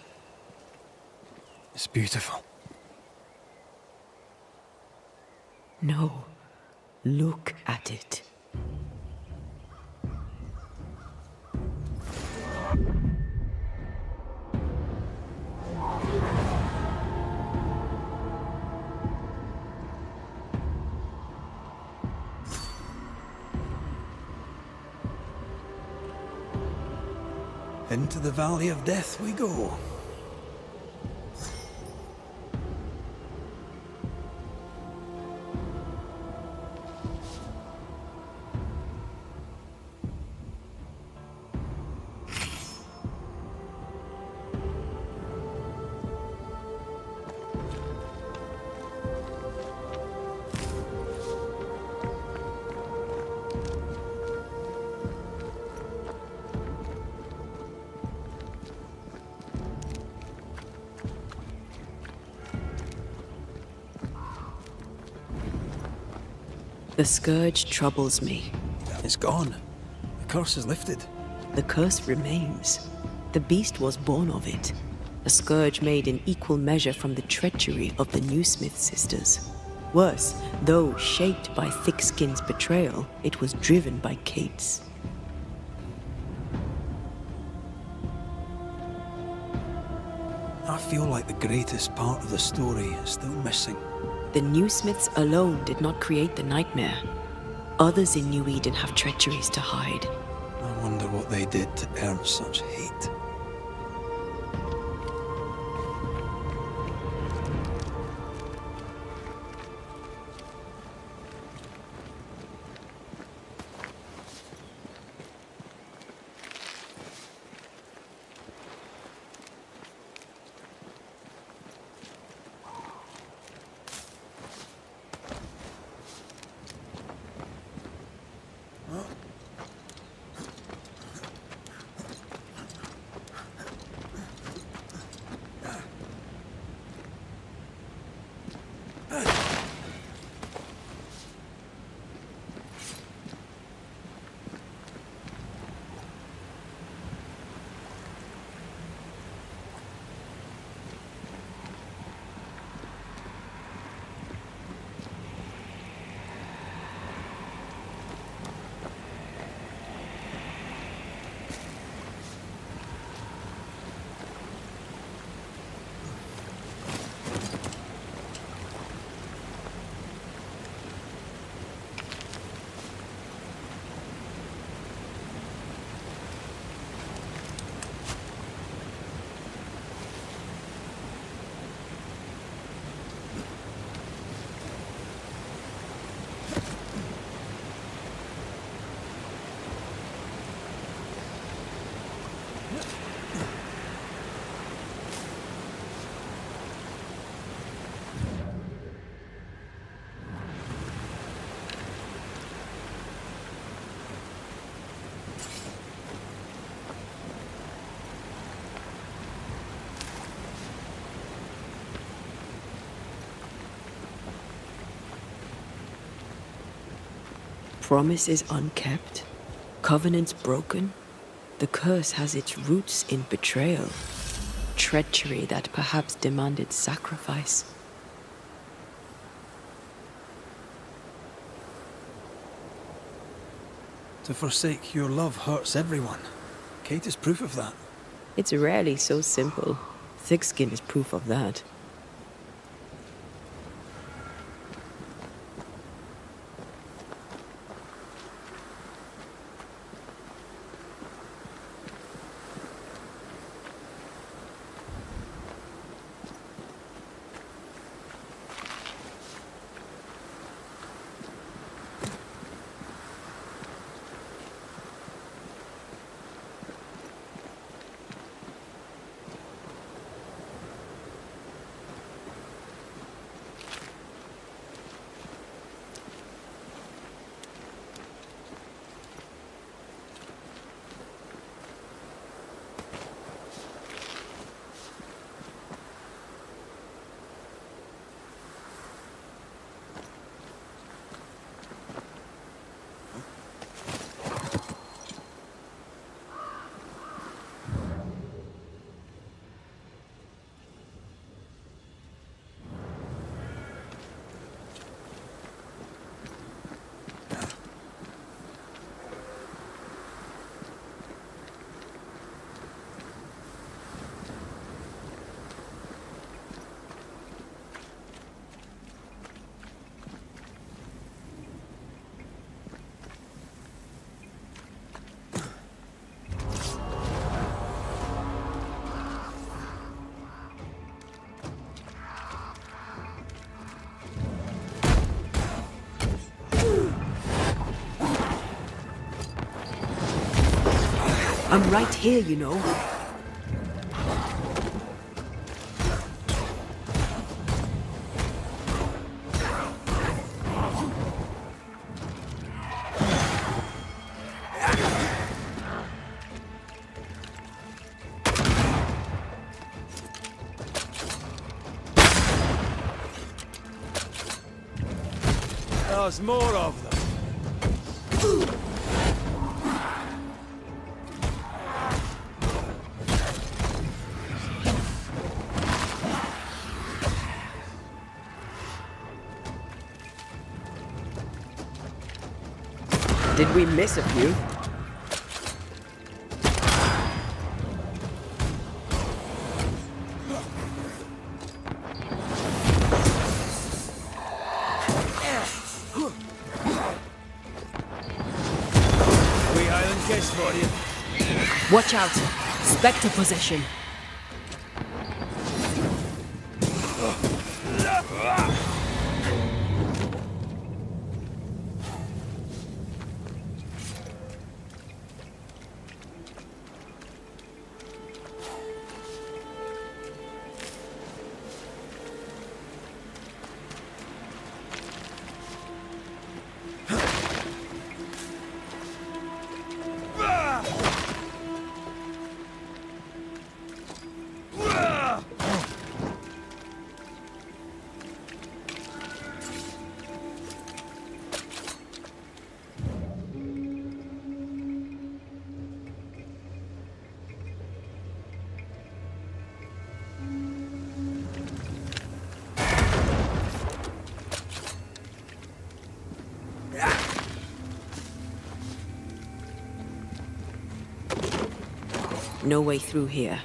It's beautiful. No, look at it. Into the Valley of Death we go. The scourge troubles me. It's gone. The curse is lifted. The curse remains. The beast was born of it. A scourge made in equal measure from the treachery of the Newsmith sisters. Worse, though shaped by Thickskin's betrayal, it was driven by Kate's. I feel like the greatest part of the story is still missing. The Newsmiths alone did not create the nightmare. Others in New Eden have treacheries to hide. I wonder what they did to earn such hate. Promises unkept, covenants broken. The curse has its roots in betrayal, treachery that perhaps demanded sacrifice. To forsake your love hurts everyone. Kate is proof of that. It's rarely so simple. Thick-skin is proof of that. I'm right here, you know. There's more of them. Did we miss a few? Watch out! Spectre possession! No way through here.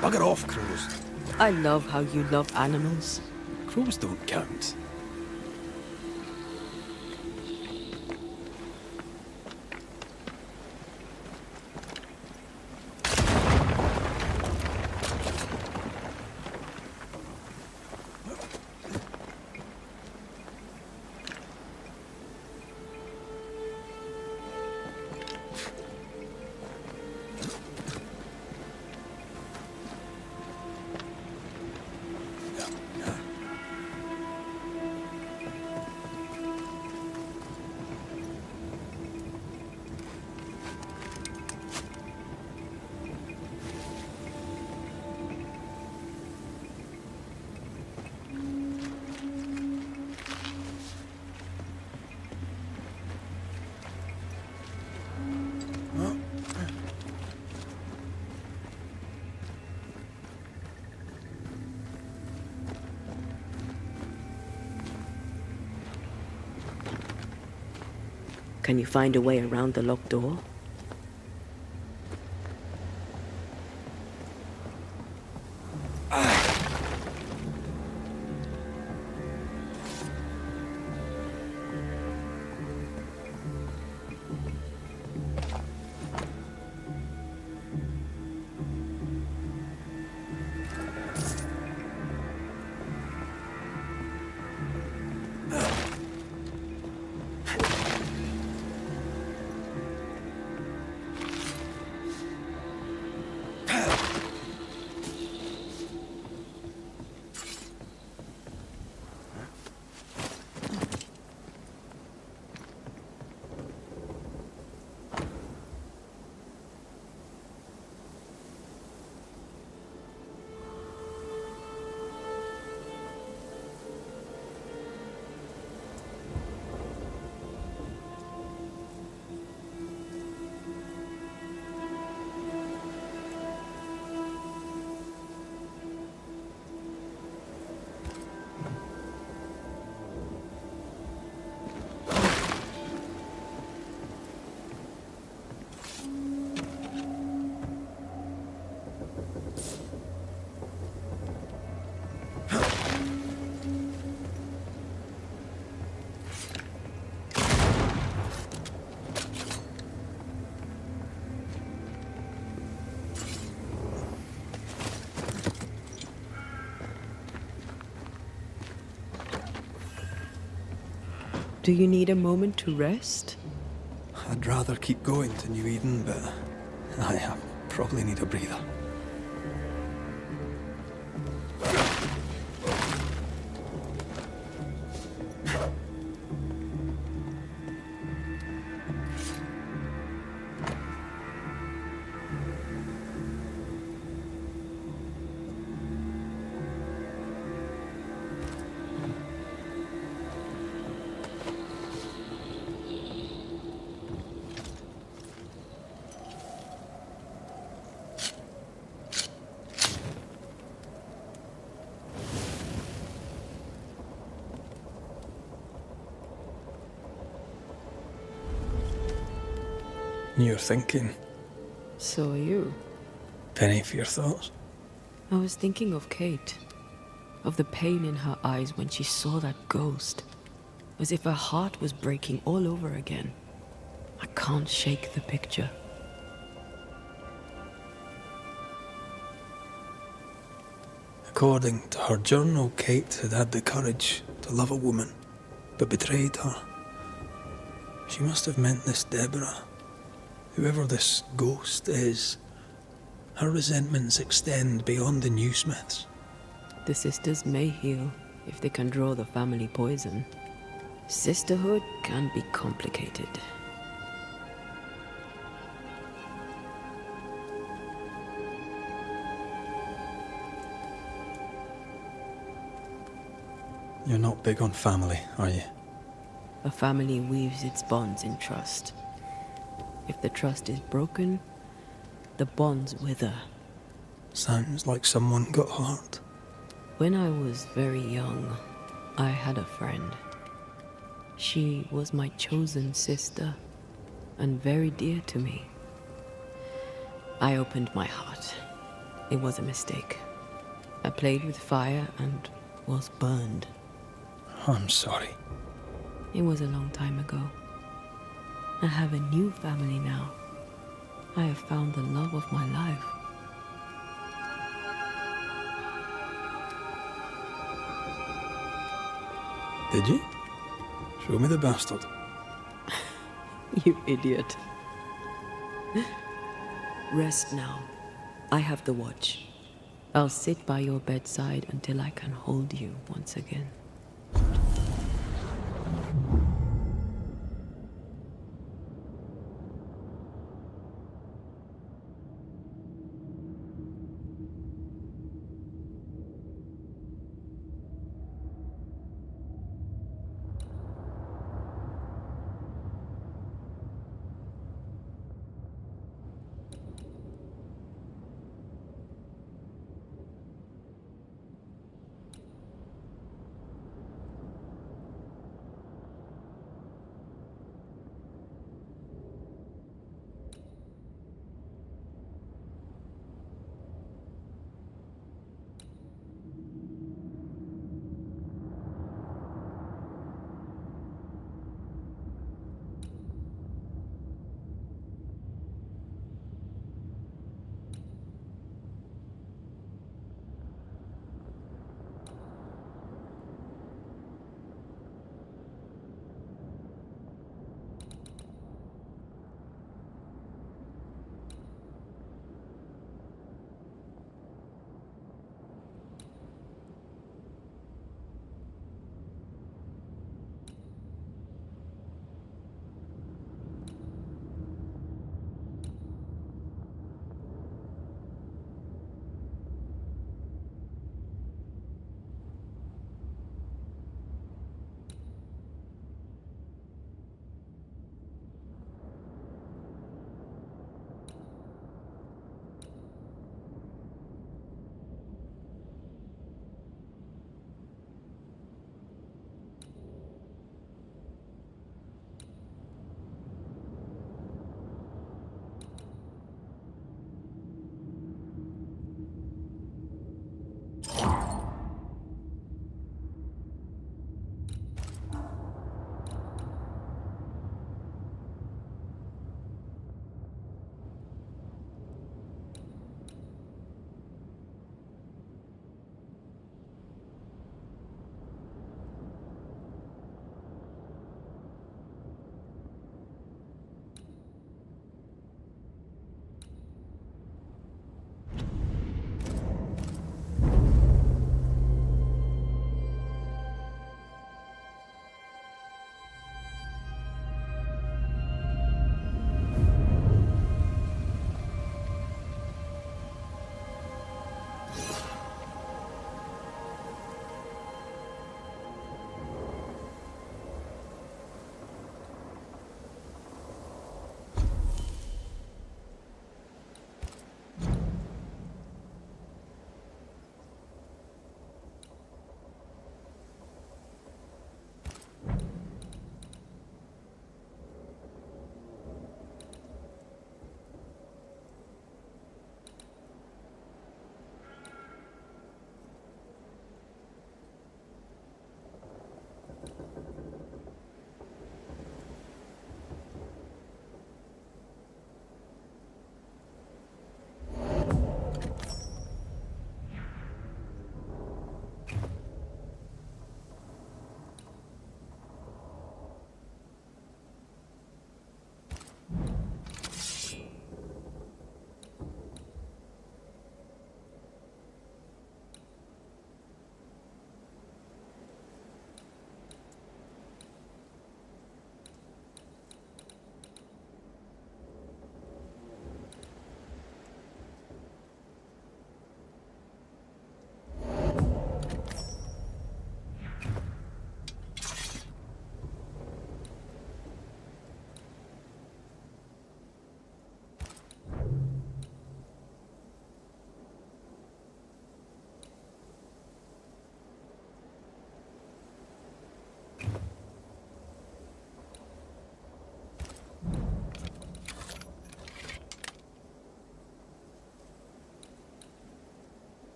Bugger off, crows. I love how you love animals. Crows don't count. Can you find a way around the locked door? Do you need a moment to rest? I'd rather keep going to New-Eden, but I probably need a breather. You're thinking. So are you. Penny for your thoughts? I was thinking of Kate. Of the pain in her eyes when she saw that ghost. As if her heart was breaking all over again. I can't shake the picture. According to her journal, Kate had had the courage to love a woman, but betrayed her. She must have meant this Deborah. Whoever this ghost is, her resentments extend beyond the new Smiths. The sisters may heal if they can draw the family poison. Sisterhood can be complicated. You're not big on family, are you? A family weaves its bonds in trust. If the trust is broken, the bonds wither. Sounds like someone got hurt. When I was very young, I had a friend. She was my chosen sister, and very dear to me. I opened my heart. It was a mistake. I played with fire and was burned. I'm sorry. It was a long time ago. I have a new family now. I have found the love of my life. Did you? Show me the bastard. You idiot. Rest now. I have the watch. I'll sit by your bedside until I can hold you once again.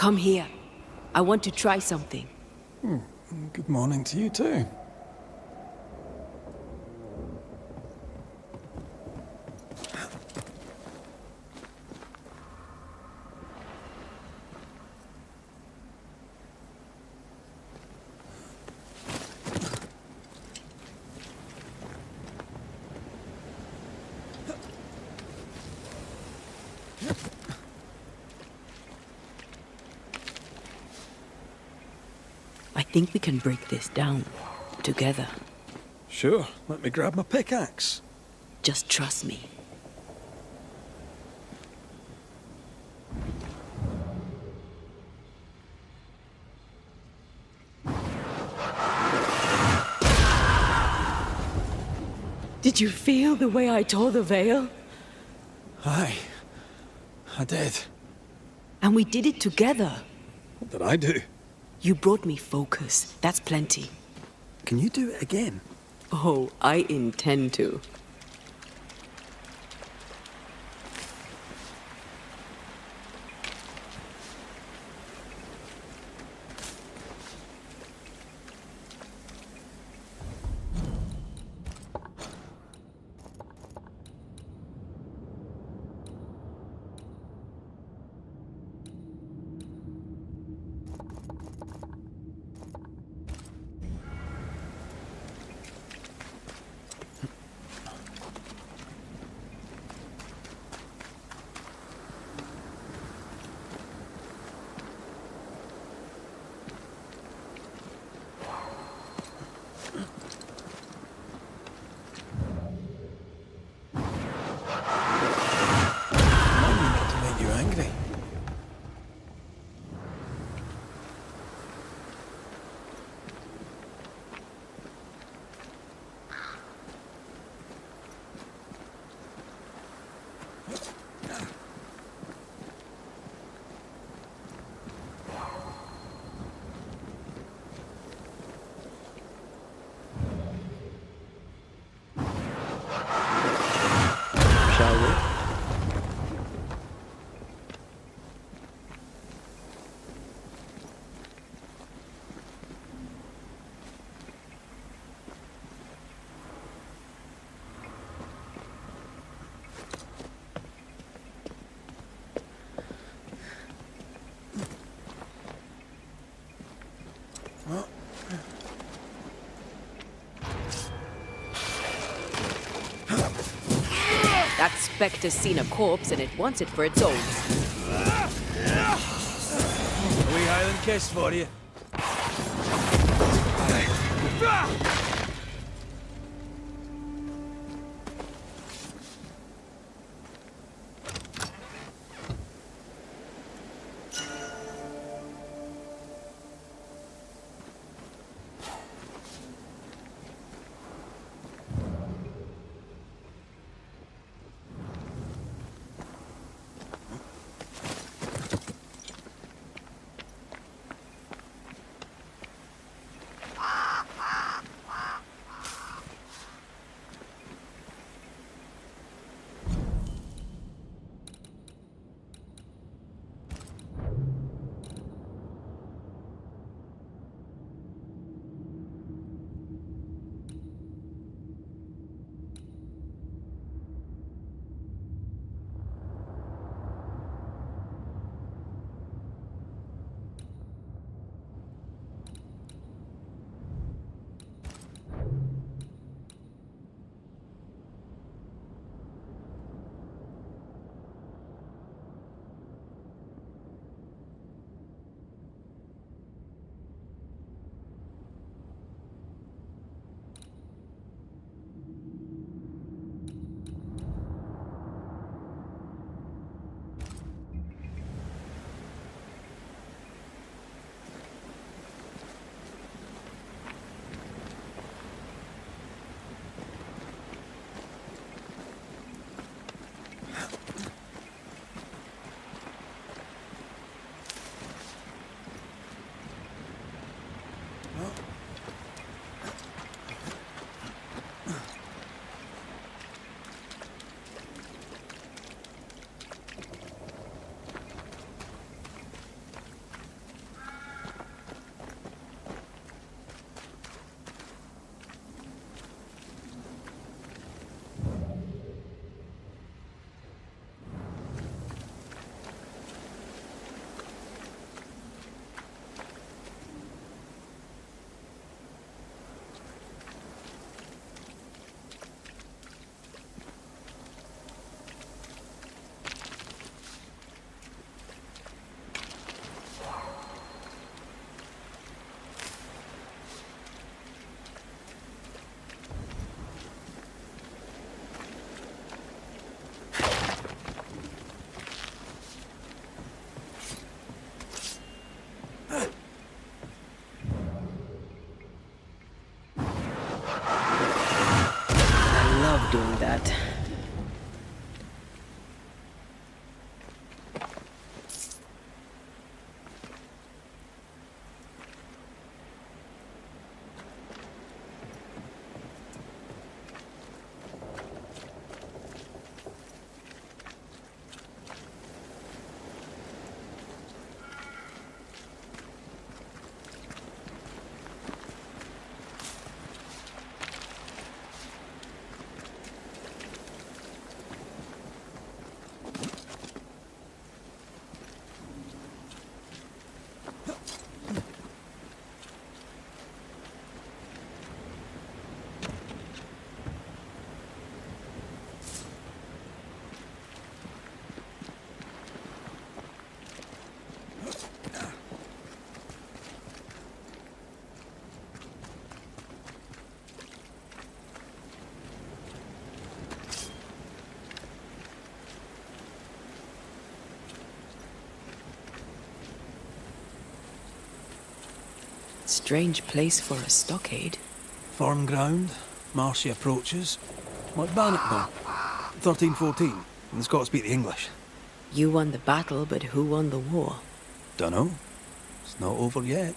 Come here. I want to try something. Good morning to you too. I think we can break this down together. Sure, let me grab my pickaxe. Just trust me. Did you feel the way I tore the veil? Aye, I did. And we did it together. What did I do? You brought me focus. That's plenty. Can you do it again? Oh, I intend to. That spectre's seen a corpse and it wants it for its own. A wee Highland kiss for you. Strange place for a stockade. Farm ground, marshy approaches. Like Bannockburn, 1314, and the Scots beat the English. You won the battle, but who won the war? Dunno. It's not over yet.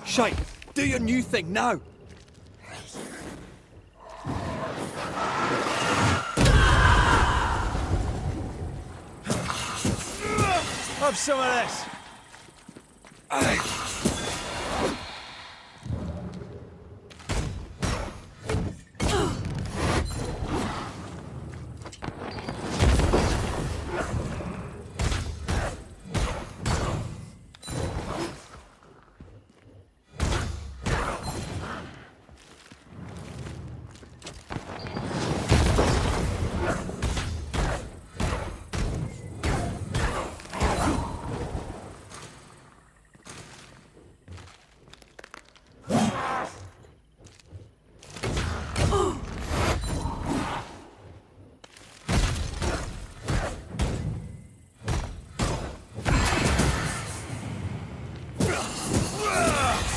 Shite! Do your new thing now! Have some of this!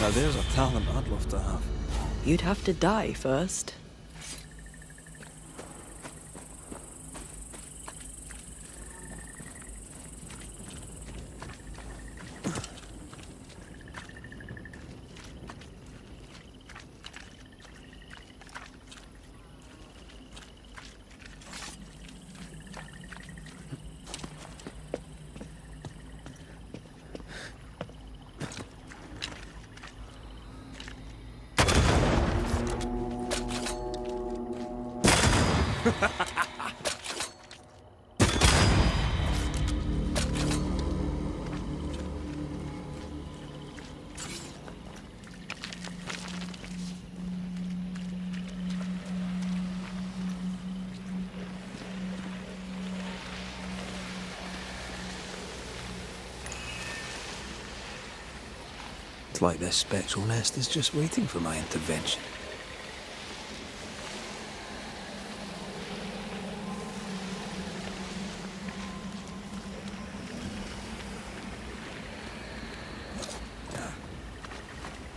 Now there's a talent I'd love to have. You'd have to die first. It's like this spectral nest is just waiting for my intervention.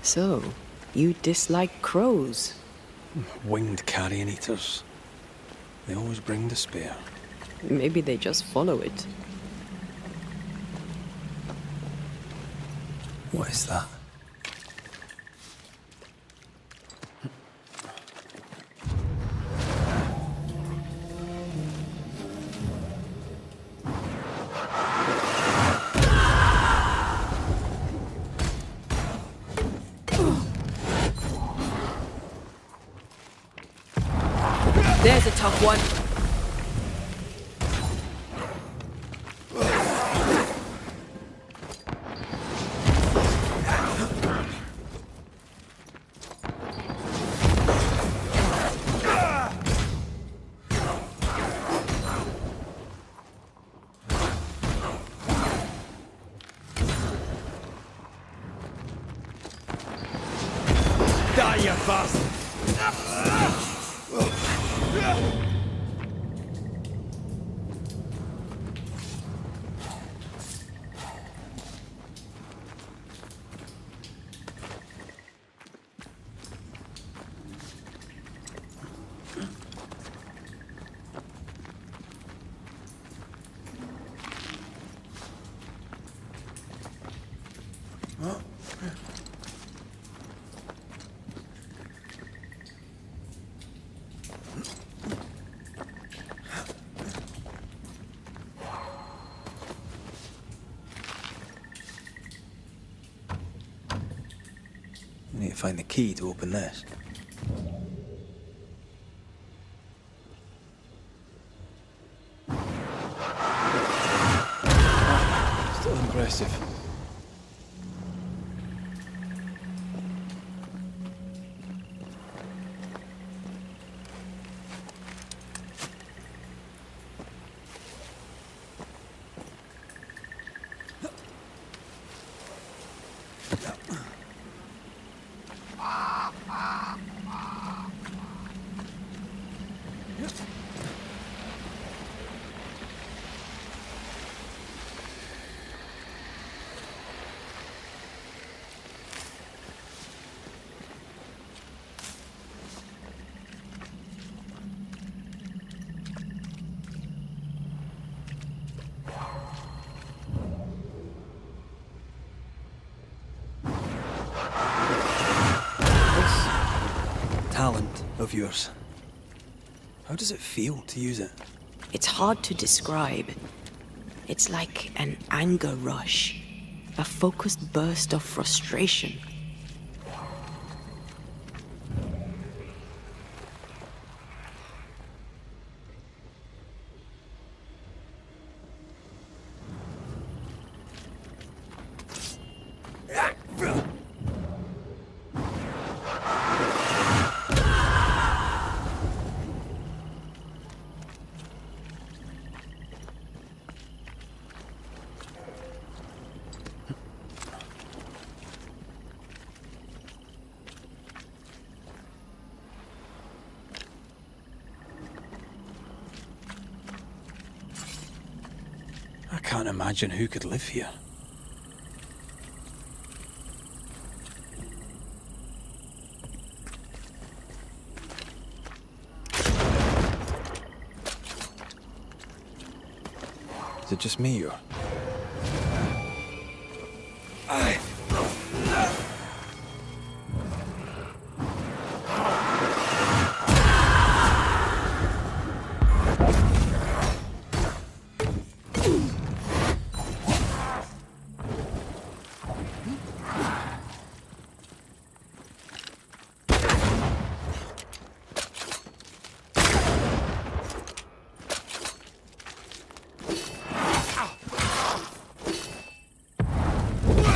So, you dislike crows? Winged carrion eaters. They always bring despair. Maybe they just follow it. What is that? There's a tough one. Die, you bastard! I need to find the key to open this. Still impressive. Talent of yours. How does it feel to use it? It's hard to describe. It's like an anger rush, a focused burst of frustration. I can't imagine who could live here. Is it just me or?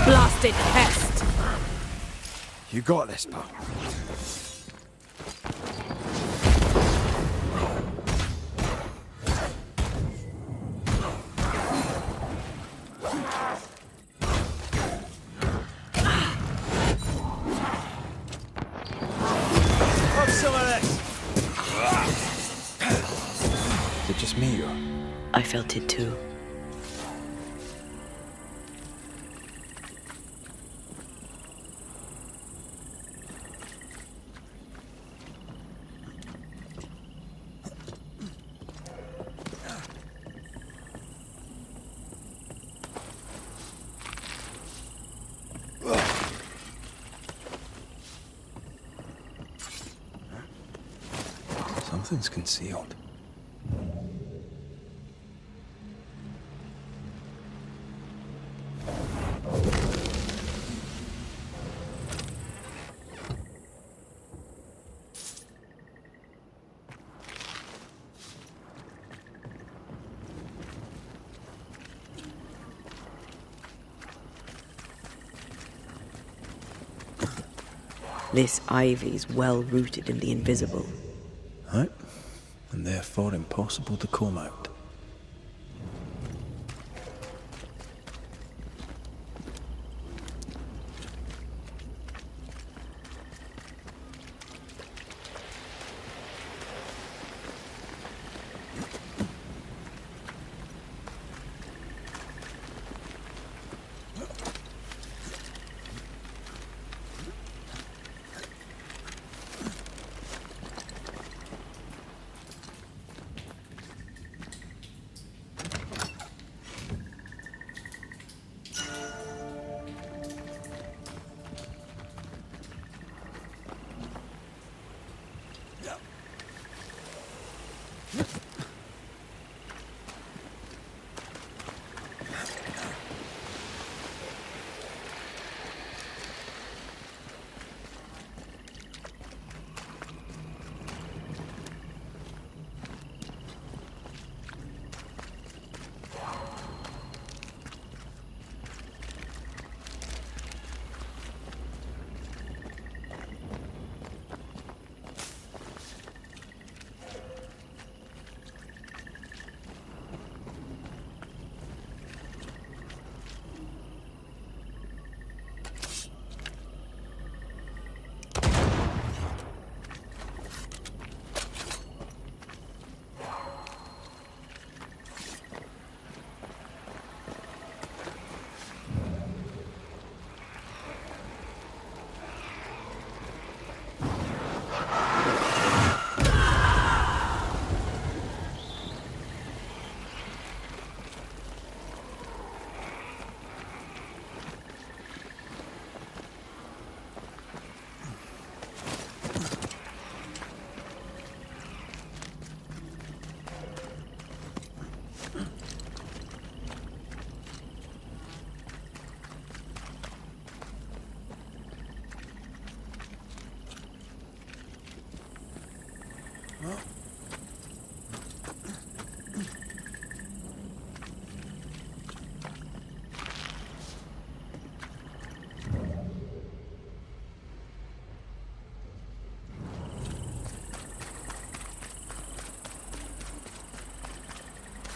Blasted pest! You got this, pal. Have some of this! Is it just me or? I felt it too. Something's concealed. This ivy is well rooted in the invisible. Right? And therefore impossible to comb out.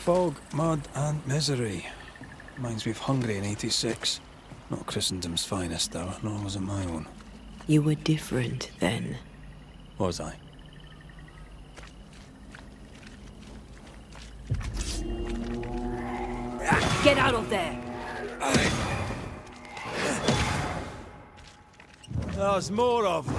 Fog, mud and misery. Reminds me of Hungary in '86. Not Christendom's finest, though, nor was it my own. You were different then. Was I? Get out of there! There's more of them.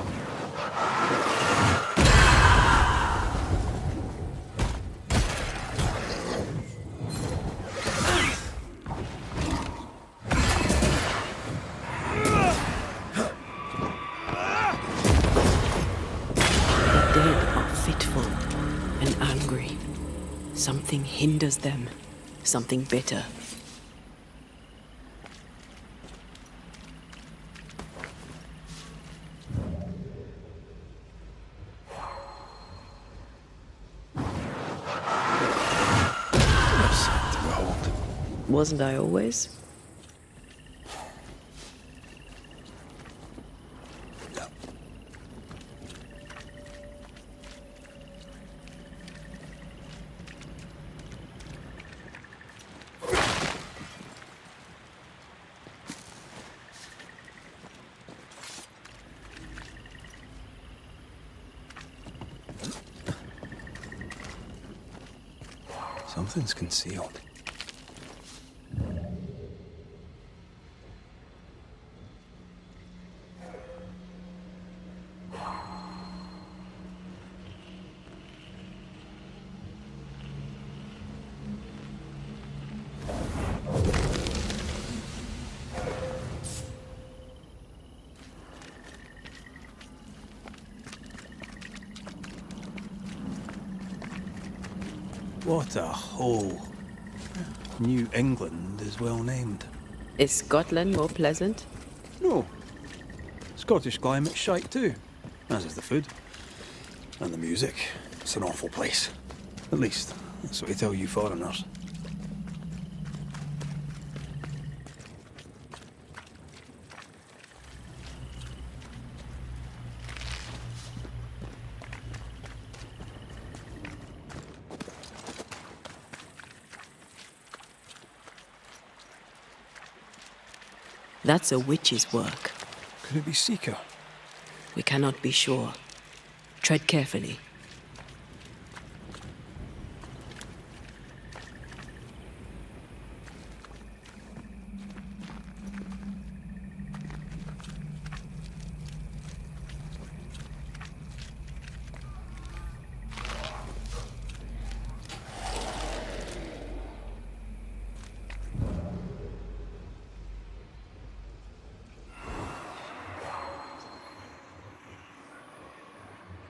Something hinders them, something bitter. Wasn't I always? Something's concealed. What a hole. New England is well named. Is Scotland more pleasant? No. Scottish climate's shite too, as is the food. And the music. It's an awful place. At least, that's what we tell you foreigners. That's a witch's work. Could it be Seeker? We cannot be sure. Tread carefully.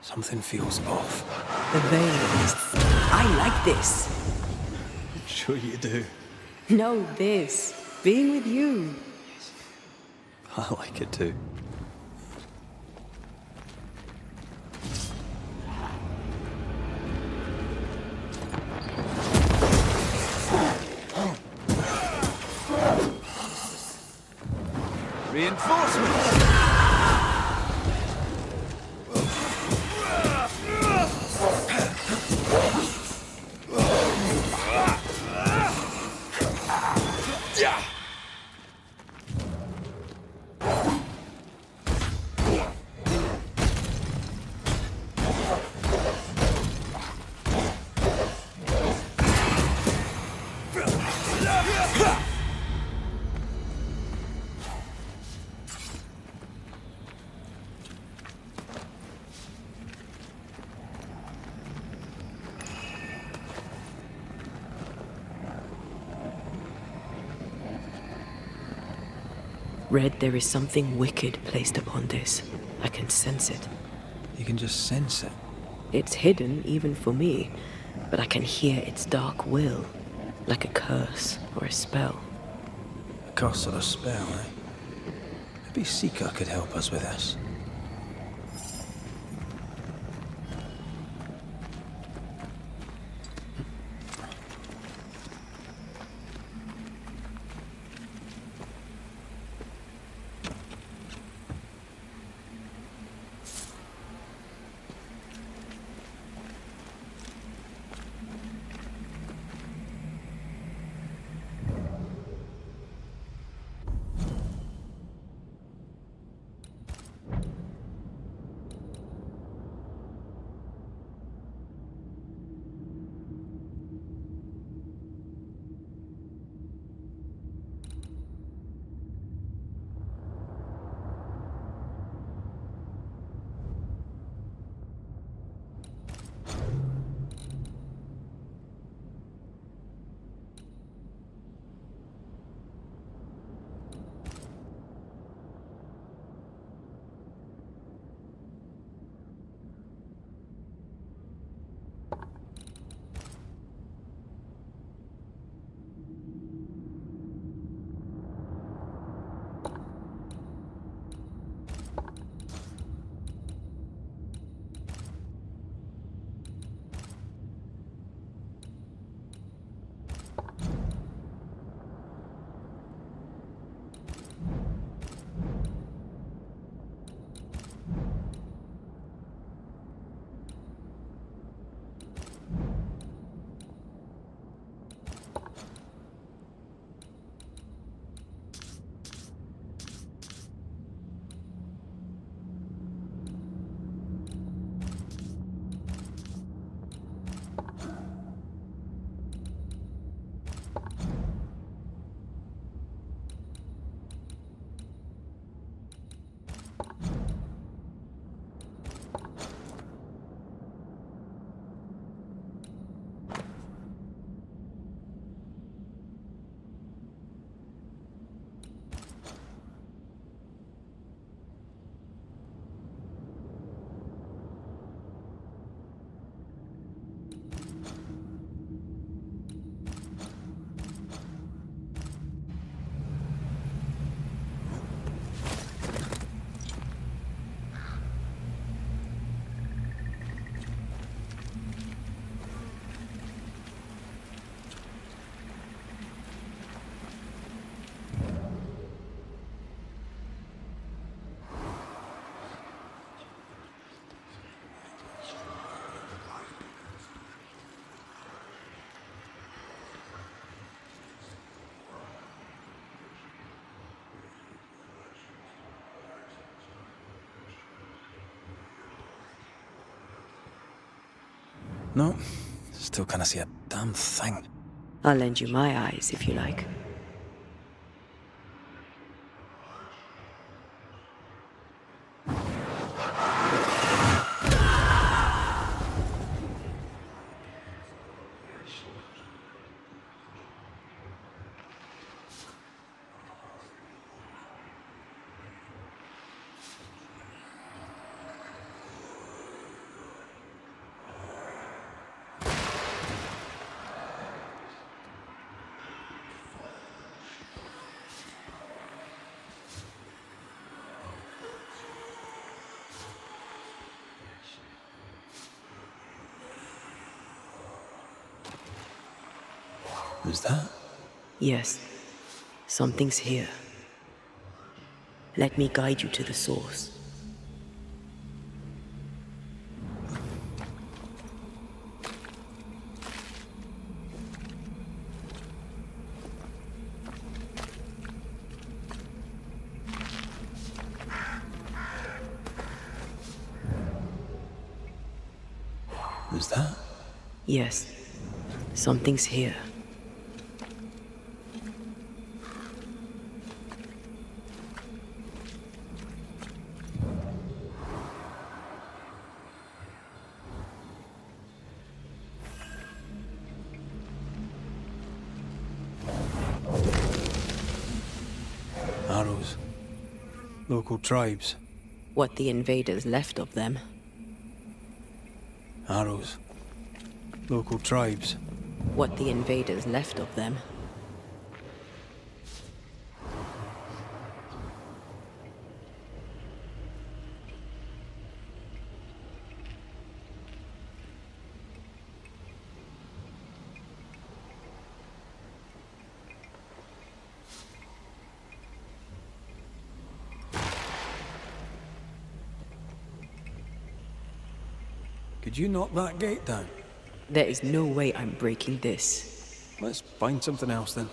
Something feels off. The veils. I like this. Sure you do. No, this. Being with you. I like it too. Reinforcements! Red, there is something wicked placed upon this. I can sense it. You can just sense it? It's hidden, even for me, but I can hear its dark will, like a curse or a spell. A curse or a spell, eh? Maybe Seeker could help us with this. No, still can't see a damn thing. I'll lend you my eyes if you like. Who's that? Yes, something's here. Let me guide you to the source. Who's that? Yes, something's here. Arrows. Local tribes. What the invaders left of them. Arrows. Local tribes. What the invaders left of them. Could you knock that gate down? There is no way I'm breaking this. Let's find something else then.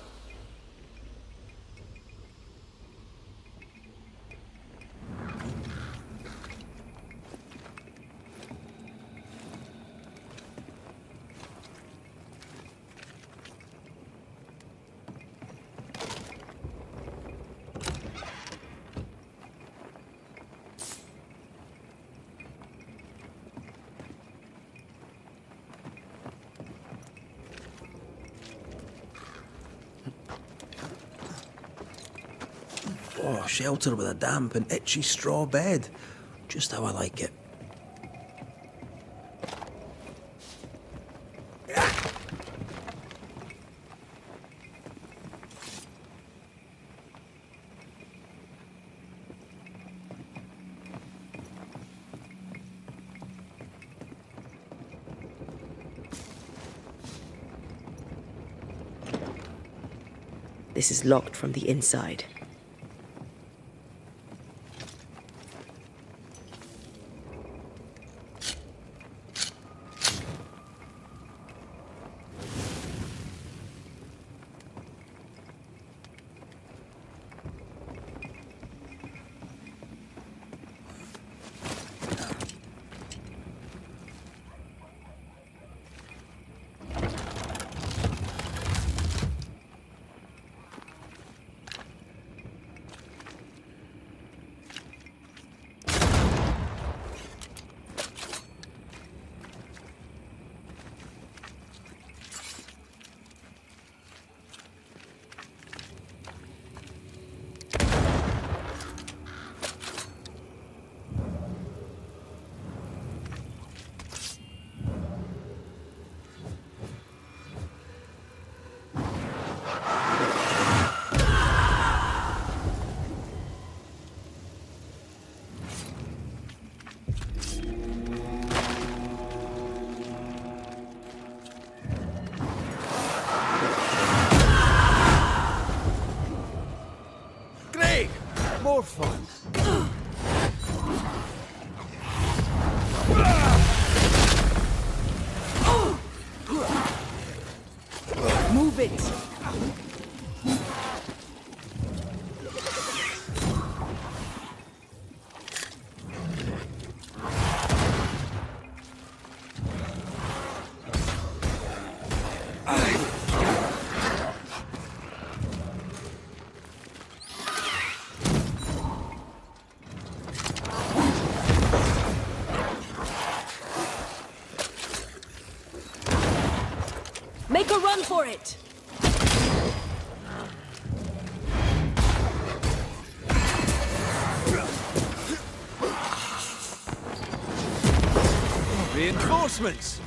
Oh, shelter with a damp and itchy straw bed. Just how I like it. This is locked from the inside. More fun. Move it! Make a run for it! Reinforcements!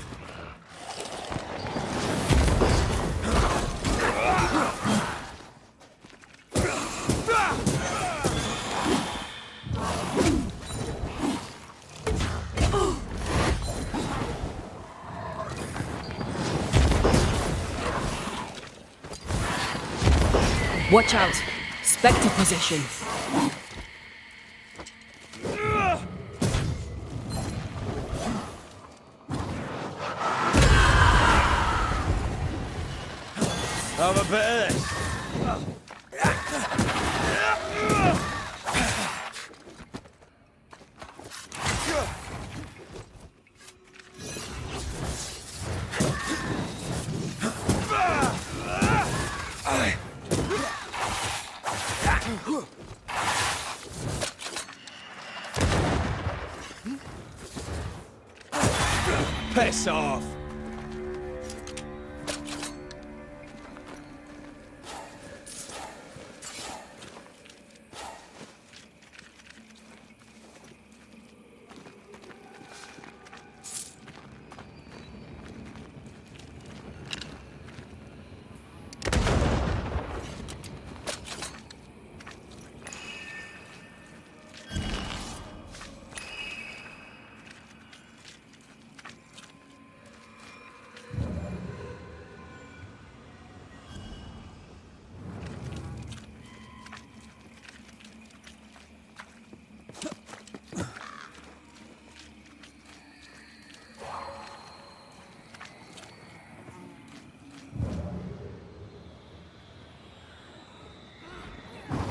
Watch out! Spectre position! Have a bit of this. Piss off!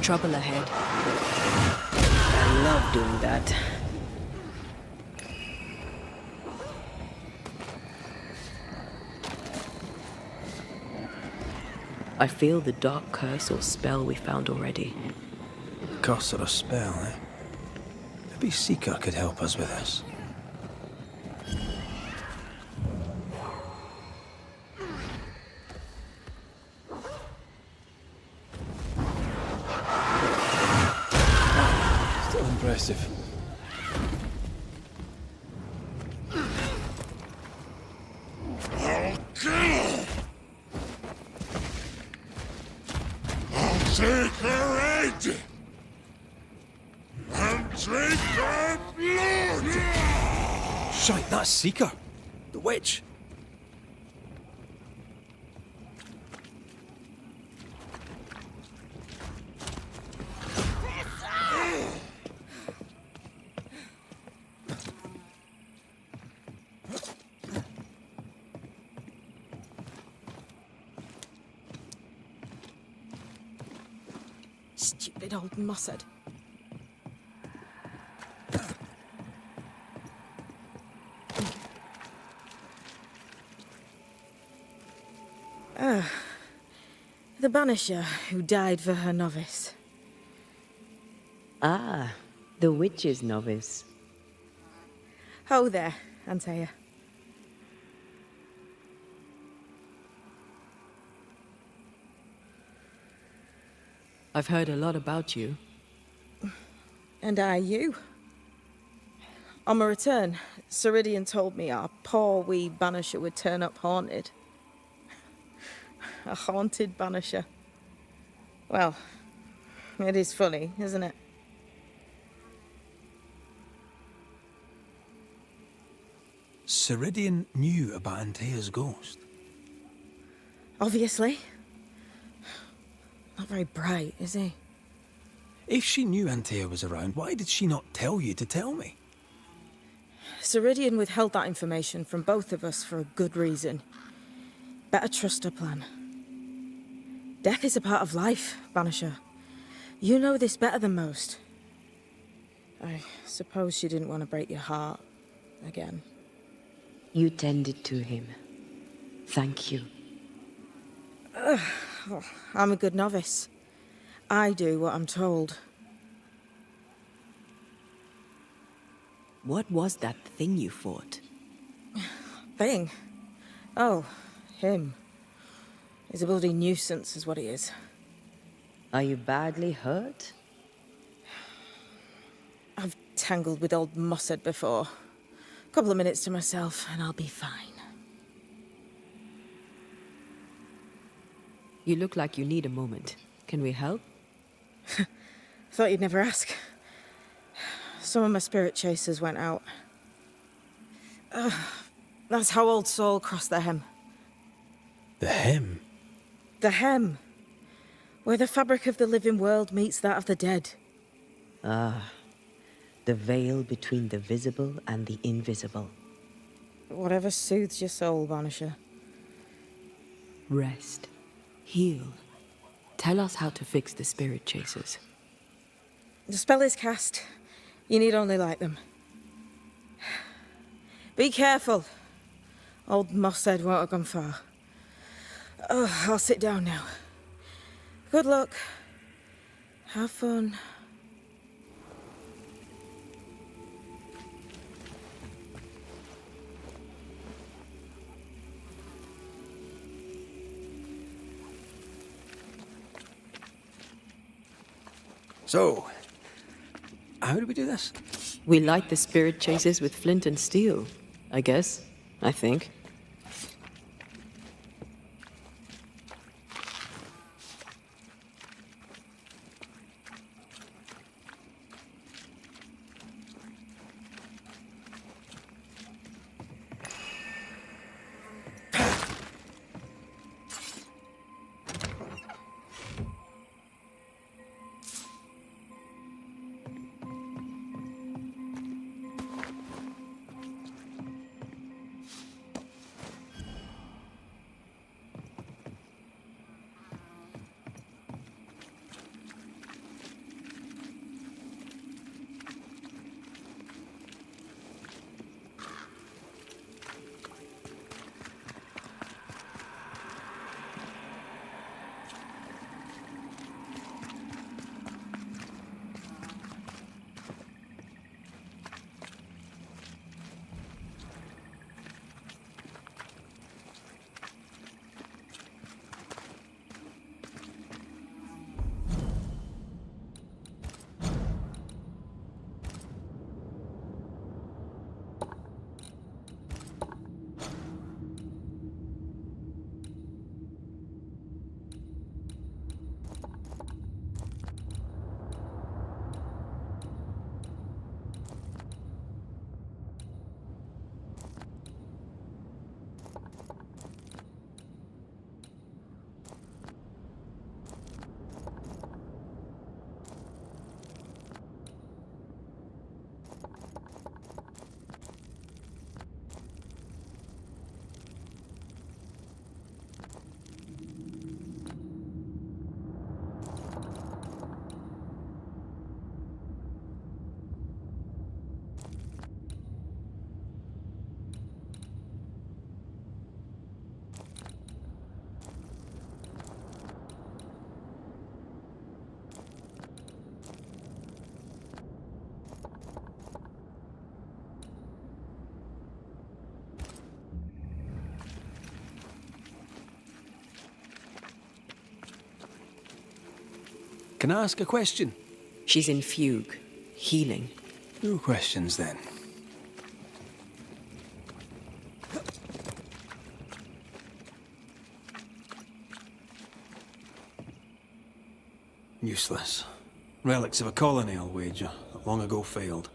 Trouble ahead. I love doing that. I feel the dark curse or spell we found already. Curse or a spell, eh? Maybe Seeker could help us with this. Still impressive. I'll take her head and drink her blood! Shite, that's Seeker. The witch. Stupid old mussard. The Banisher who died for her novice. Ah, the witch's novice. Ho there, Antea. I've heard a lot about you. And I you. On my return, Ceridian told me our poor wee Banisher would turn up haunted. A haunted Banisher. Well, it is funny, isn't it? Ceridian knew about Antea's ghost. Obviously. Not very bright, is he? If she knew Antea was around, why did she not tell you to tell me? Ceridian withheld that information from both of us for a good reason. Better trust her plan. Death is a part of life, Banisher. You know this better than most. I suppose she didn't want to break your heart again. You tended to him. Thank you. Oh, I'm a good novice. I do what I'm told. What was that thing you fought? Thing? Oh, him. He's a bloody nuisance, is what he is. Are you badly hurt? I've tangled with old Mussard before. A couple of minutes to myself, and I'll be fine. You look like you need a moment. Can we help? Thought you'd never ask. Some of my spirit chasers went out. That's how old Saul crossed the hem. The hem? The hem. Where the fabric of the living world meets that of the dead. Ah, the veil between the visible and the invisible. Whatever soothes your soul, Banisher. Rest. Heal. Tell us how to fix the spirit chasers. The spell is cast. You need only light them. Be careful. Old Moss Head won't have gone far. Oh, I'll sit down now. Good luck. Have fun. So, how do we do this? We light the spirit chasers with flint and steel, I guess. I think. Can I ask a question? She's in fugue, healing. No questions then. Useless. Relics of a colony, I'll wager, that long ago failed.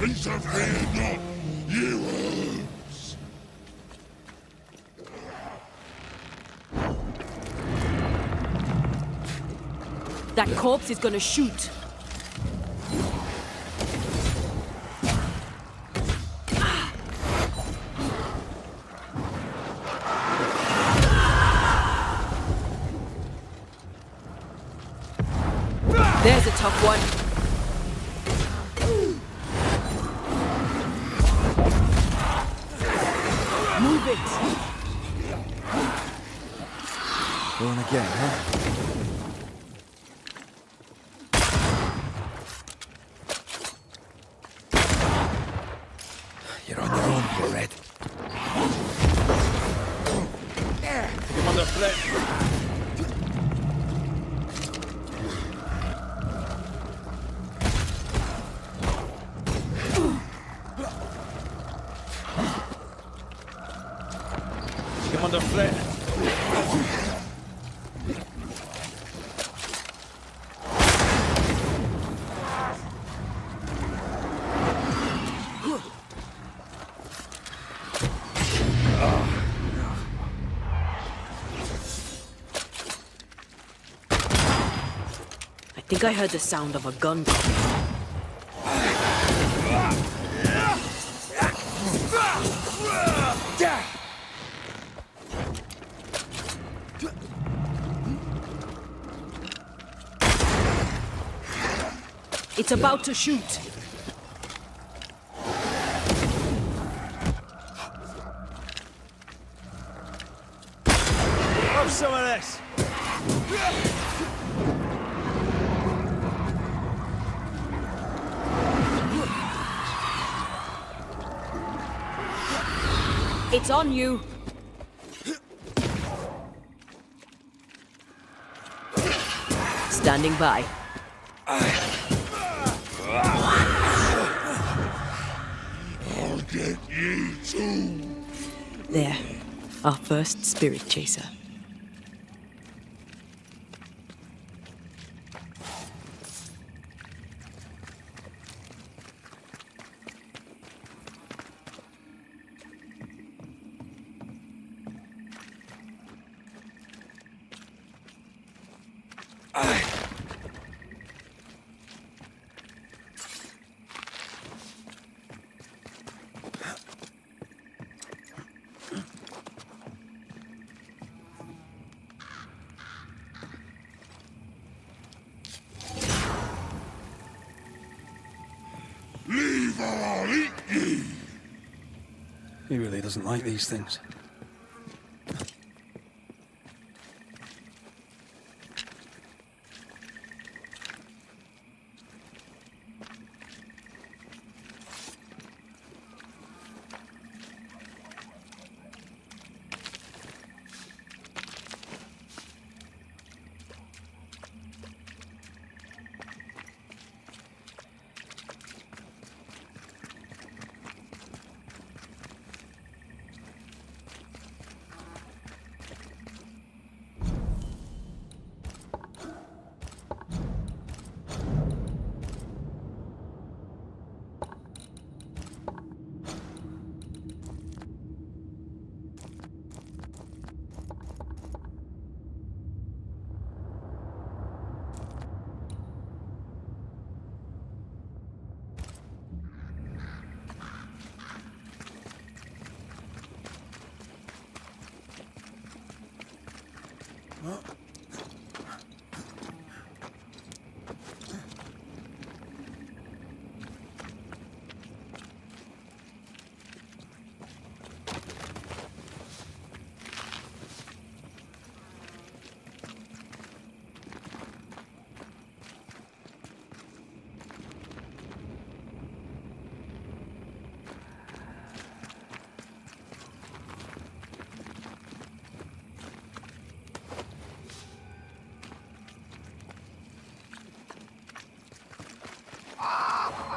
Interfere not, you wolves! That corpse is gonna shoot. There's a tough one. Move it. Going again, huh? on the flip. Come on the flip. I think I heard the sound of a gun. It's about to shoot. Have some of this. It's on you. Standing by. I'll get you too. There. Our first spirit chaser. Leave or I'll eat ye. He really doesn't like these things.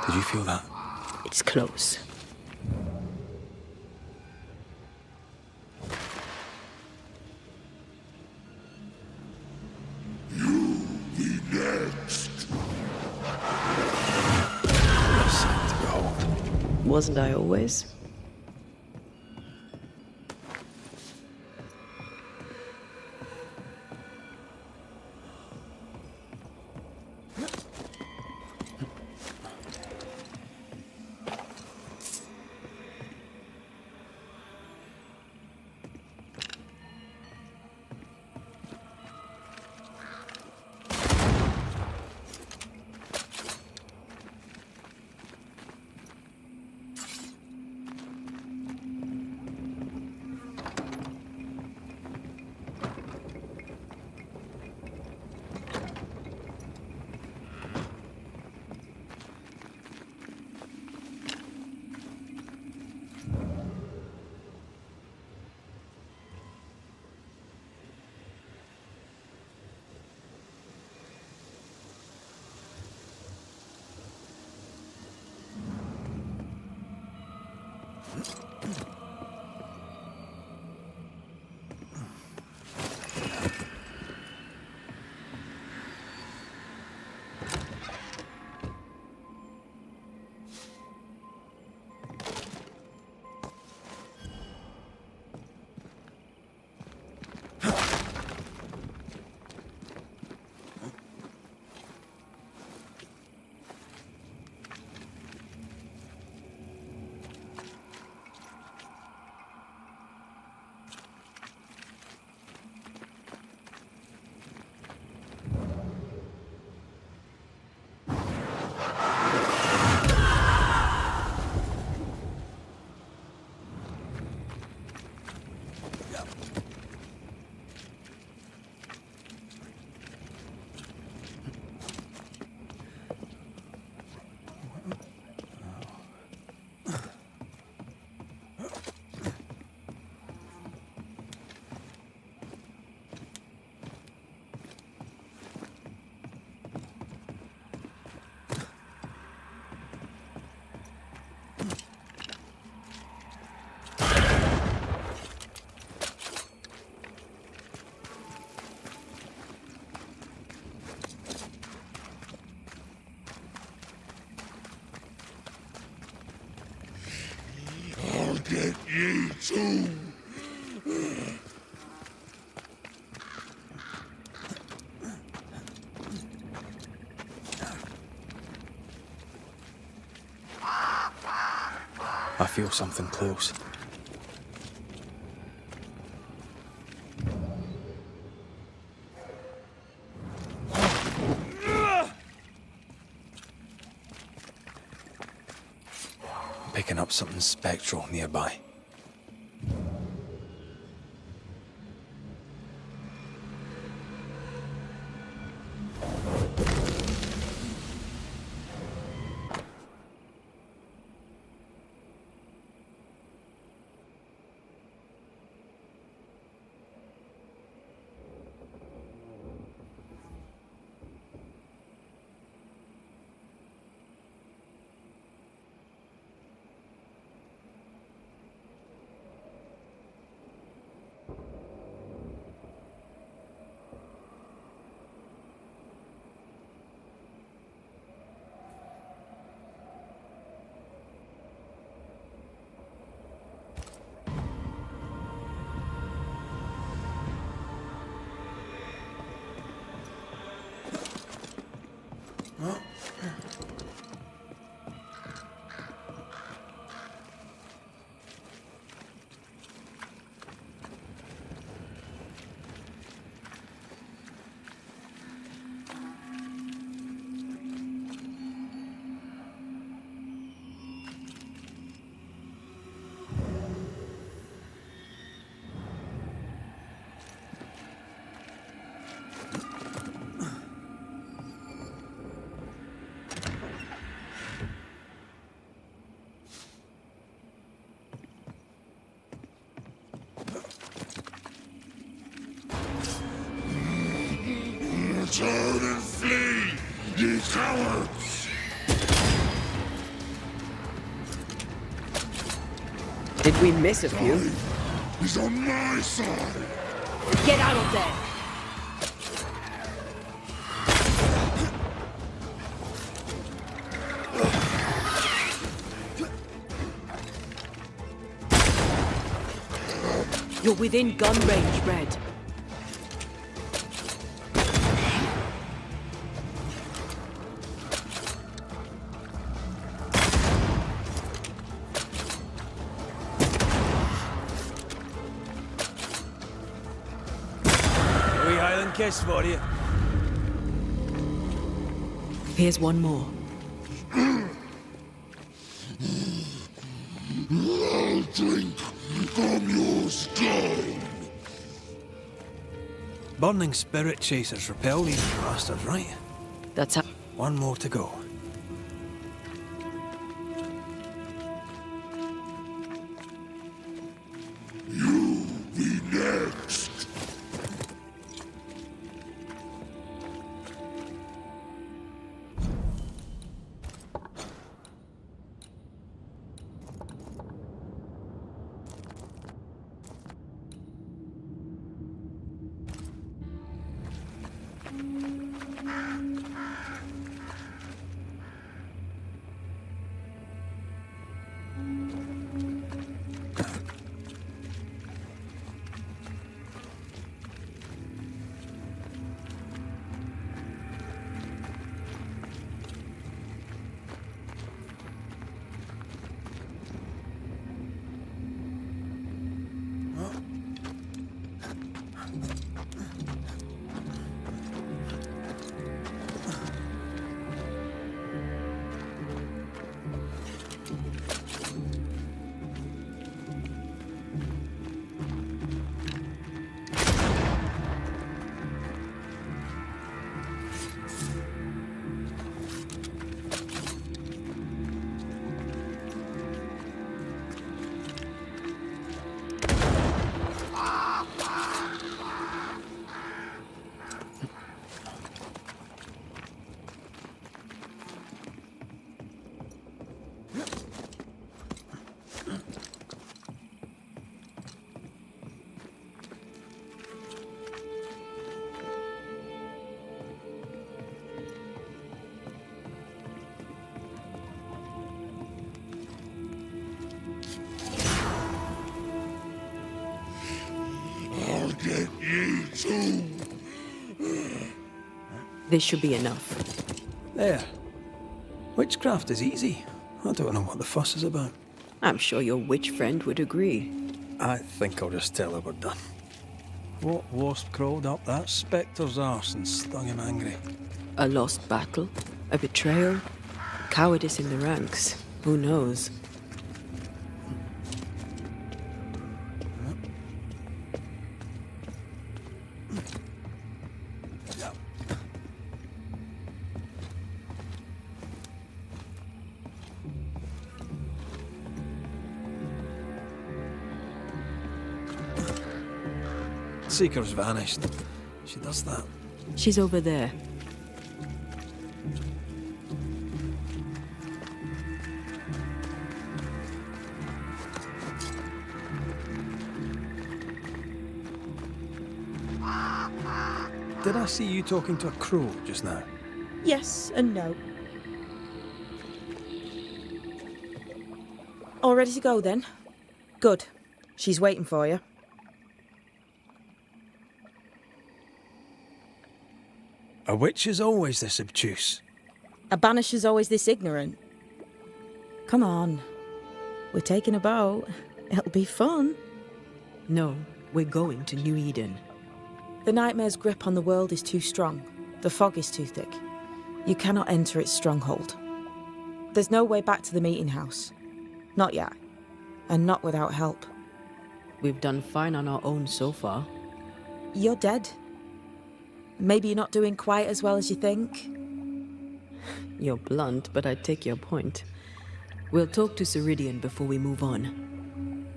Did you feel that? It's close. You be next. Wasn't I always? I feel something close. Picking up something spectral nearby. Turn and flee, ye cowards! Did we miss a few? He's on my side! Get out of there! You're within gun range, Red. Kiss for you. Here's one more. I'll drink from your stone. Burning spirit chasers repel these bastards, right? That's how. One more to go. You be next. Get you too. This should be enough. There. Witchcraft is easy. I don't know what the fuss is about. I'm sure your witch friend would agree. I think I'll just tell her we're done. What wasp crawled up that spectre's arse and stung him angry? A lost battle? A betrayal? Cowardice in the ranks? Who knows? Seeker's vanished. She does that. She's over there. Did I see you talking to a crow just now? Yes and no. All ready to go then? Good. She's waiting for you. A witch is always this obtuse. A banisher's always this ignorant. Come on. We're taking a boat. It'll be fun. No, we're going to New-Eden. The nightmare's grip on the world is too strong. The fog is too thick. You cannot enter its stronghold. There's no way back to the meeting house. Not yet. And not without help. We've done fine on our own so far. You're dead. Maybe you're not doing quite as well as you think. You're blunt, but I take your point. We'll talk to Ceridian before we move on.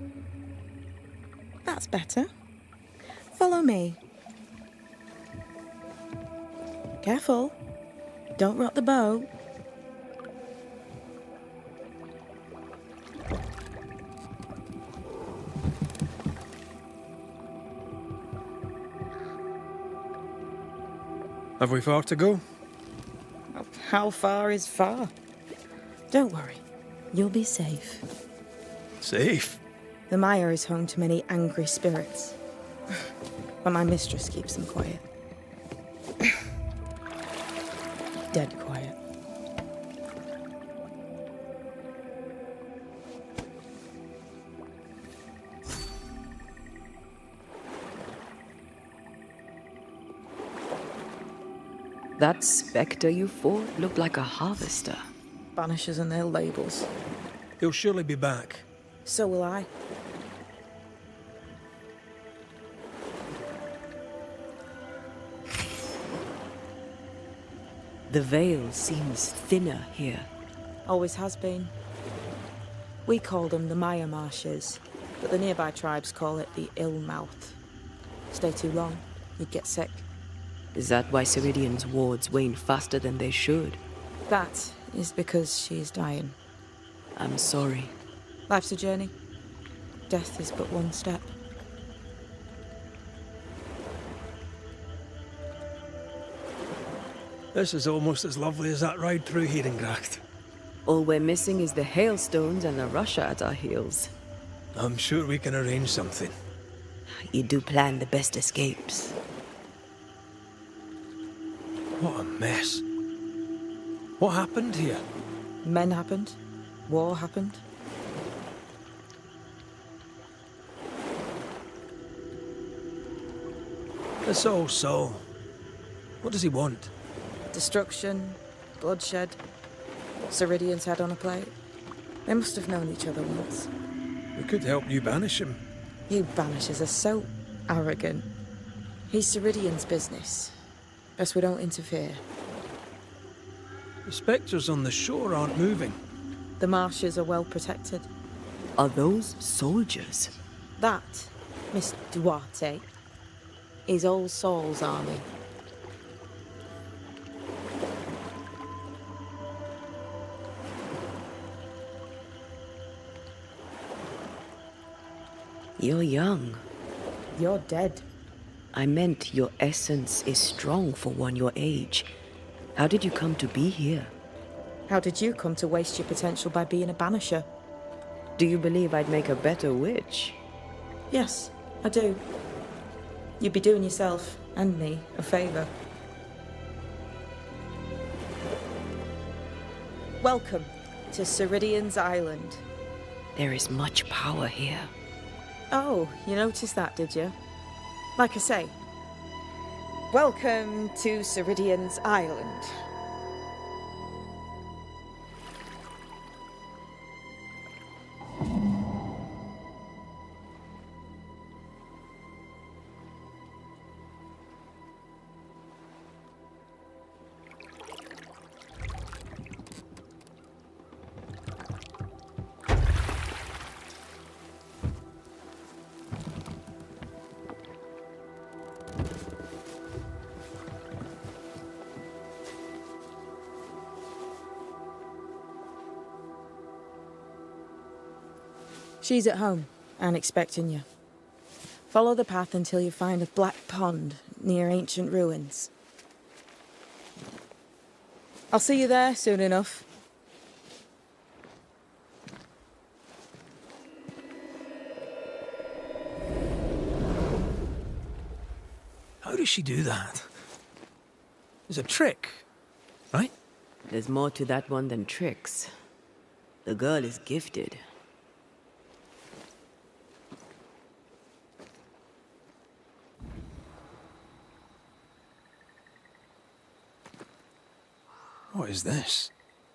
That's better. Follow me. Careful. Don't rock the boat. Have we far to go? How far is far? Don't worry. You'll be safe. Safe? The mire is home to many angry spirits. But my mistress keeps them quiet. Dead quiet. That spectre you fought looked like a harvester. Banishers and their labels. He'll surely be back. So will I. The veil seems thinner here. Always has been. We call them the Maya Marshes, but the nearby tribes call it the Ill Mouth. Stay too long, you'd get sick. Is that why Ceridian's wards wane faster than they should? That is because she is dying. I'm sorry. Life's a journey. Death is but one step. This is almost as lovely as that ride through Hedengracht. All we're missing is the hailstones and the Russia at our heels. I'm sure we can arrange something. You do plan the best escapes. What a mess. What happened here? Men happened. War happened. This old soul. What does he want? Destruction, bloodshed, Ceridian's head on a plate. They must have known each other once. We could help you banish him. You banishers are so arrogant. He's Ceridian's business. Best we don't interfere. The spectres on the shore aren't moving. The marshes are well protected. Are those soldiers? That, Miss Duarte, is All Saul's army. You're young. You're dead. I meant your essence is strong for one your age. How did you come to be here? How did you come to waste your potential by being a banisher? Do you believe I'd make a better witch? Yes, I do. You'd be doing yourself and me a favour. Welcome to Ceridian's Island. There is much power here. Oh, you noticed that, did you? Like I say, welcome to Ceridian's Island. She's at home and expecting you. Follow the path until you find a black pond near ancient ruins. I'll see you there soon enough. How does she do that? There's a trick, right? There's more to that one than tricks. The girl is gifted. What is this?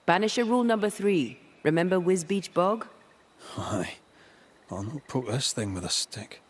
Banisher rule number 3. Remember Wisbeach Bog? Aye. I'll not poke this thing with a stick.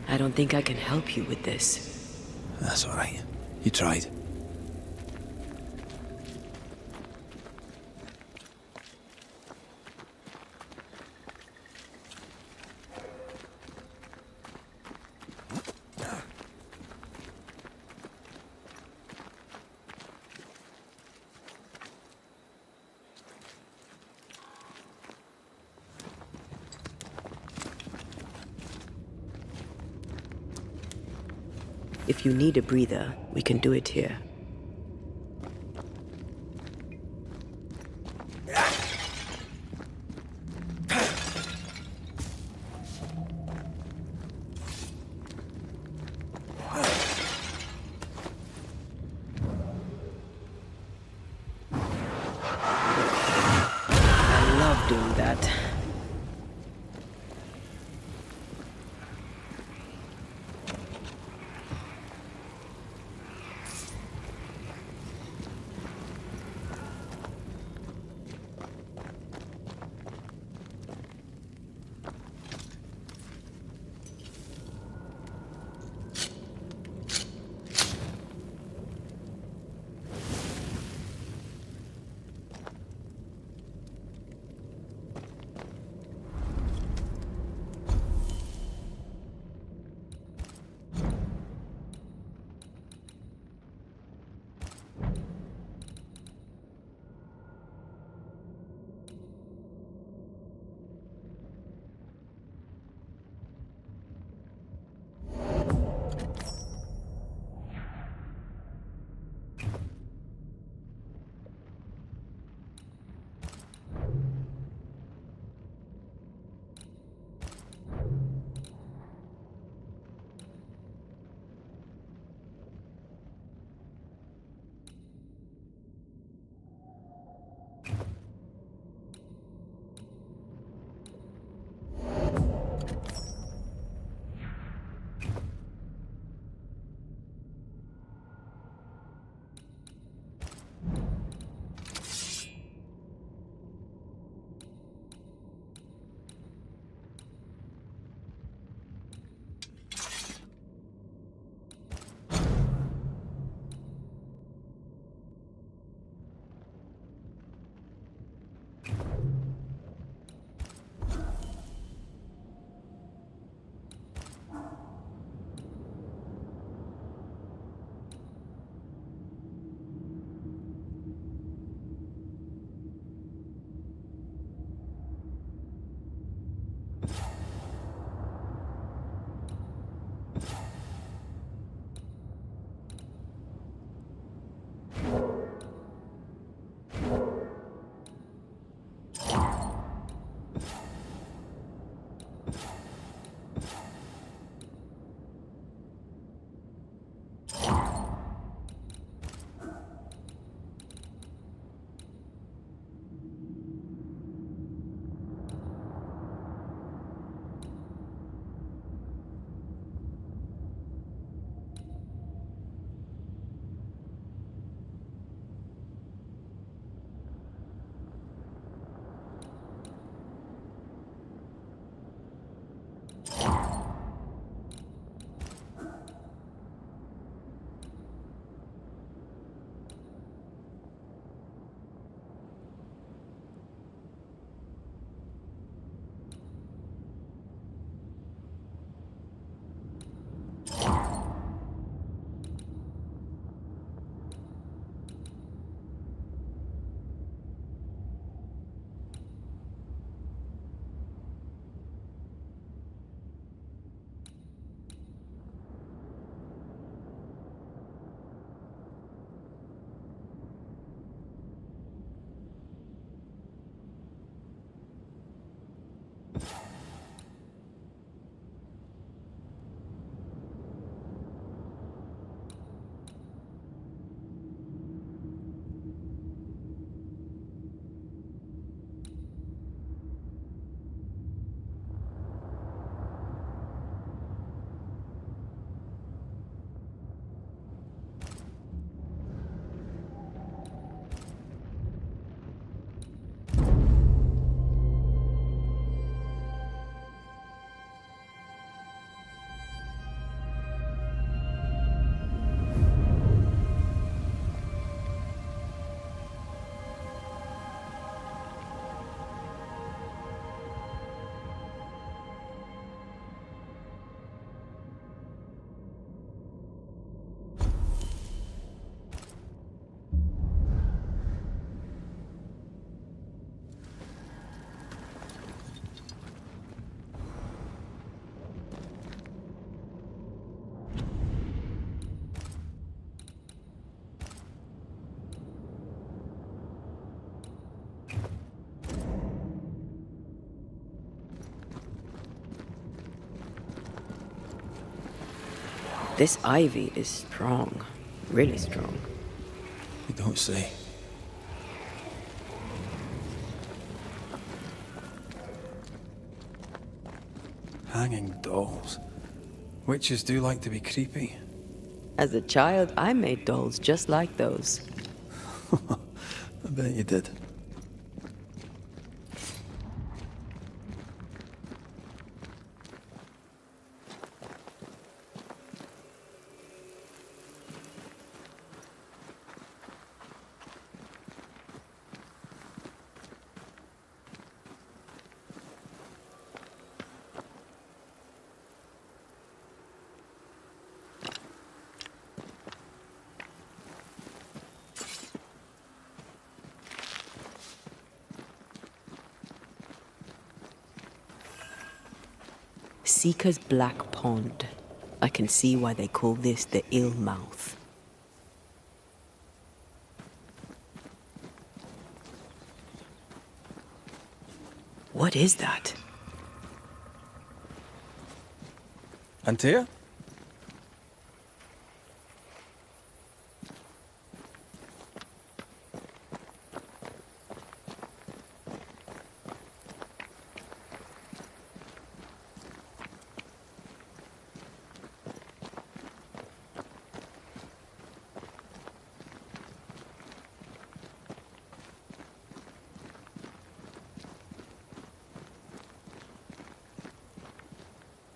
I don't think I can help you with this. That's all right. You tried. If you need a breather, we can do it here. I love doing that. This ivy is strong. Really strong. You don't say. Hanging dolls. Witches do like to be creepy. As a child, I made dolls just like those. I bet you did. Seeker's Black Pond. I can see why they call this the Ill Mouth. What is that? Antea?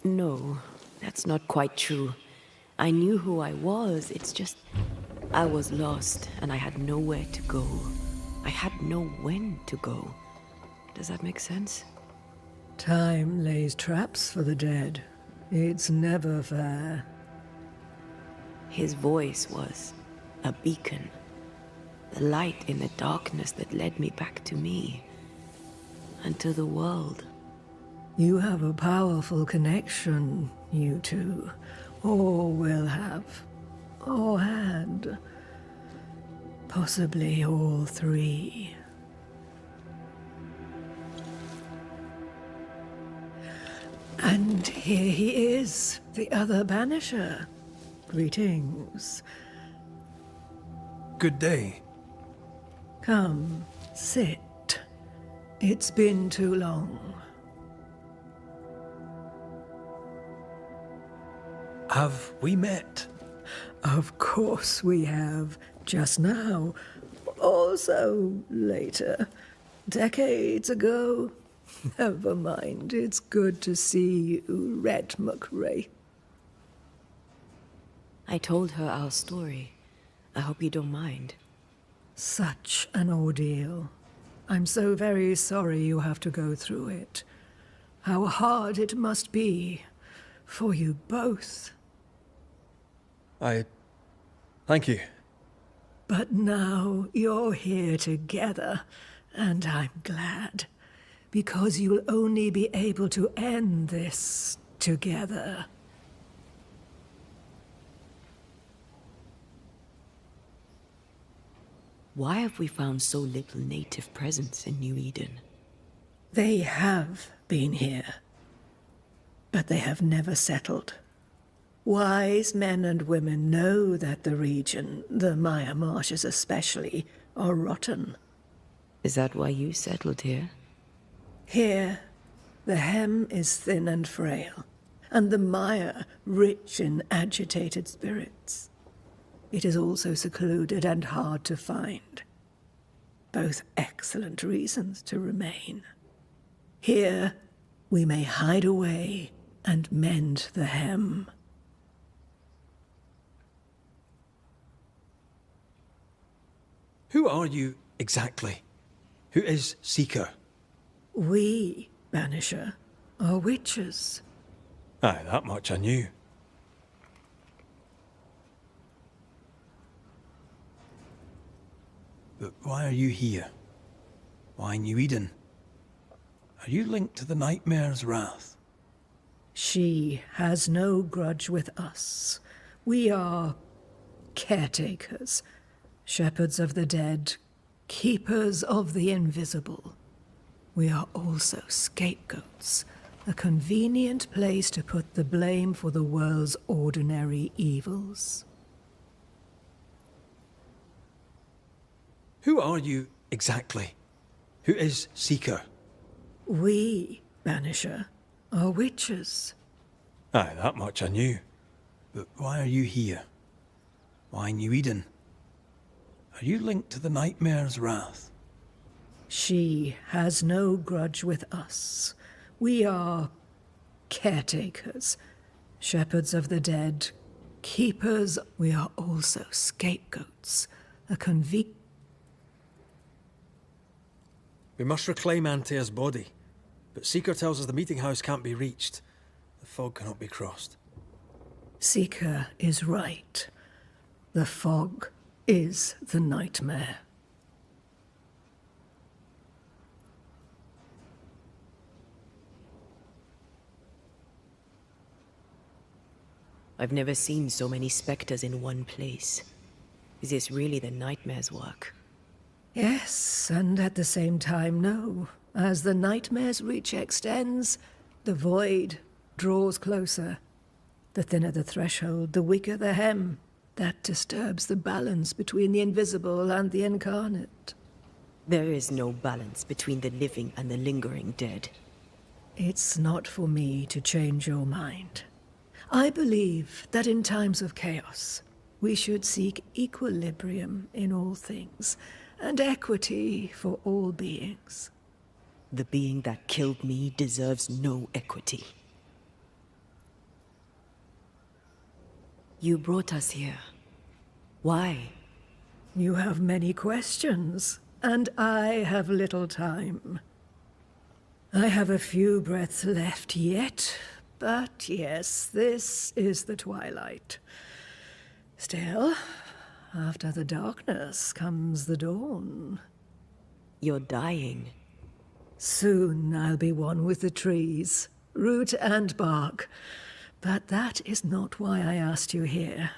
No, that's not quite true. I knew who I was, it's just... I was lost, and I had nowhere to go. I had no when to go. Does that make sense? Time lays traps for the dead. It's never fair. His voice was a beacon. The light in the darkness that led me back to me. And to the world. You have a powerful connection, you two. Or will have. Or had. Possibly all three. And here he is, the other Banisher. Greetings. Good day. Come, sit. It's been too long. Have we met? Of course we have. Just now. Also later. Decades ago. Never mind. It's good to see you, Red McRae. I told her our story. I hope you don't mind. Such an ordeal. I'm so very sorry you have to go through it. How hard it must be for you both. Thank you. But now you're here together, and I'm glad. Because you'll only be able to end this together. Why have we found so little native presence in New-Eden? They have been here, but they have never settled. Wise men and women know that the region, the Maya Marshes especially, are rotten. Is that why you settled here? Here, the hem is thin and frail, and the mire rich in agitated spirits. It is also secluded and hard to find. Both excellent reasons to remain. Here, we may hide away and mend the hem. Who are you exactly? Who is Seeker? We, Banisher, are witches. Aye, that much I knew. But why are you here? Why New-Eden? Are you linked to the Nightmare's wrath? She has no grudge with us. We are caretakers, shepherds of the dead, keepers of the invisible. We are also scapegoats, A convenient place to put the blame for the world's ordinary evils. Who are you exactly? Who is Seeker? We, Banisher, are witches. Aye, that much I knew. But why are you here? Why New-Eden? Are you linked to the Nightmare's wrath? She has no grudge with us. We are caretakers, shepherds of the dead, keepers. We are also scapegoats, We must reclaim Antea's body, but Seeker tells us the meeting house can't be reached. The fog cannot be crossed. Seeker is right. The fog is the nightmare. I've never seen so many spectres in one place. Is this really the nightmare's work? Yes, and at the same time, no. As the nightmare's reach extends, the void draws closer. The thinner the threshold, the weaker the hem. That disturbs the balance between the invisible and the incarnate. There is no balance between the living and the lingering dead. It's not for me to change your mind. I believe that in times of chaos, we should seek equilibrium in all things, and equity for all beings. The being that killed me deserves no equity. You brought us here. Why? You have many questions, and I have little time. I have a few breaths left yet, but yes, this is the twilight. Still, after the darkness comes the dawn. You're dying. Soon I'll be one with the trees, root and bark. But that is not why I asked you here.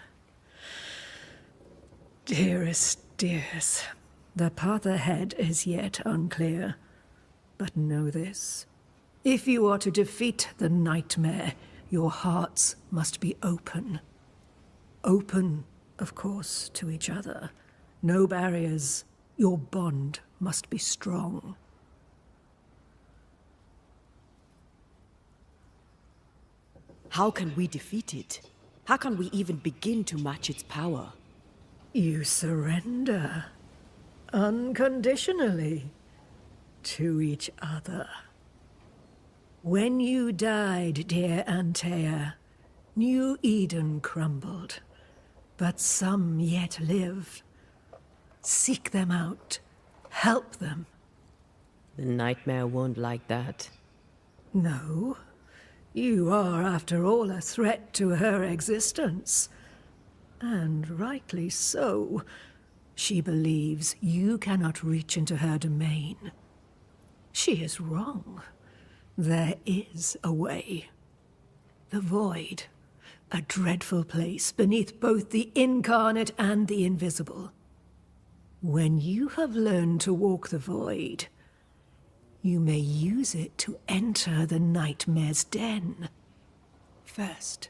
Dearest dears, the path ahead is yet unclear. But know this. If you are to defeat the nightmare, your hearts must be open. Open, of course, to each other. No barriers. Your bond must be strong. How can we defeat it? How can we even begin to match its power? You surrender. Unconditionally. To each other. When you died, dear Antea, New-Eden crumbled. But some yet live. Seek them out. Help them. The nightmare won't like that. No. You are, after all, a threat to her existence. And rightly so. She believes you cannot reach into her domain. She is wrong. There is a way. The void. A dreadful place beneath both the incarnate and the invisible. When you have learned to walk the void, you may use it to enter the nightmare's den. First,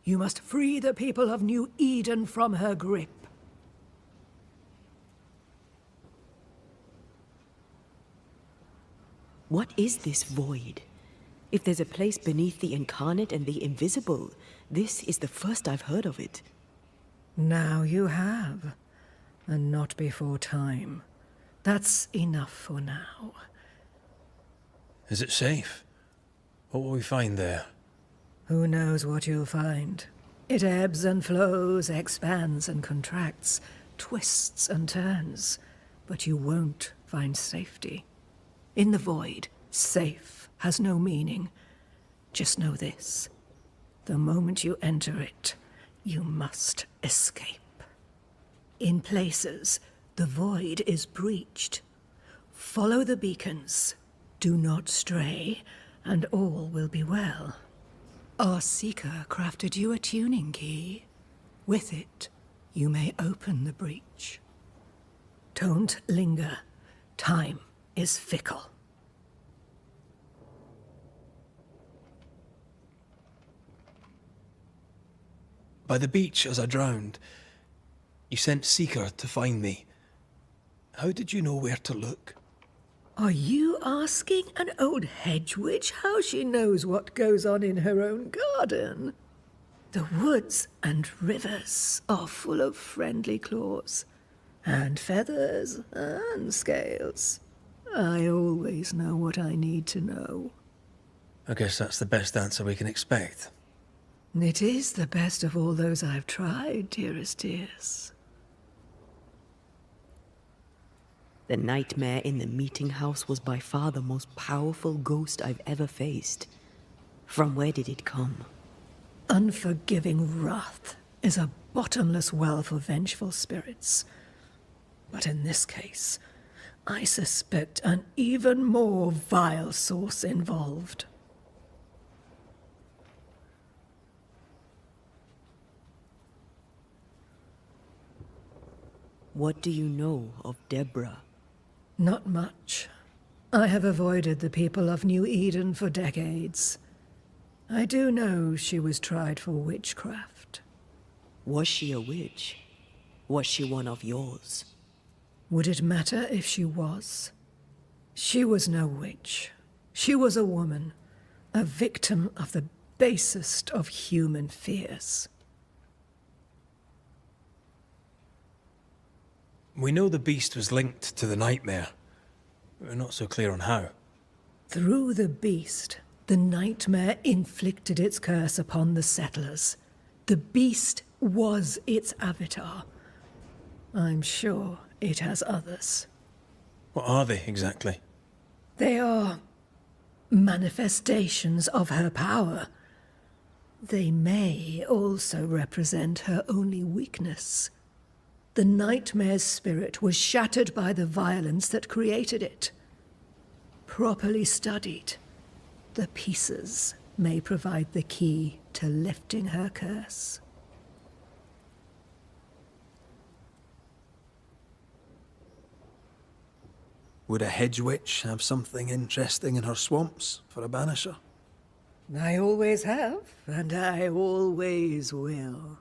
you must free the people of New-Eden from her grip. What is this void? If there's a place beneath the incarnate and the invisible, this is the first I've heard of it. Now you have, and not before time. That's enough for now. Is it safe? What will we find there? Who knows what you'll find? It ebbs and flows, expands and contracts, twists and turns. But you won't find safety. In the void, safe has no meaning. Just know this. The moment you enter it, you must escape. In places, the void is breached. Follow the beacons. Do not stray, and all will be well. Our Seeker crafted you a tuning key. With it, you may open the breach. Don't linger. Time is fickle. by the beach as I drowned. You sent Seeker to find me. How did you know where to look? Are you asking an old hedge witch how she knows what goes on in her own garden? The woods and rivers are full of friendly claws, and feathers and scales. I always know what I need to know. I guess that's the best answer we can expect. It is the best of all those I've tried, dearest dears. The nightmare in the meeting house was by far the most powerful ghost I've ever faced. From where did it come? Unforgiving wrath is a bottomless well for vengeful spirits. But in this case, I suspect an even more vile source involved. What do you know of Deborah? Not much. I have avoided the people of New-Eden for decades. I do know she was tried for witchcraft. Was she a witch? Was she one of yours? Would it matter if she was? She was no witch. She was a woman, a victim of the basest of human fears. We know the beast was linked to the nightmare. We're not so clear on how. Through the beast, the nightmare inflicted its curse upon the settlers. The beast was its avatar. I'm sure it has others. What are they exactly? They are manifestations of her power. They may also represent her only weakness. The nightmare's spirit was shattered by the violence that created it. Properly studied, the pieces may provide the key to lifting her curse. Would a hedge witch have something interesting in her swamps for a banisher? I always have, and I always will.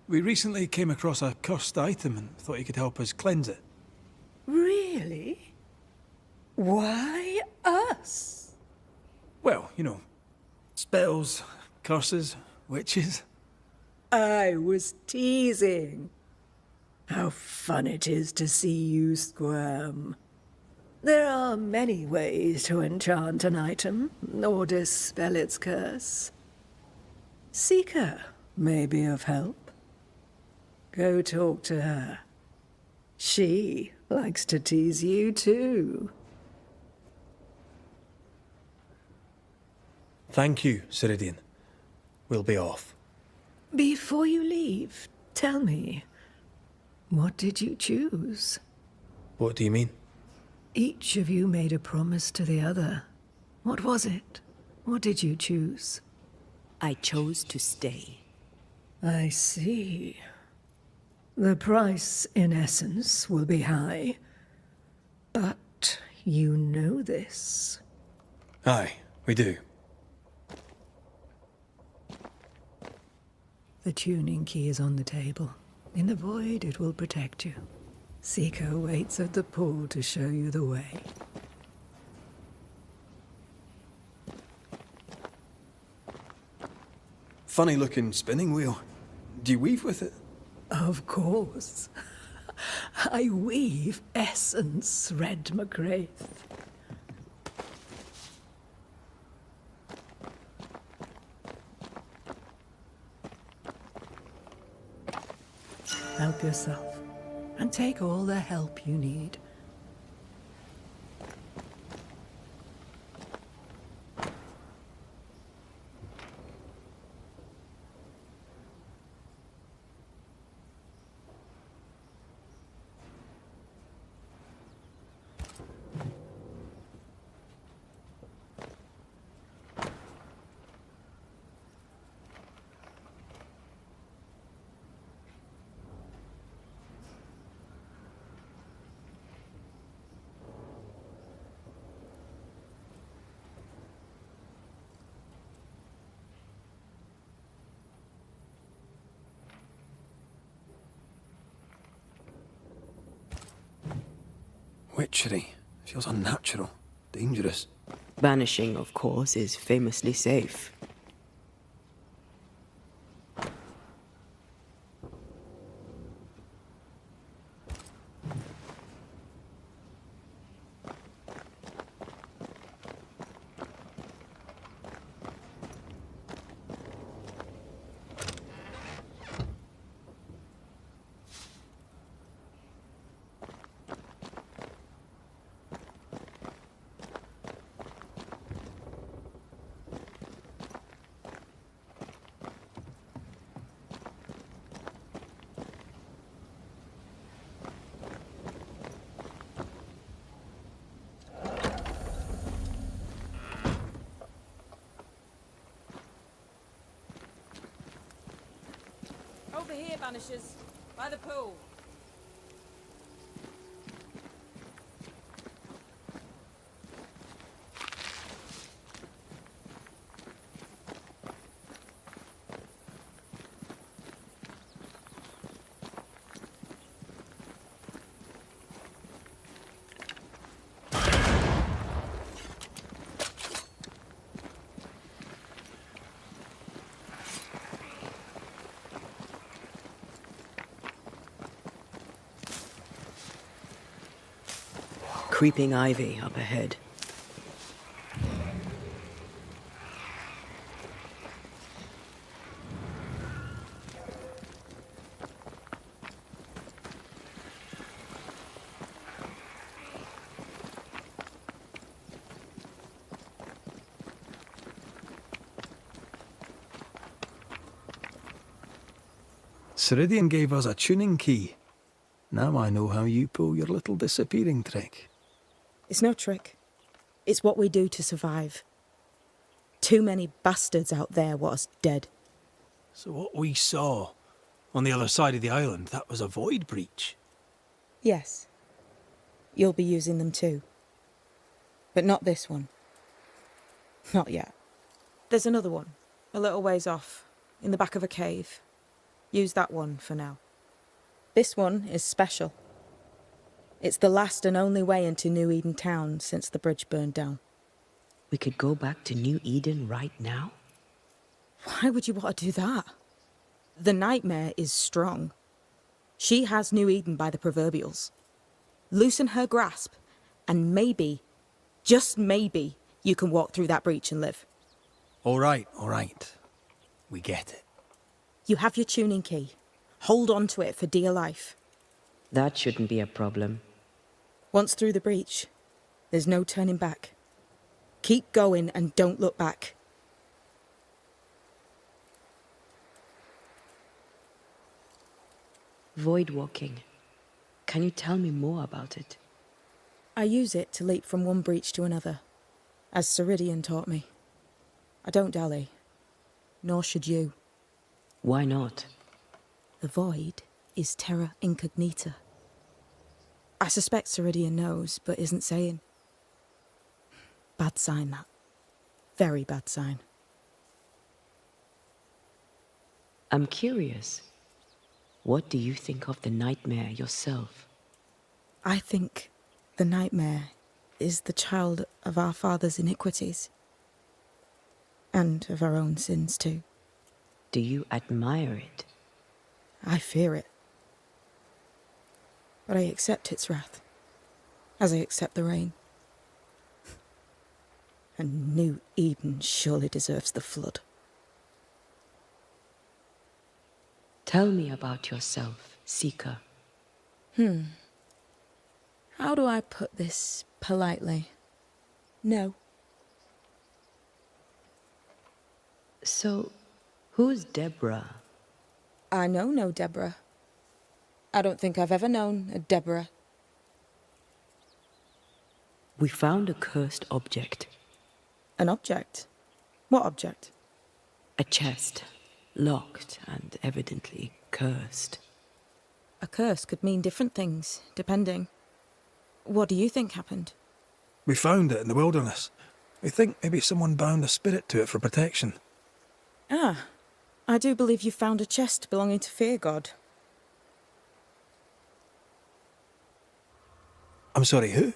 We recently came across a cursed item and thought you could help us cleanse it. Really? Why us? Well, you know, spells, curses, witches. I was teasing. How fun it is to see you squirm. There are many ways to enchant an item or dispel its curse. Seeker may be of help. Go talk to her. She likes to tease you too. Thank you, Ceridian. We'll be off. Before you leave, tell me, what did you choose? What do you mean? Each of you made a promise to the other. What was it? What did you choose? I chose to stay. I see. The price, in essence, will be high. But you know this. Aye, we do. The tuning key is on the table. In the void, it will protect you. Seeker waits at the pool to show you the way. Funny-looking spinning wheel. Do you weave with it? Of course. I weave essence, Red McGrath. Help yourself. and take all the help you need. Witchery. Feels unnatural. Dangerous. Banishing, of course, is famously safe. Over here, Banishers. By the pool. Creeping ivy up ahead. Ceridian gave us a tuning key. Now I know how you pull your little disappearing trick. It's no trick. It's what we do to survive. Too many bastards out there want us dead. So what we saw on the other side of the island, that was a void breach? Yes. You'll be using them too. But not this one. Not yet. There's another one, a little ways off, in the back of a cave. Use that one for now. This one is special. It's the last and only way into New-Eden town since the bridge burned down. We could go back to New-Eden right now? Why would you want to do that? The nightmare is strong. She has New-Eden by the proverbials. Loosen her grasp, and maybe, just maybe, you can walk through that breach and live. All right. We get it. You have your tuning key. Hold on to it for dear life. That shouldn't be a problem. Once through the breach, there's no turning back. Keep going and don't look back. Void walking. Can you tell me more about it? I use it to leap from one breach to another, as Ceridian taught me. I don't dally, nor should you. Why not? The void is terra incognita. I suspect Ceridian knows, but isn't saying. Bad sign, that. Very bad sign. I'm curious. What do you think of the nightmare yourself? I think the nightmare is the child of our father's iniquities. And of our own sins, too. Do you admire it? I fear it. But I accept its wrath, as I accept the rain. And New Eden surely deserves the flood. Tell me about yourself, Seeker. How do I put this politely? No. So, who's Deborah? I know no Deborah. I don't think I've ever known a Deborah. We found a cursed object. An object? What object? A chest, locked and evidently cursed. A curse could mean different things, depending. What do you think happened? We found it in the wilderness. We think maybe someone bound a spirit to it for protection. Ah, I do believe you found a chest belonging to Fear God. I'm sorry, who?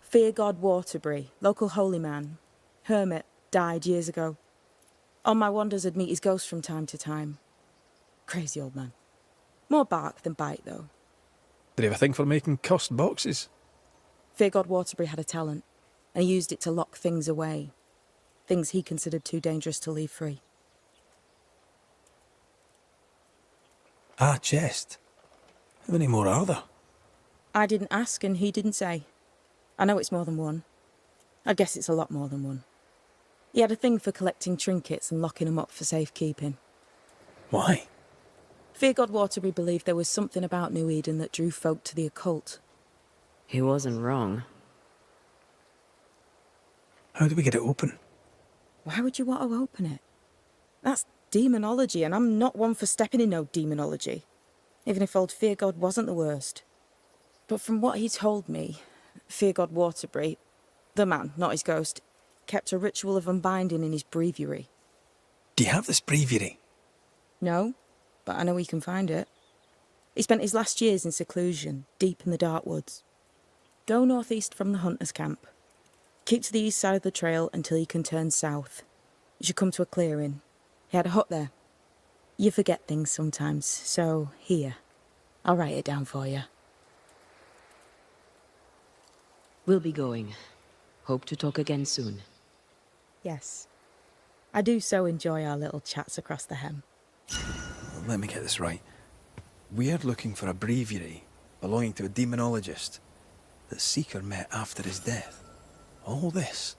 Fear God Waterbury, local holy man. Hermit, died years ago. On my wanders I'd meet his ghost from time to time. Crazy old man. More bark than bite, though. Did he have a thing for making cursed boxes? Fear God Waterbury had a talent, and he used it to lock things away. Things he considered too dangerous to leave free. Ah, chest. How many more are there? I didn't ask and he didn't say. I know it's more than one. I guess it's a lot more than one. He had a thing for collecting trinkets and locking them up for safekeeping. Why? Fear God Waterbury believed there was something about New Eden that drew folk to the occult. He wasn't wrong. How do we get it open? Why would you want to open it? That's demonology, and I'm not one for stepping in no demonology. Even if old Fear God wasn't the worst. But from what he told me, Fear God Waterbury, the man, not his ghost, kept a ritual of unbinding in his breviary. Do you have this breviary? No, but I know he can find it. He spent his last years in seclusion, deep in the dark woods. Go northeast from the hunter's camp. Keep to the east side of the trail until you can turn south. You should come to a clearing. He had a hut there. You forget things sometimes, so here. I'll write it down for you. We'll be going. Hope to talk again soon. Yes. I do so enjoy our little chats across the hem. Let me get this right. We're looking for a breviary belonging to a demonologist that Seeker met after his death. All this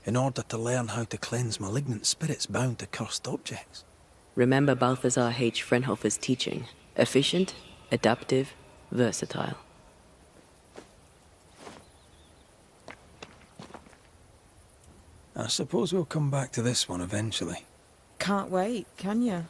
in order to learn how to cleanse malignant spirits bound to cursed objects. Remember Balthazar H. Frenhofer's teaching. Efficient, adaptive, versatile. I suppose we'll come back to this one eventually. Can't wait, can you?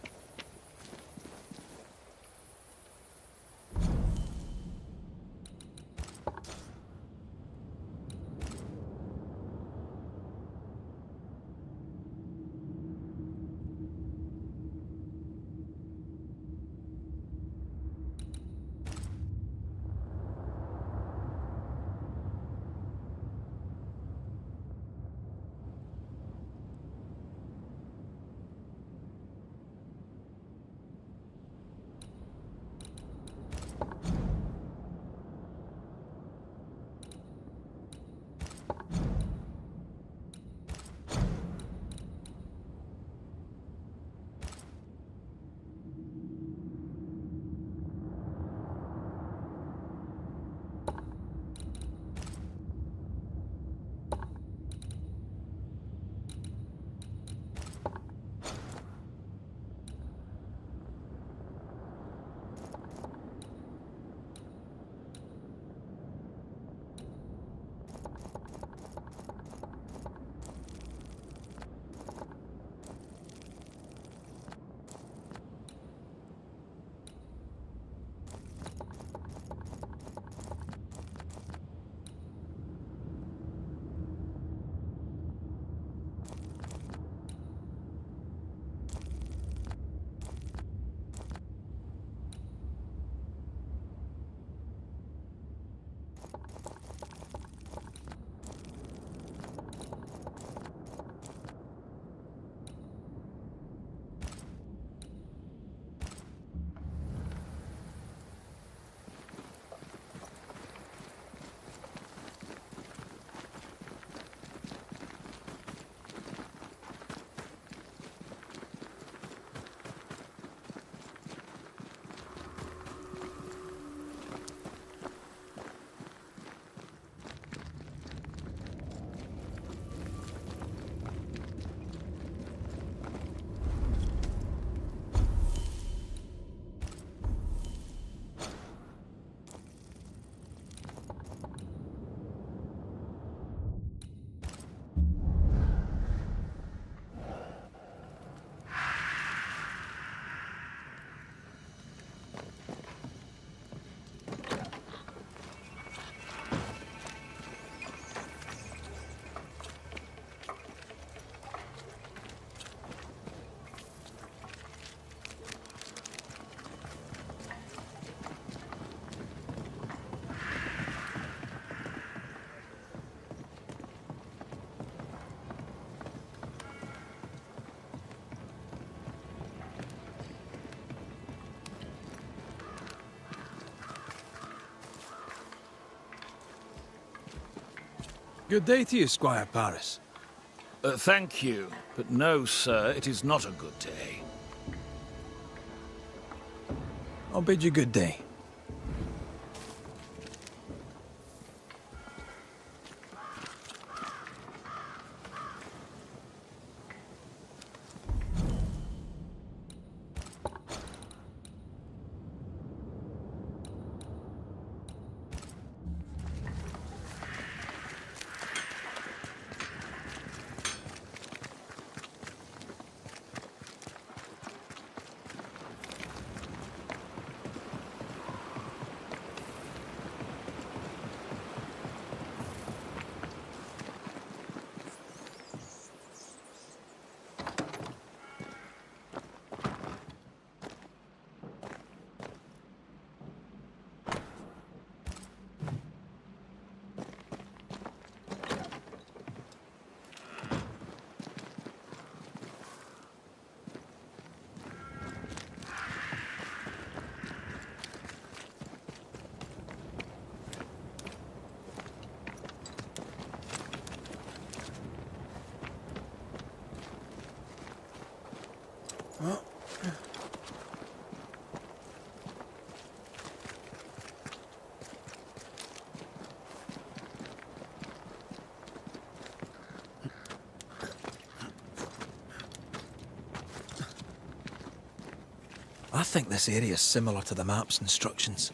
Good day to you, Squire Paris. Thank you, but no, sir, it is not a good day. I'll bid you good day. I think this area is similar to the map's instructions.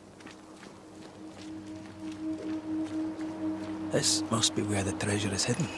This must be where the treasure is hidden.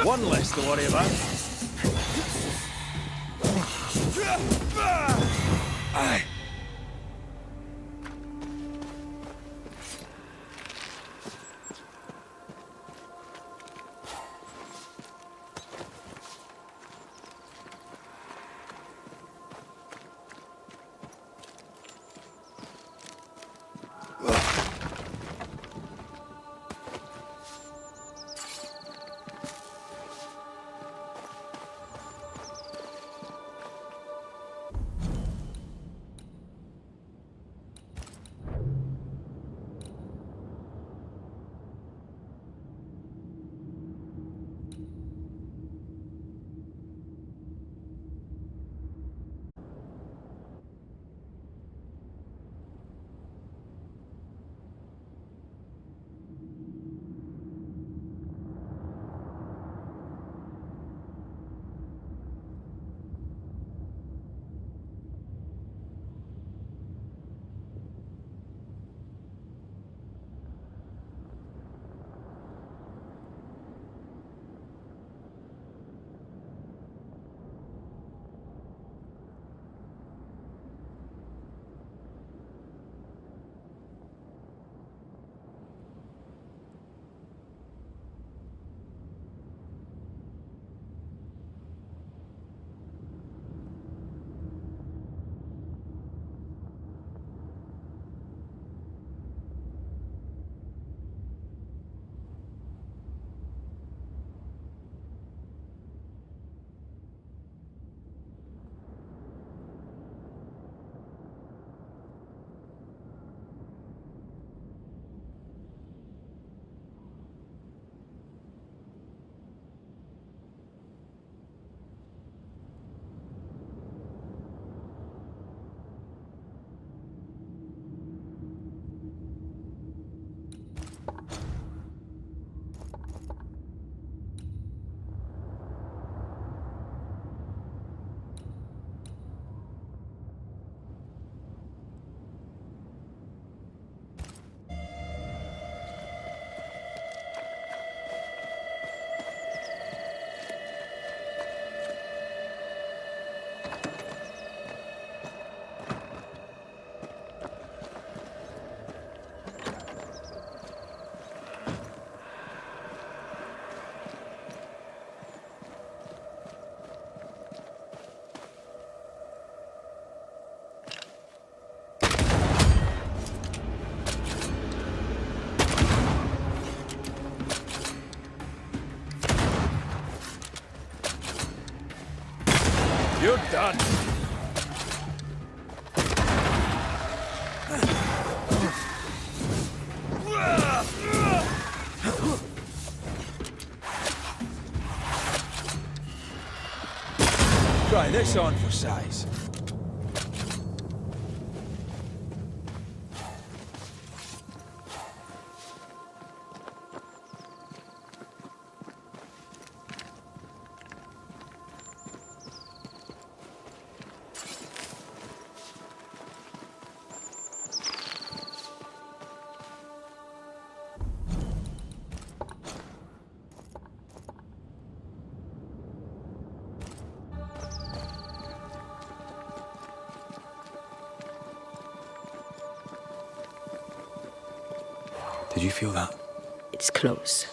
One less to worry about. Aye. this on for size. Did you feel that? It's close.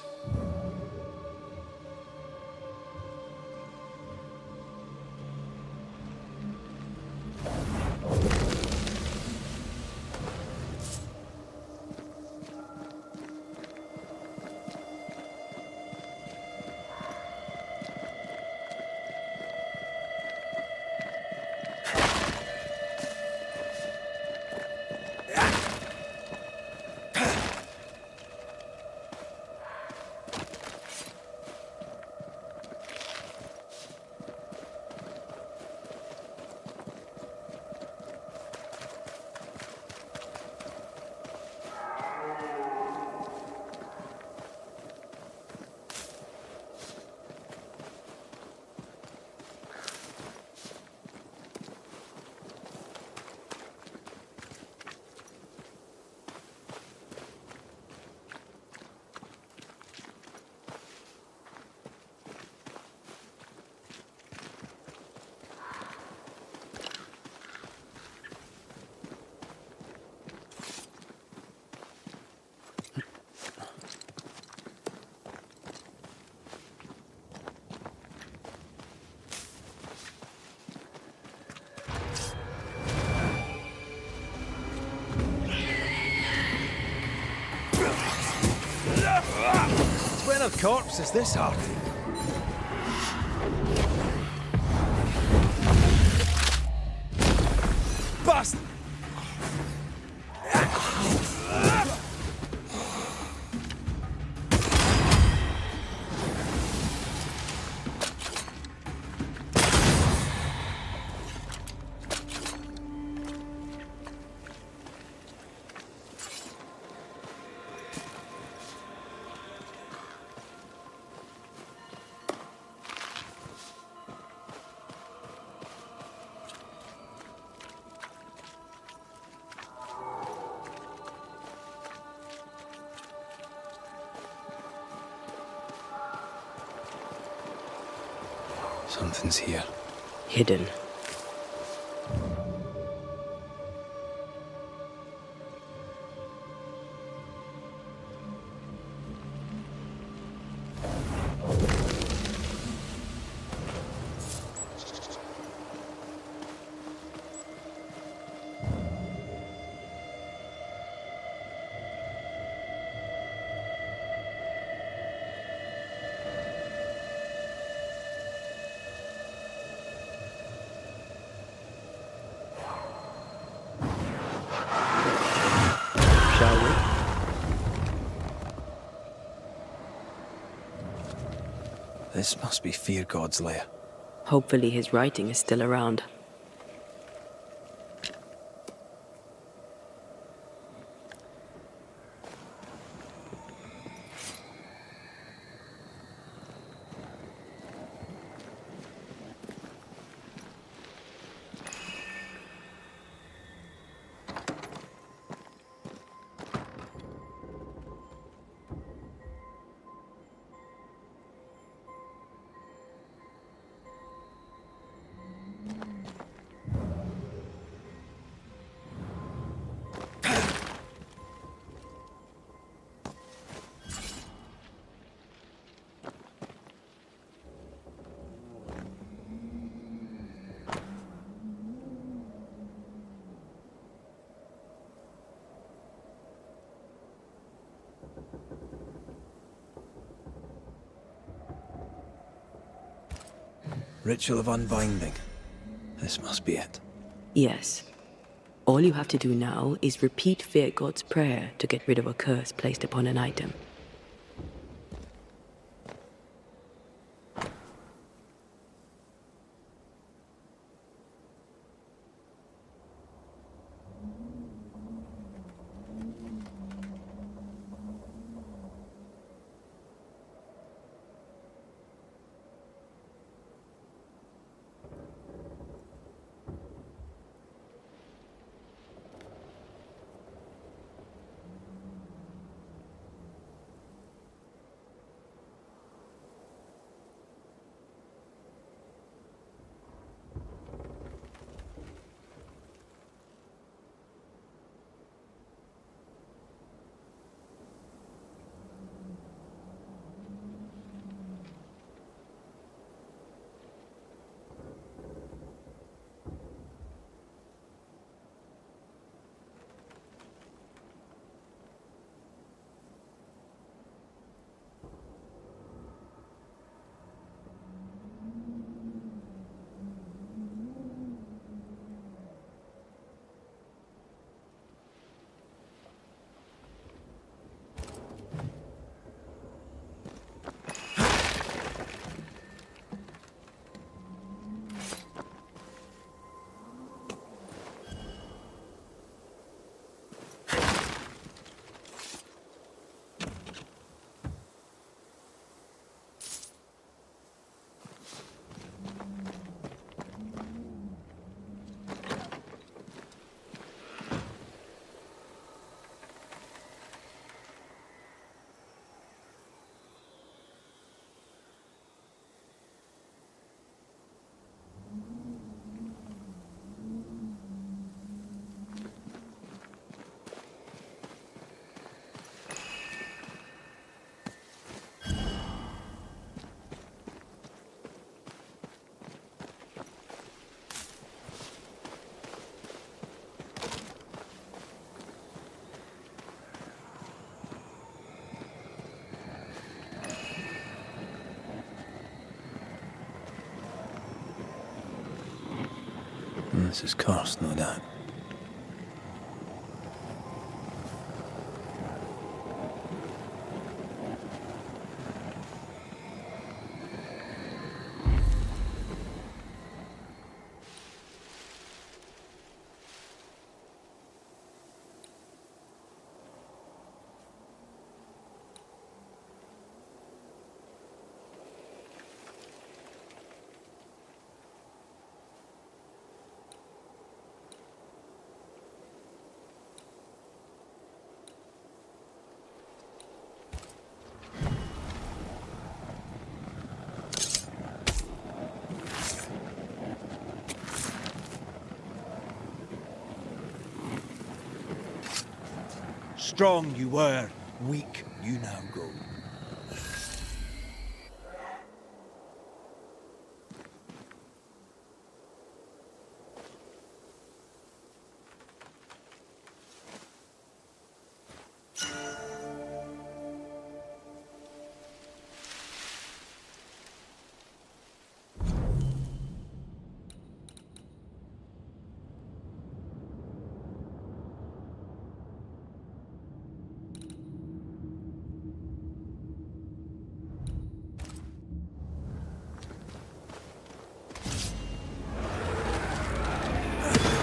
When a corpse is this hard? Bust! Something's here. Hidden. Shall we? This must be Fear God's lair. Hopefully his writing is still around. Ritual of unbinding. This must be it. Yes. All you have to do now is repeat Fear God's prayer to get rid of a curse placed upon an item. This is cursed, no doubt. Strong you were, weak you now go.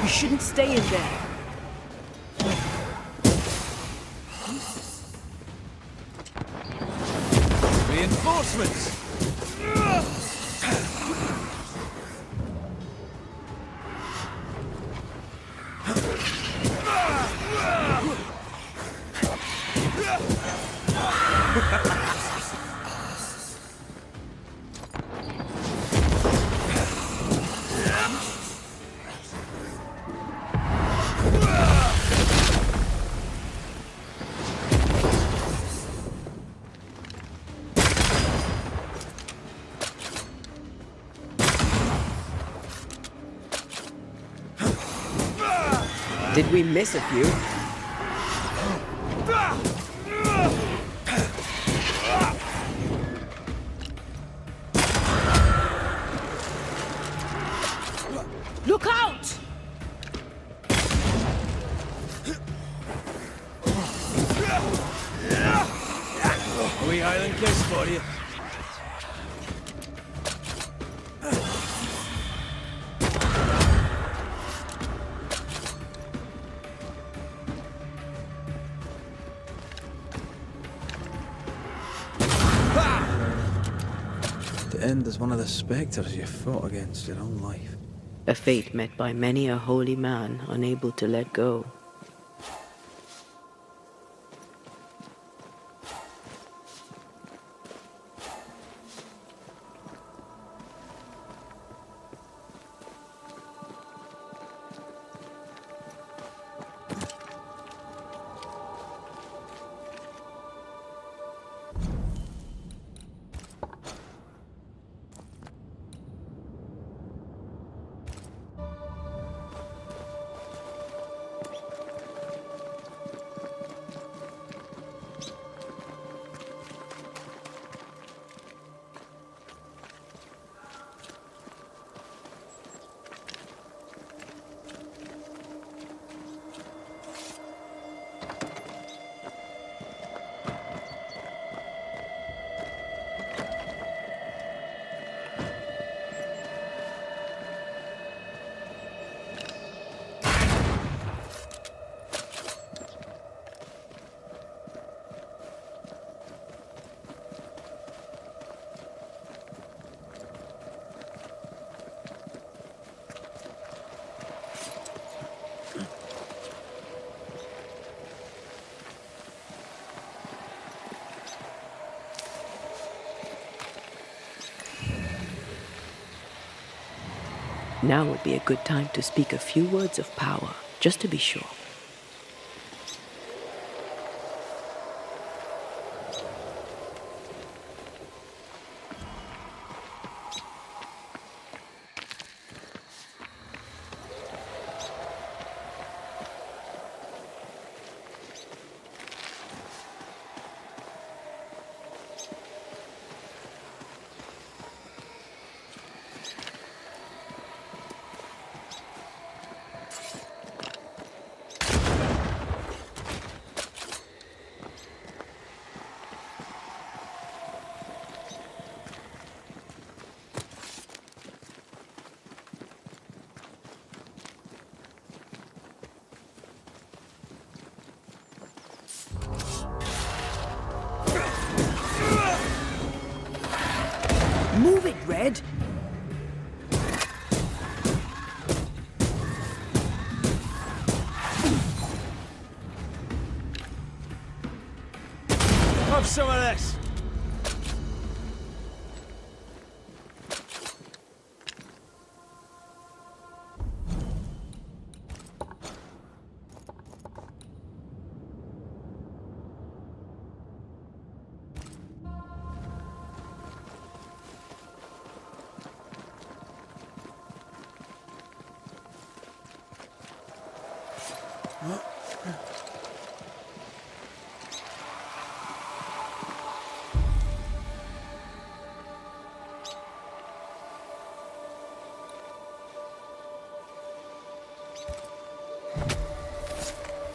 You shouldn't stay in there. Reinforcements! Did we miss a few? Look out! A wee Highland kiss for you. To end as one of the spectres you fought against your own life. A fate met by many a holy man unable to let go. Now would be a good time to speak a few words of power, just to be sure. Move it, Red! Have some of this!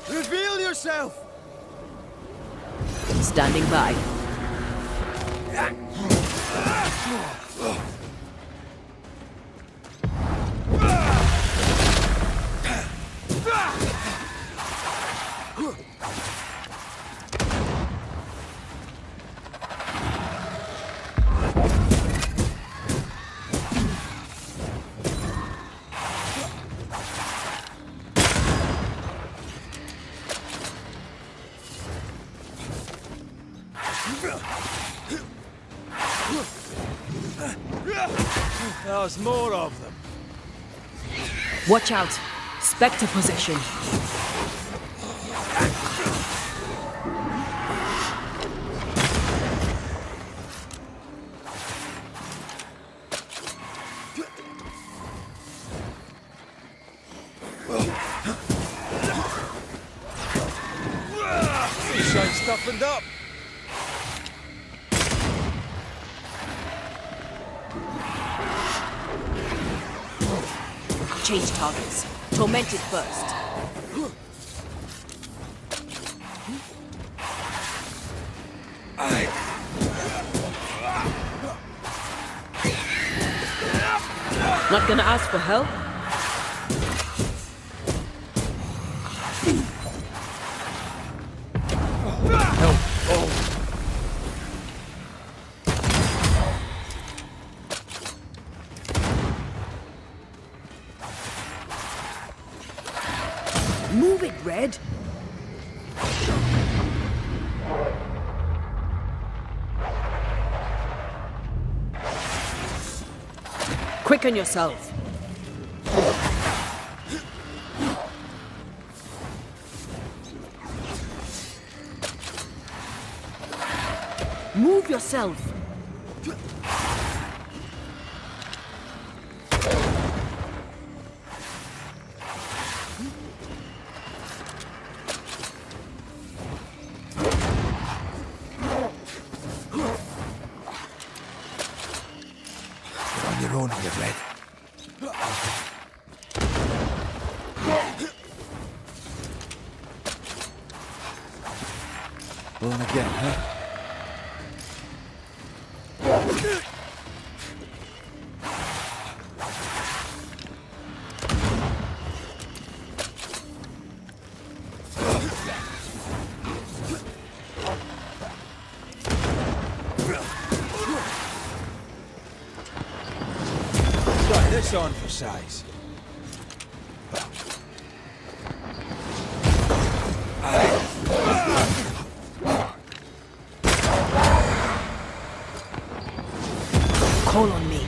Reveal yourself! Standing by. There's more of them. Watch out. Spectre possession. Shine toughened up. Change targets. Tormented first. Not gonna ask for help? Help. Oh. Move it, Red! Quicken yourself. Move yourself. On your own here, Red. Pulling again, huh? Try this on for size. Call on me.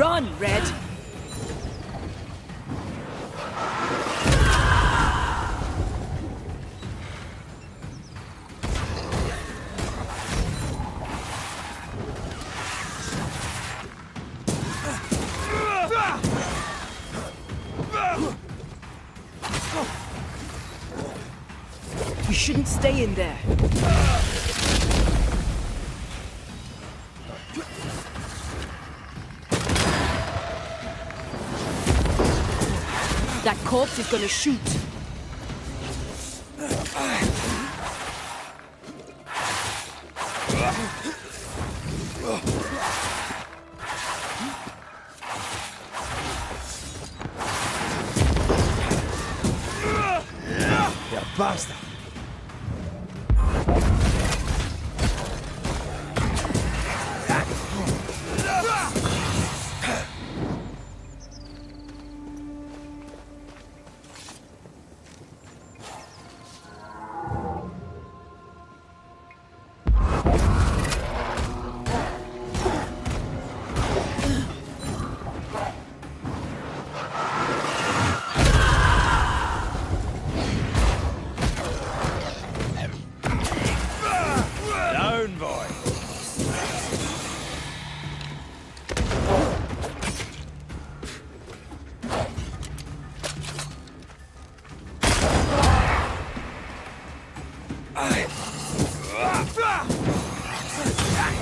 Run, Red! You shouldn't stay in there. That corpse is gonna shoot. You bastard!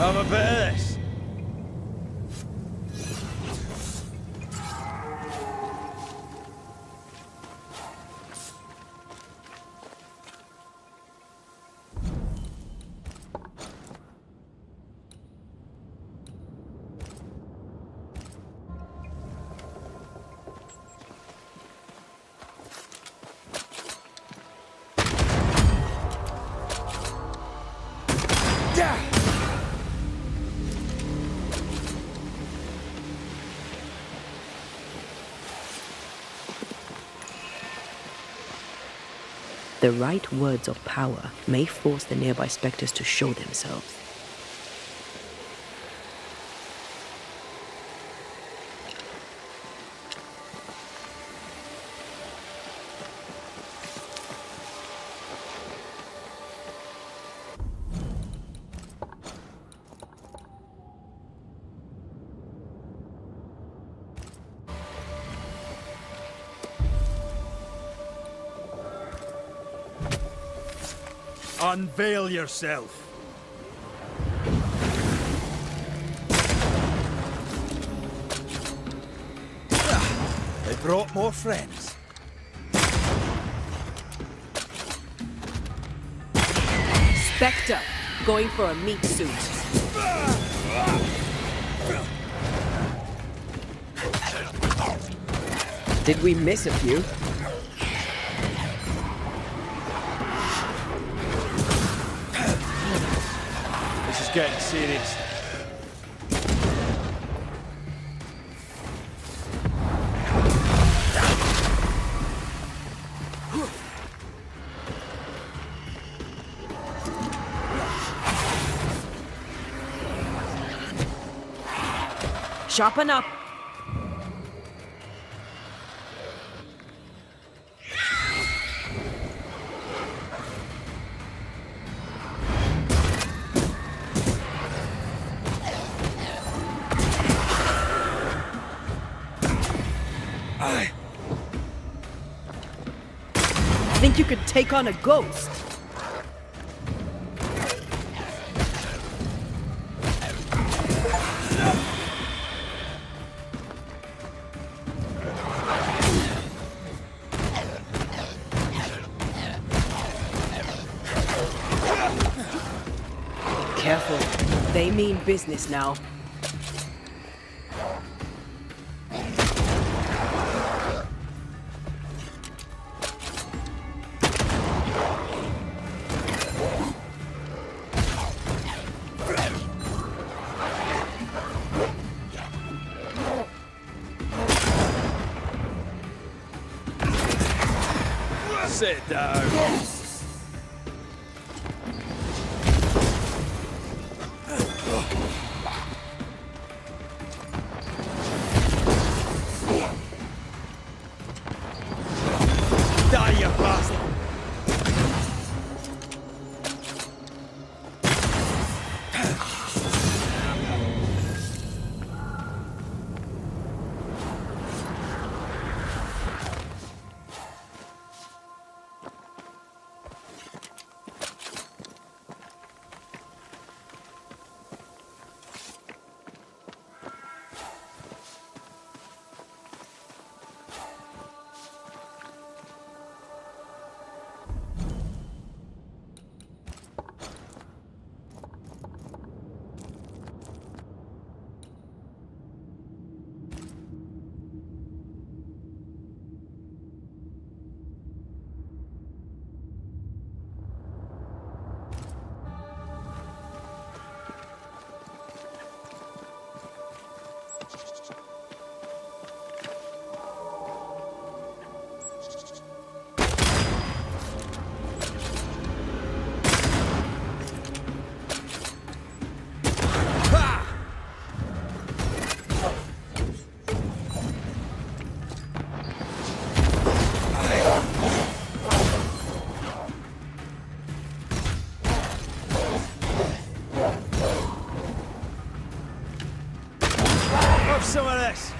Have a bit of this. The right words of power may force the nearby spectres to show themselves. Unveil yourself. They brought more friends. Spectre, going for a meat suit. Did we miss a few? Getting serious. Sharpen up. Think you could take on a ghost? Careful. They mean business now. Sit down. some of this.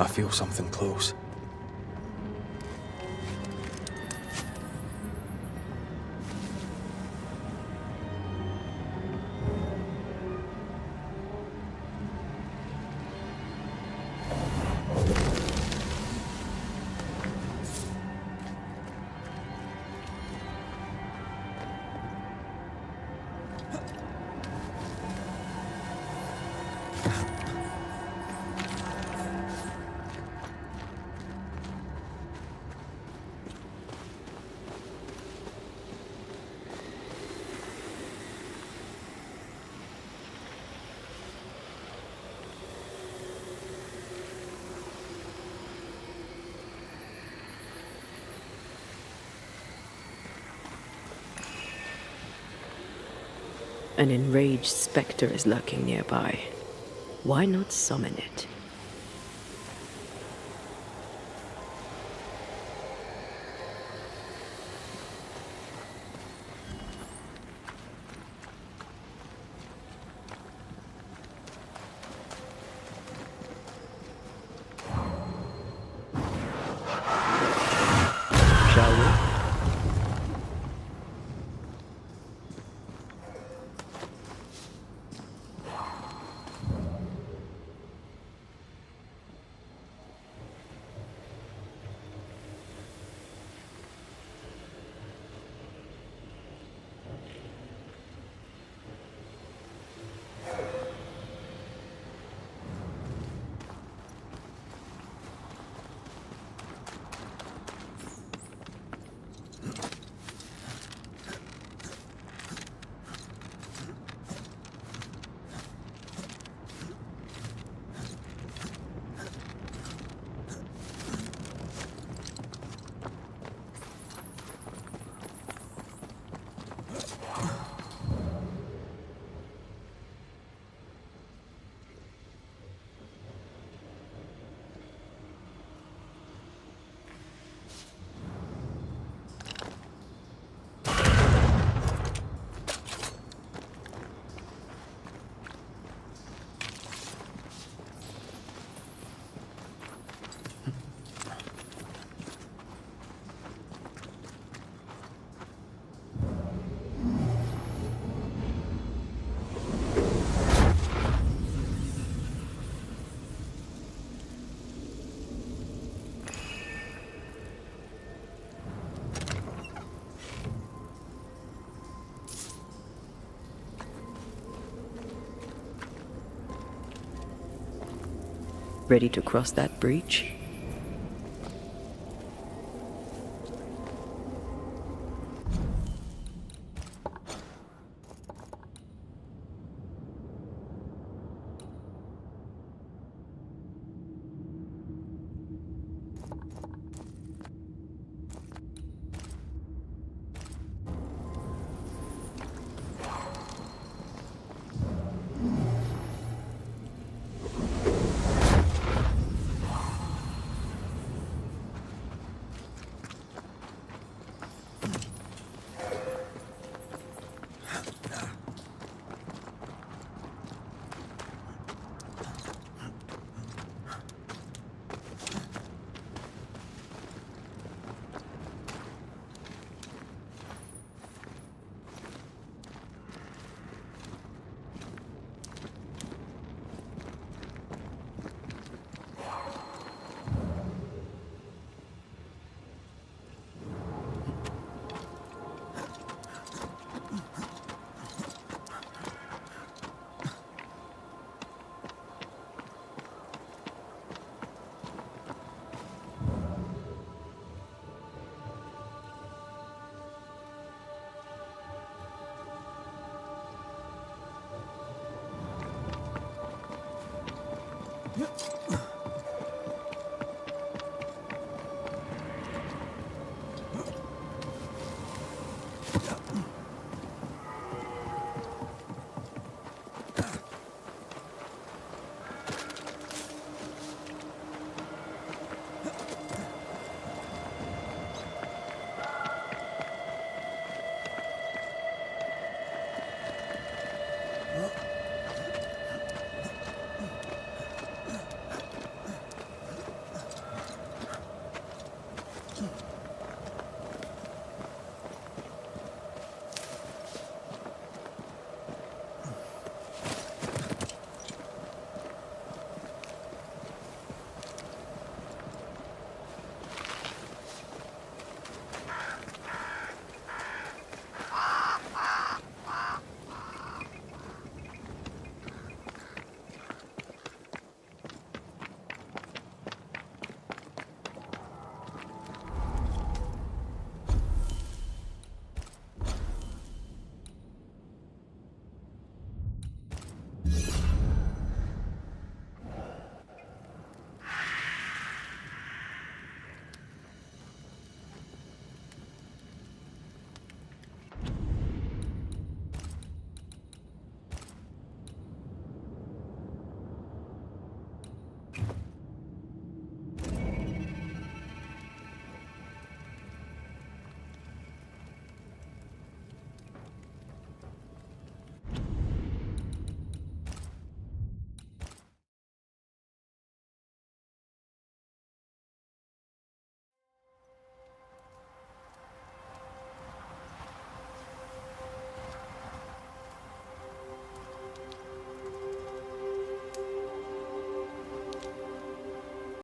I feel something close. An enraged spectre is lurking nearby. Why not summon it? Shall we? Ready to cross that breach?